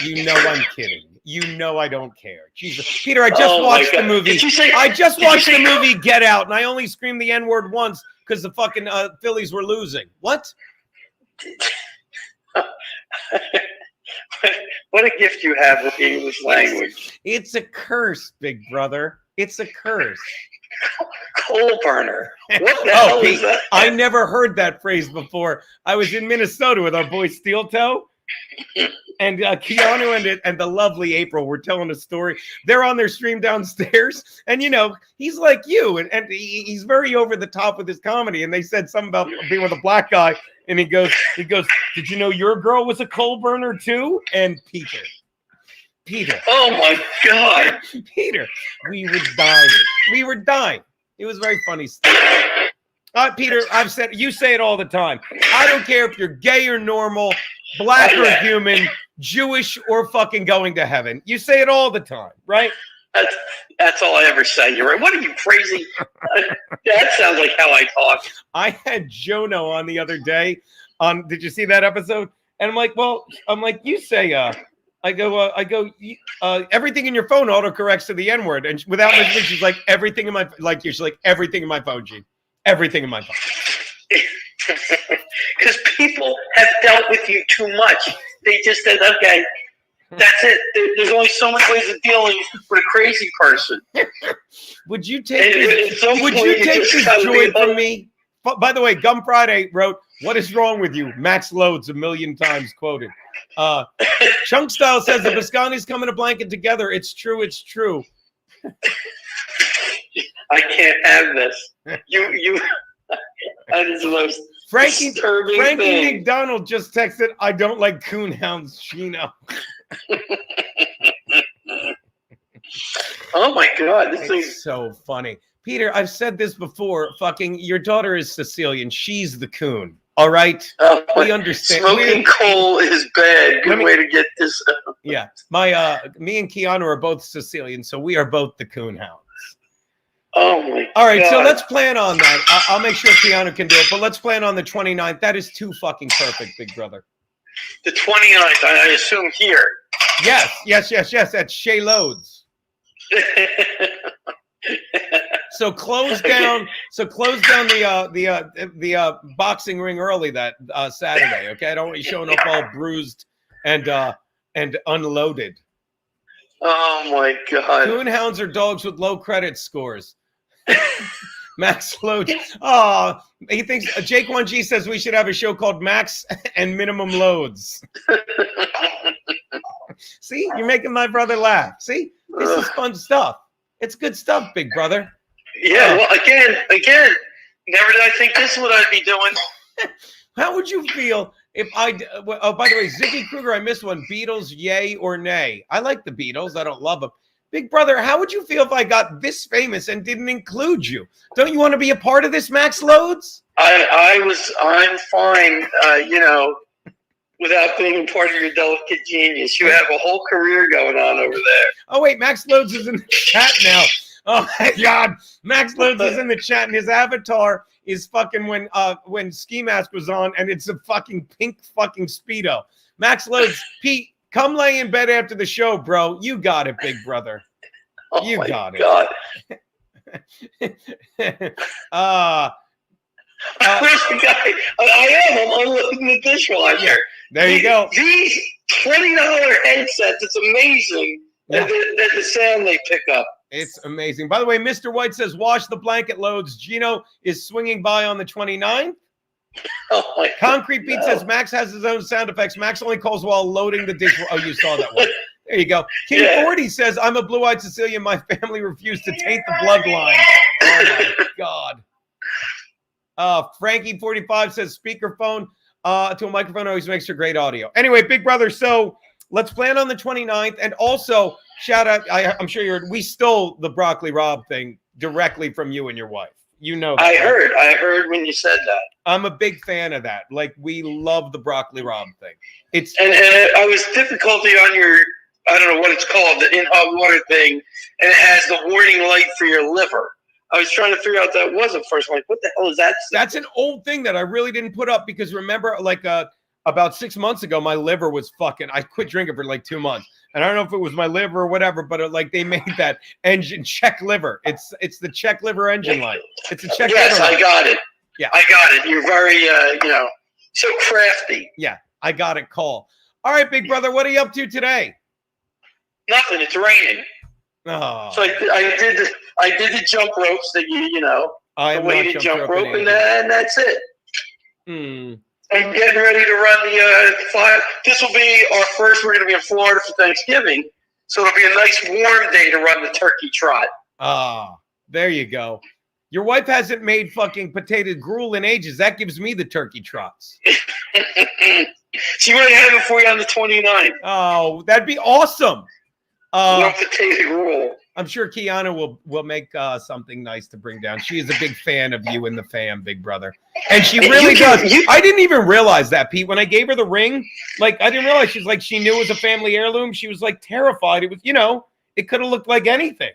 I'm kidding. I don't care. Jesus, Peter, I just watched the movie. I just watched the movie Get Out, and I only screamed the N-word once because the fucking Phillies were losing. What? What a gift you have with the English language. It's a curse, big brother. It's a curse. Coal burner. What the hell is that? I never heard that phrase before. I was in Minnesota with our boy Steel Toe. And Keanu and the lovely April were telling a story. They're on their stream downstairs. And, he's like you. And he's very over the top with his comedy. And they said something about being with a black guy. And he goes, did you know your girl was a coal burner too? And Peter. Oh my God. Peter, we were dying. It was very funny stuff. Peter, I've said, you say it all the time. I don't care if you're gay or normal, black or human, Jewish or fucking going to heaven. You say it all the time, right? That's all I ever say. You're right. What are you, crazy? That sounds like how I talk. I had Jono on the other day. Did you see that episode? And I'm like, you say, I go, everything in your phone autocorrects to the N-word, and without mentioning, she's like, everything in my, she's like, everything in my phone, Gene, everything in my phone. Because people have dealt with you too much. They just said, okay, that's it. There's only so many ways of dealing with a crazy person. Would you take this joy from me? By the way, Gum Friday wrote, "What is wrong with you?" Maxx Loads, 1,000,000 times quoted. Chunk Style says the Bisconti's coming to blanket together. It's true. It's true. I can't have this. You. That is the most disturbing Frankie thing. McDonald just texted, "I don't like coonhounds, Chino." Oh my God, this is so funny. Peter, I've said this before. Fucking, your daughter is Sicilian. She's the coon. All right, we understand. Smoking coal is bad. Good way to get this. Yeah, me and Keanu are both Sicilian, so we are both the coon hounds. Oh my! All right, God. so let's plan on that. I'll make sure Keanu can do it, but let's plan on the 29th. That is too fucking perfect, big brother. The 29th, I assume here. Yes. At Shea Loads. So close down the boxing ring early that Saturday. Okay, I don't want you showing up all bruised and unloaded. Oh my God! Coonhounds are dogs with low credit scores. Maxx Loads. Oh, he thinks Jake 1G says we should have a show called Max and Minimum Loads. See, you're making my brother laugh. See, this is fun stuff. It's good stuff, big brother. Yeah. Well, again, never did I think this is what I'd be doing. How would you feel if I? Oh, by the way, Ziggy Kruger, I missed one. Beatles, yay or nay? I like the Beatles. I don't love them. Big brother, how would you feel if I got this famous and didn't include you? Don't you want to be a part of this, Maxx Loads? I'm fine. Without being part of your delicate genius, you have a whole career going on over there. Oh wait, Maxx Loads is in the chat now. Oh my God, Maxx Loads is in the chat, and his avatar is fucking when Ski Mask was on, and it's a fucking pink fucking Speedo. Maxx Loads, Pete, come lay in bed after the show, bro. You got it, big brother. You got it. God. Where's the guy? I'm unloading the dishwasher. Yeah, there you go. These $20 headsets, it's amazing the sound they pick up. It's amazing. By the way, Mr. White says, wash the blanket loads. Gino is swinging by on the 29th. Oh my Concrete Pete says, Max has his own sound effects. Max only calls while loading the dish. Oh, you saw that one. There you go. King 40 says, I'm a blue-eyed Sicilian. My family refused to taint the bloodline. Oh, my God. Frankie 45 says, speakerphone to a microphone always makes for great audio. Anyway, big brother, so let's plan on the 29th. And also, shout out, I'm sure we stole the Broccoli Rob thing directly from you and your wife. You know that. I heard when you said that. I'm a big fan of that. Like, we love the Broccoli Rob thing. And I was difficulty on your, I don't know what it's called, the in hot water thing, and it has the warning light for your liver. I was trying to figure out that was at first. I'm like, what the hell is that? That's an old thing that I really didn't put up because remember, like about 6 months ago, my liver was fucking. I quit drinking for like 2 months, and I don't know if it was my liver or whatever, but like they made that engine check liver. It's the check liver engine light. It's a check. Yes, liver I got it. Yeah, I got it. You're very, so crafty. Yeah, I got it. Call. All right, big brother, what are you up to today? Nothing. It's raining. Oh. So I did the jump ropes that the weighted jump rope, and that's it. I'm getting ready to run the 5. This will be our first. We're going to be in Florida for Thanksgiving, so it'll be a nice warm day to run the turkey trot. Ah, there you go. Your wife hasn't made fucking potato gruel in ages. That gives me the turkey trots. She might have it for you on the 29th. Oh, that'd be awesome. No potato gruel. I'm sure Keanu will make something nice to bring down. She is a big fan of you and the fam, big brother. And she really does. I didn't even realize that, Pete. When I gave her the ring, like, I didn't realize she's like, she knew it was a family heirloom. She was like terrified. It was, it could have looked like anything.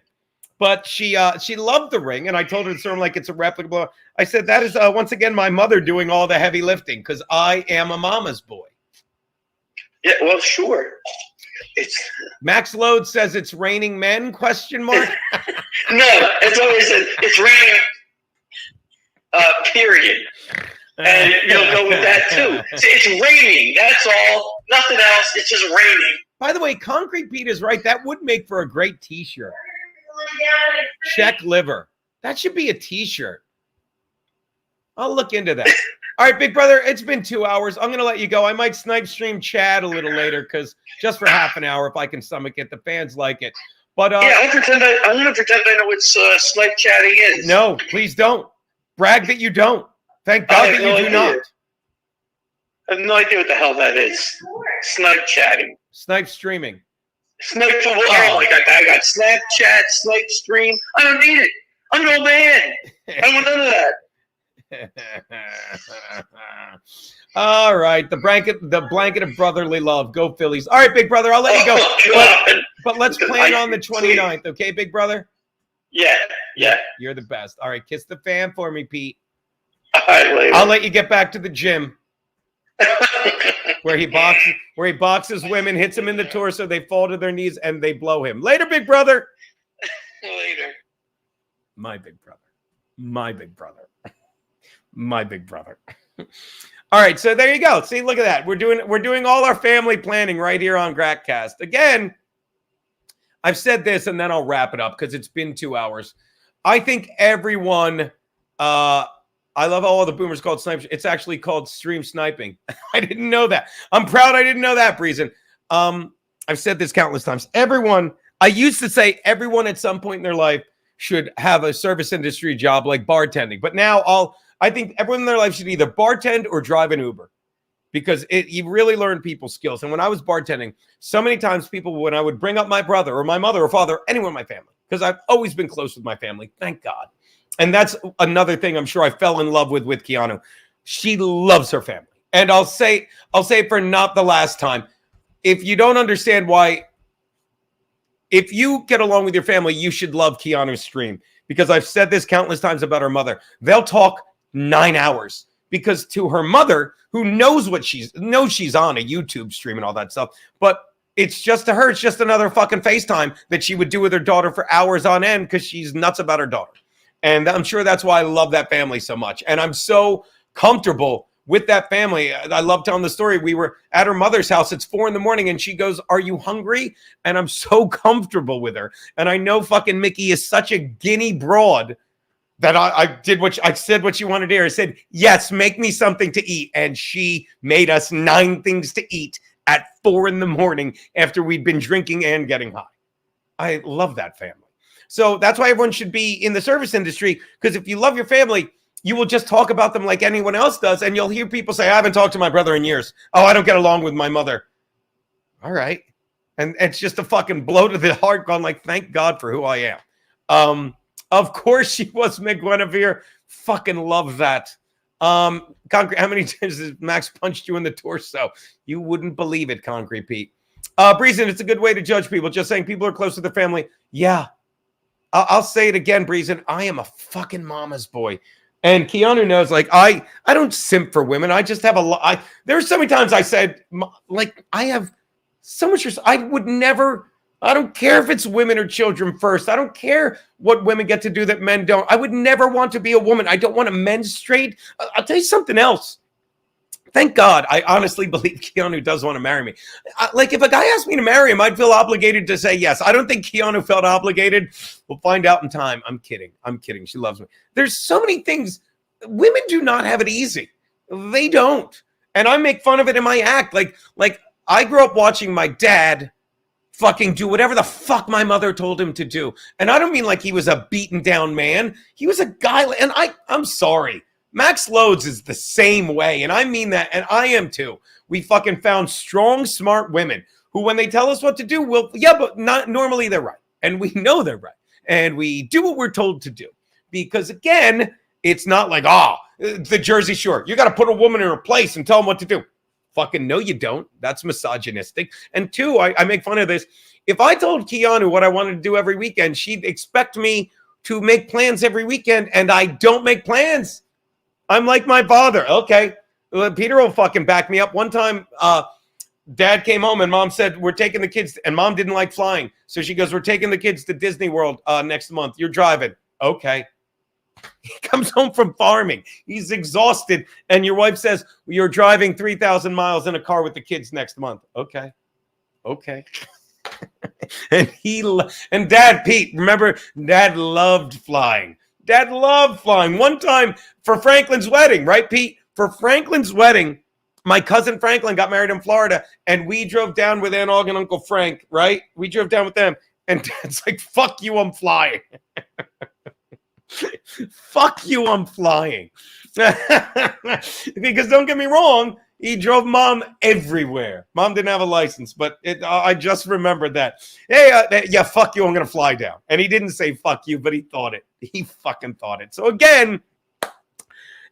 But she loved the ring, and I told her it's sort of like it's a replica. I said, that is, once again, my mother doing all the heavy lifting, because I am a mama's boy. Yeah, well, sure. It's Maxx Loads says it's raining men, question mark? No, it's always it's raining, period. And you'll go with that, too. It's raining, that's all. Nothing else, it's just raining. By the way, Concrete Pete is right. That would make for a great T-shirt. Check liver. That should be a T-shirt. I'll look into that. All right, big brother, it's been 2 hours. I'm going to let you go. I might snipe stream Chad a little later because just for half an hour, if I can stomach it, the fans like it. But yeah, I'm going to pretend I know what snipe chatting is. No, please don't. Brag that you don't. Thank God that you do not. I have no idea what the hell that is. Snipe chatting. Snipe streaming. Snipe. Oh, I got Snapchat, snipe stream. I don't need it. I'm an old man. I don't want none of that. All right, the blanket of brotherly love. Go Phillies. All right, big brother, I'll let you go. But let's plan on the 29th, okay, big brother? Yeah. You're the best. All right, kiss the fan for me, Pete. All right, later. I'll let you get back to the gym. where he boxes women, hits them in the torso, they fall to their knees, and they blow him. Later, big brother. Later. My big brother. My big brother. My big brother. All right, so there you go. See, look at that. We're doing all our family planning right here on Gratcast. Again, I've said this, and then I'll wrap it up because it's been 2 hours. I think everyone. I love all the boomers called snipe. It's actually called stream sniping. I didn't know that. I'm proud I didn't know that, Breezen. I've said this countless times. Everyone. I used to say everyone at some point in their life should have a service industry job like bartending, but now I think everyone in their life should either bartend or drive an Uber because you really learn people's skills. And when I was bartending, so many times when I would bring up my brother or my mother or father, anyone in my family, because I've always been close with my family, thank God. And that's another thing I'm sure I fell in love with Keanu. She loves her family. And I'll say it for not the last time. If you don't understand why, if you get along with your family, you should love Keanu's stream because I've said this countless times about her mother. They'll talk 9 hours because to her mother, who knows she's on a YouTube stream and all that stuff, but it's just to her, it's just another fucking FaceTime that she would do with her daughter for hours on end because she's nuts about her daughter. And I'm sure that's why I love that family so much. And I'm so comfortable with that family. I love telling the story. We were at her mother's house. It's 4 a.m. and she goes, "Are you hungry?" And I'm so comfortable with her. And I know fucking Mickey is such a guinea broad that I said what she wanted to hear. I said, "Yes, make me something to eat." And she made us 9 things to eat at 4 a.m. after we'd been drinking and getting high. I love that family. So that's why everyone should be in the service industry, because if you love your family, you will just talk about them like anyone else does. And you'll hear people say, "I haven't talked to my brother in years. Oh, I don't get along with my mother." All right. And it's just a fucking blow to the heart going like, thank God for who I am. Of course she was McGuinevere. Fucking love that. Concrete, how many times has Max punched you in the torso? You wouldn't believe it, Concrete Pete. Breezen, it's a good way to judge people. Just saying people are close to their family. Yeah. I'll say it again, Breezen. I am a fucking mama's boy. And Keanu knows, like, I don't simp for women. I just have a lot. There's so many times I said, like, I have so much. I would never. I don't care if it's women or children first. I don't care what women get to do that men don't. I would never want to be a woman. I don't want to menstruate. I'll tell you something else. Thank God, I honestly believe Keanu does want to marry me. Like, if a guy asked me to marry him, I'd feel obligated to say yes. I don't think Keanu felt obligated. We'll find out in time. I'm kidding. She loves me. There's so many things. Women do not have it easy. They don't. And I make fun of it in my act. Like I grew up watching my dad fucking do whatever the fuck my mother told him to do. And I don't mean like he was a beaten down man. He was a guy, and I'm sorry. Maxx Loads is the same way, and I mean that, and I am too. We fucking found strong, smart women who, when they tell us what to do, will, yeah, but not normally they're right. And we know they're right. And we do what we're told to do. Because again, it's not like, the Jersey Shore. You got to put a woman in her place and tell them what to do. Fucking no, you don't. That's misogynistic. And two, I make fun of this. If I told Keanu what I wanted to do every weekend, she'd expect me to make plans every weekend, and I don't make plans. I'm like my father. Okay, Peter will fucking back me up. One time, Dad came home and Mom said, we're taking the kids, and Mom didn't like flying. So she goes, we're taking the kids to Disney World next month. You're driving. Okay. He comes home from farming. He's exhausted. And your wife says, you're driving 3,000 miles in a car with the kids next month. Okay. Okay. and Dad, Pete, remember, Dad loved flying. Dad loved flying. One time for Franklin's wedding, right, Pete? For Franklin's wedding, my cousin Franklin got married in Florida, and we drove down with Aunt Og and Uncle Frank, right? We drove down with them. And Dad's like, fuck you, I'm flying. Fuck you, I'm flying. Because don't get me wrong, he drove Mom everywhere. Mom didn't have a license, but I just remembered that. Hey, yeah, fuck you, I'm going to fly down. And he didn't say fuck you, but he thought it. He fucking thought it. So again,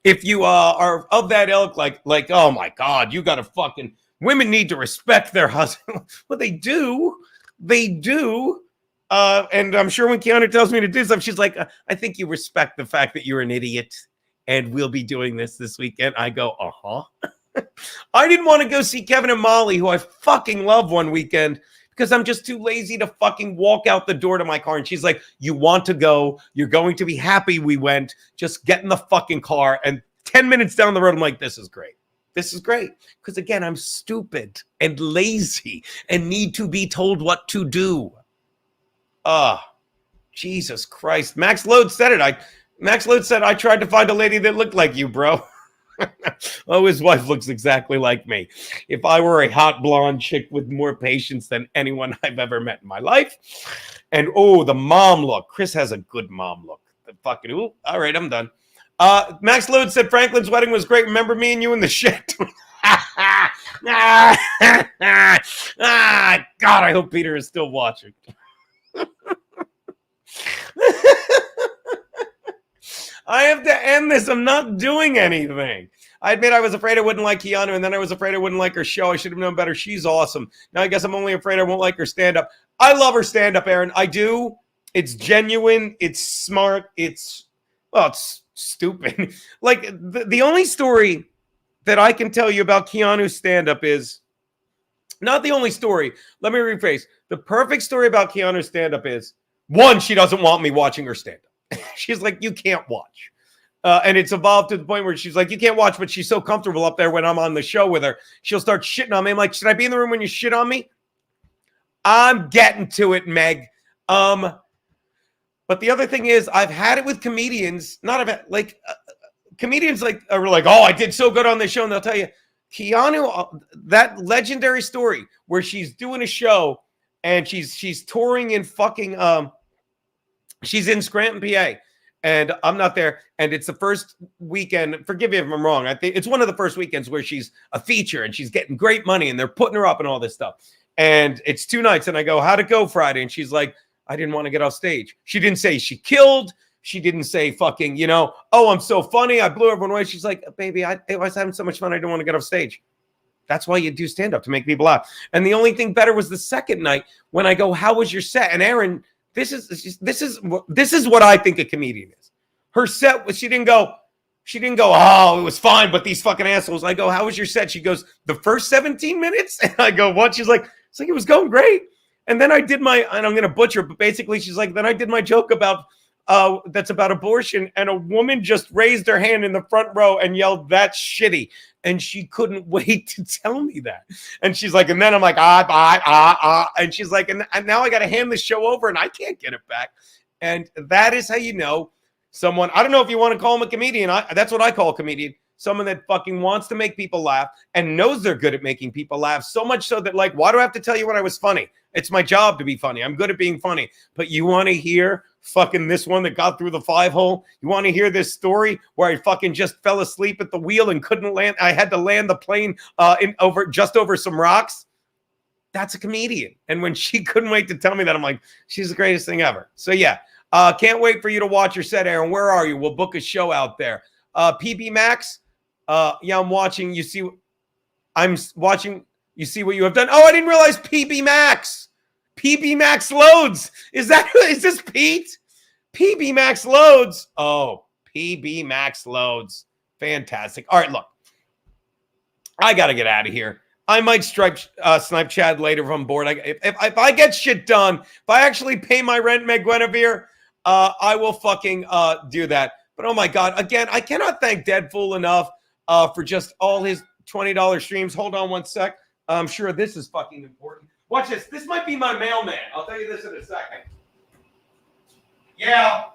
if you are of that ilk, like, oh my God, you got to fucking, women need to respect their husband. Well, they do. They do. And I'm sure when Keanu tells me to do stuff, she's like, I think you respect the fact that you're an idiot and we'll be doing this weekend. I go, I didn't want to go see Kevin and Molly, who I fucking love, one weekend because I'm just too lazy to fucking walk out the door to my car. And she's like, you want to go. You're going to be happy we went. Just get in the fucking car. And 10 minutes down the road, I'm like, this is great. This is great. Because again, I'm stupid and lazy and need to be told what to do. Jesus Christ. Maxx Loads said it. Maxx Loads said, I tried to find a lady that looked like you, bro. Oh, his wife looks exactly like me. If I were a hot blonde chick with more patience than anyone I've ever met in my life. And the mom look. Chris has a good mom look. All right, I'm done. Maxx Loads said Franklin's wedding was great. Remember me and you in the shit? God, I hope Peter is still watching. I have to end this. I'm not doing anything. I admit I was afraid I wouldn't like Keanu, and then I was afraid I wouldn't like her show. I should have known better. She's awesome. Now I guess I'm only afraid I won't like her stand-up. I love her stand-up, Aaron. I do. It's genuine. It's smart. It's stupid. Like, the only story that I can tell you about Keanu's stand-up is, not the only story. Let me rephrase. The perfect story about Keanu's stand-up is, one, she doesn't want me watching her stand-up. She's like, you can't watch. And it's evolved to the point where she's like, you can't watch, but she's so comfortable up there when I'm on the show with her. She'll start shitting on me. I'm like, should I be in the room when you shit on me? I'm getting to it, Meg. But the other thing is, I've had it with comedians. Comedians are like, oh, I did so good on this show. And they'll tell you, Keanu, that legendary story where she's doing a show and she's touring in fucking, she's in Scranton, PA, and I'm not there. And it's the first weekend. Forgive me if I'm wrong. I think it's one of the first weekends where she's a feature and she's getting great money and they're putting her up and all this stuff. And it's 2 nights. And I go, how'd it go Friday? And she's like, I didn't want to get off stage. She didn't say she killed. She didn't say fucking, oh, I'm so funny. I blew everyone away. She's like, baby, I was having so much fun. I didn't want to get off stage. That's why you do stand up, to make people laugh. And the only thing better was the second night when I go, how was your set? And Aaron, this is what I think a comedian is. Her set, she didn't go, oh, it was fine, but these fucking assholes. I go, how was your set? She goes, the first 17 minutes? And I go, what? She's like, it's like, it was going great. And then I did and I'm going to butcher, but basically she's like, then I did my joke about, that's about abortion. And a woman just raised her hand in the front row and yelled, that's shitty. And she couldn't wait to tell me that. And she's like, and then I'm like, and she's like, and now I got to hand the show over and I can't get it back. And that is how you know someone, I don't know if you want to call him a comedian. That's what I call a comedian. Someone that fucking wants to make people laugh and knows they're good at making people laugh. So much so that, like, why do I have to tell you when I was funny? It's my job to be funny. I'm good at being funny. But you want to hear fucking this one that got through the 5-hole? You want to hear this story where I fucking just fell asleep at the wheel and couldn't land? I had to land the plane just over some rocks. That's a comedian. And when she couldn't wait to tell me that, I'm like, she's the greatest thing ever. So yeah, can't wait for you to watch your set, Aaron. Where are you? We'll book a show out there. PB Maxx. Yeah, I'm watching. I'm watching. You see what you have done. Oh, I didn't realize PB Maxx. PB Maxx Loads. Is this Pete? PB Maxx Loads. Oh, PB Maxx Loads. Fantastic. All right, look. I got to get out of here. I might snipe Chad later if I'm bored. If I get shit done, if I actually pay my rent, Meg Guinevere, I will fucking do that. But oh my God, again, I cannot thank Deadpool enough for just all his $20 streams. Hold on one sec. I'm sure this is fucking important. Watch this. This might be my mailman. I'll tell you this in a second. Yeah.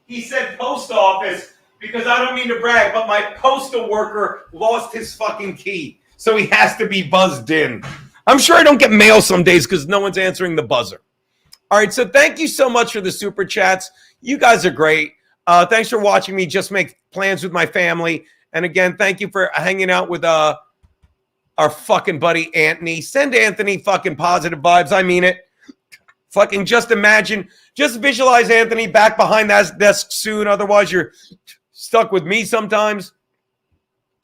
He said post office because I don't mean to brag, but my postal worker lost his fucking key. So he has to be buzzed in. I'm sure I don't get mail some days because no one's answering the buzzer. All right, so thank you so much for the super chats. You guys are great. Thanks for watching me just make plans with my family. And again, thank you for hanging out with our fucking buddy Anthony. Send Anthony fucking positive vibes. I mean it. Fucking just imagine, just visualize Anthony back behind that desk soon. Otherwise, you're stuck with me sometimes.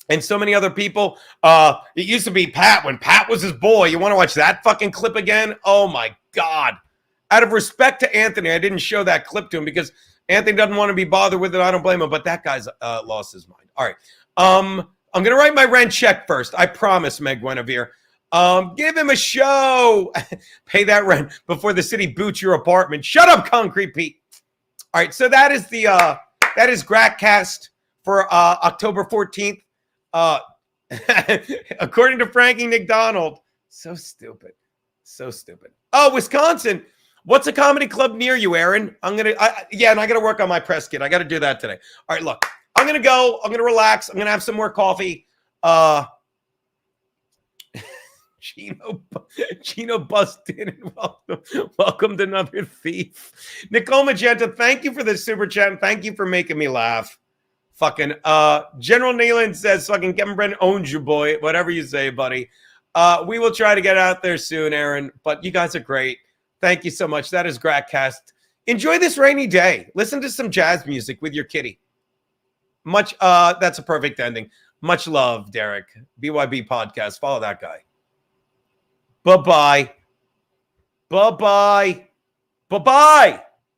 And so many other people. It used to be Pat when Pat was his boy. You want to watch that fucking clip again? Oh my God. Out of respect to Anthony, I didn't show that clip to him because Anthony doesn't want to be bothered with it. I don't blame him, but that guy's lost his mind. All right. I'm going to write my rent check first. I promise, Meg Guinevere. Give him a show. Pay that rent before the city boots your apartment. Shut up, Concrete Pete. All right. So that is Gratcast for October 14th. According to Frankie McDonald. So stupid. So stupid. Oh, Wisconsin. What's a comedy club near you, Aaron? And I got to work on my press kit. I got to do that today. All right, look. I'm going to go. I'm going to relax. I'm going to have some more coffee. Chino busted in and welcome to another thief. Nicole Magenta, thank you for the super chat and thank you for making me laugh. Fucking General Nealon says fucking Kevin Brennan owns you, boy. Whatever you say, buddy. We will try to get out there soon, Aaron. But you guys are great. Thank you so much. That is Gratcast. Enjoy this rainy day. Listen to some jazz music with your kitty. That's a perfect ending. Much love, Derek. BYB podcast. Follow that guy. Bye-bye. Bye-bye. Bye-bye.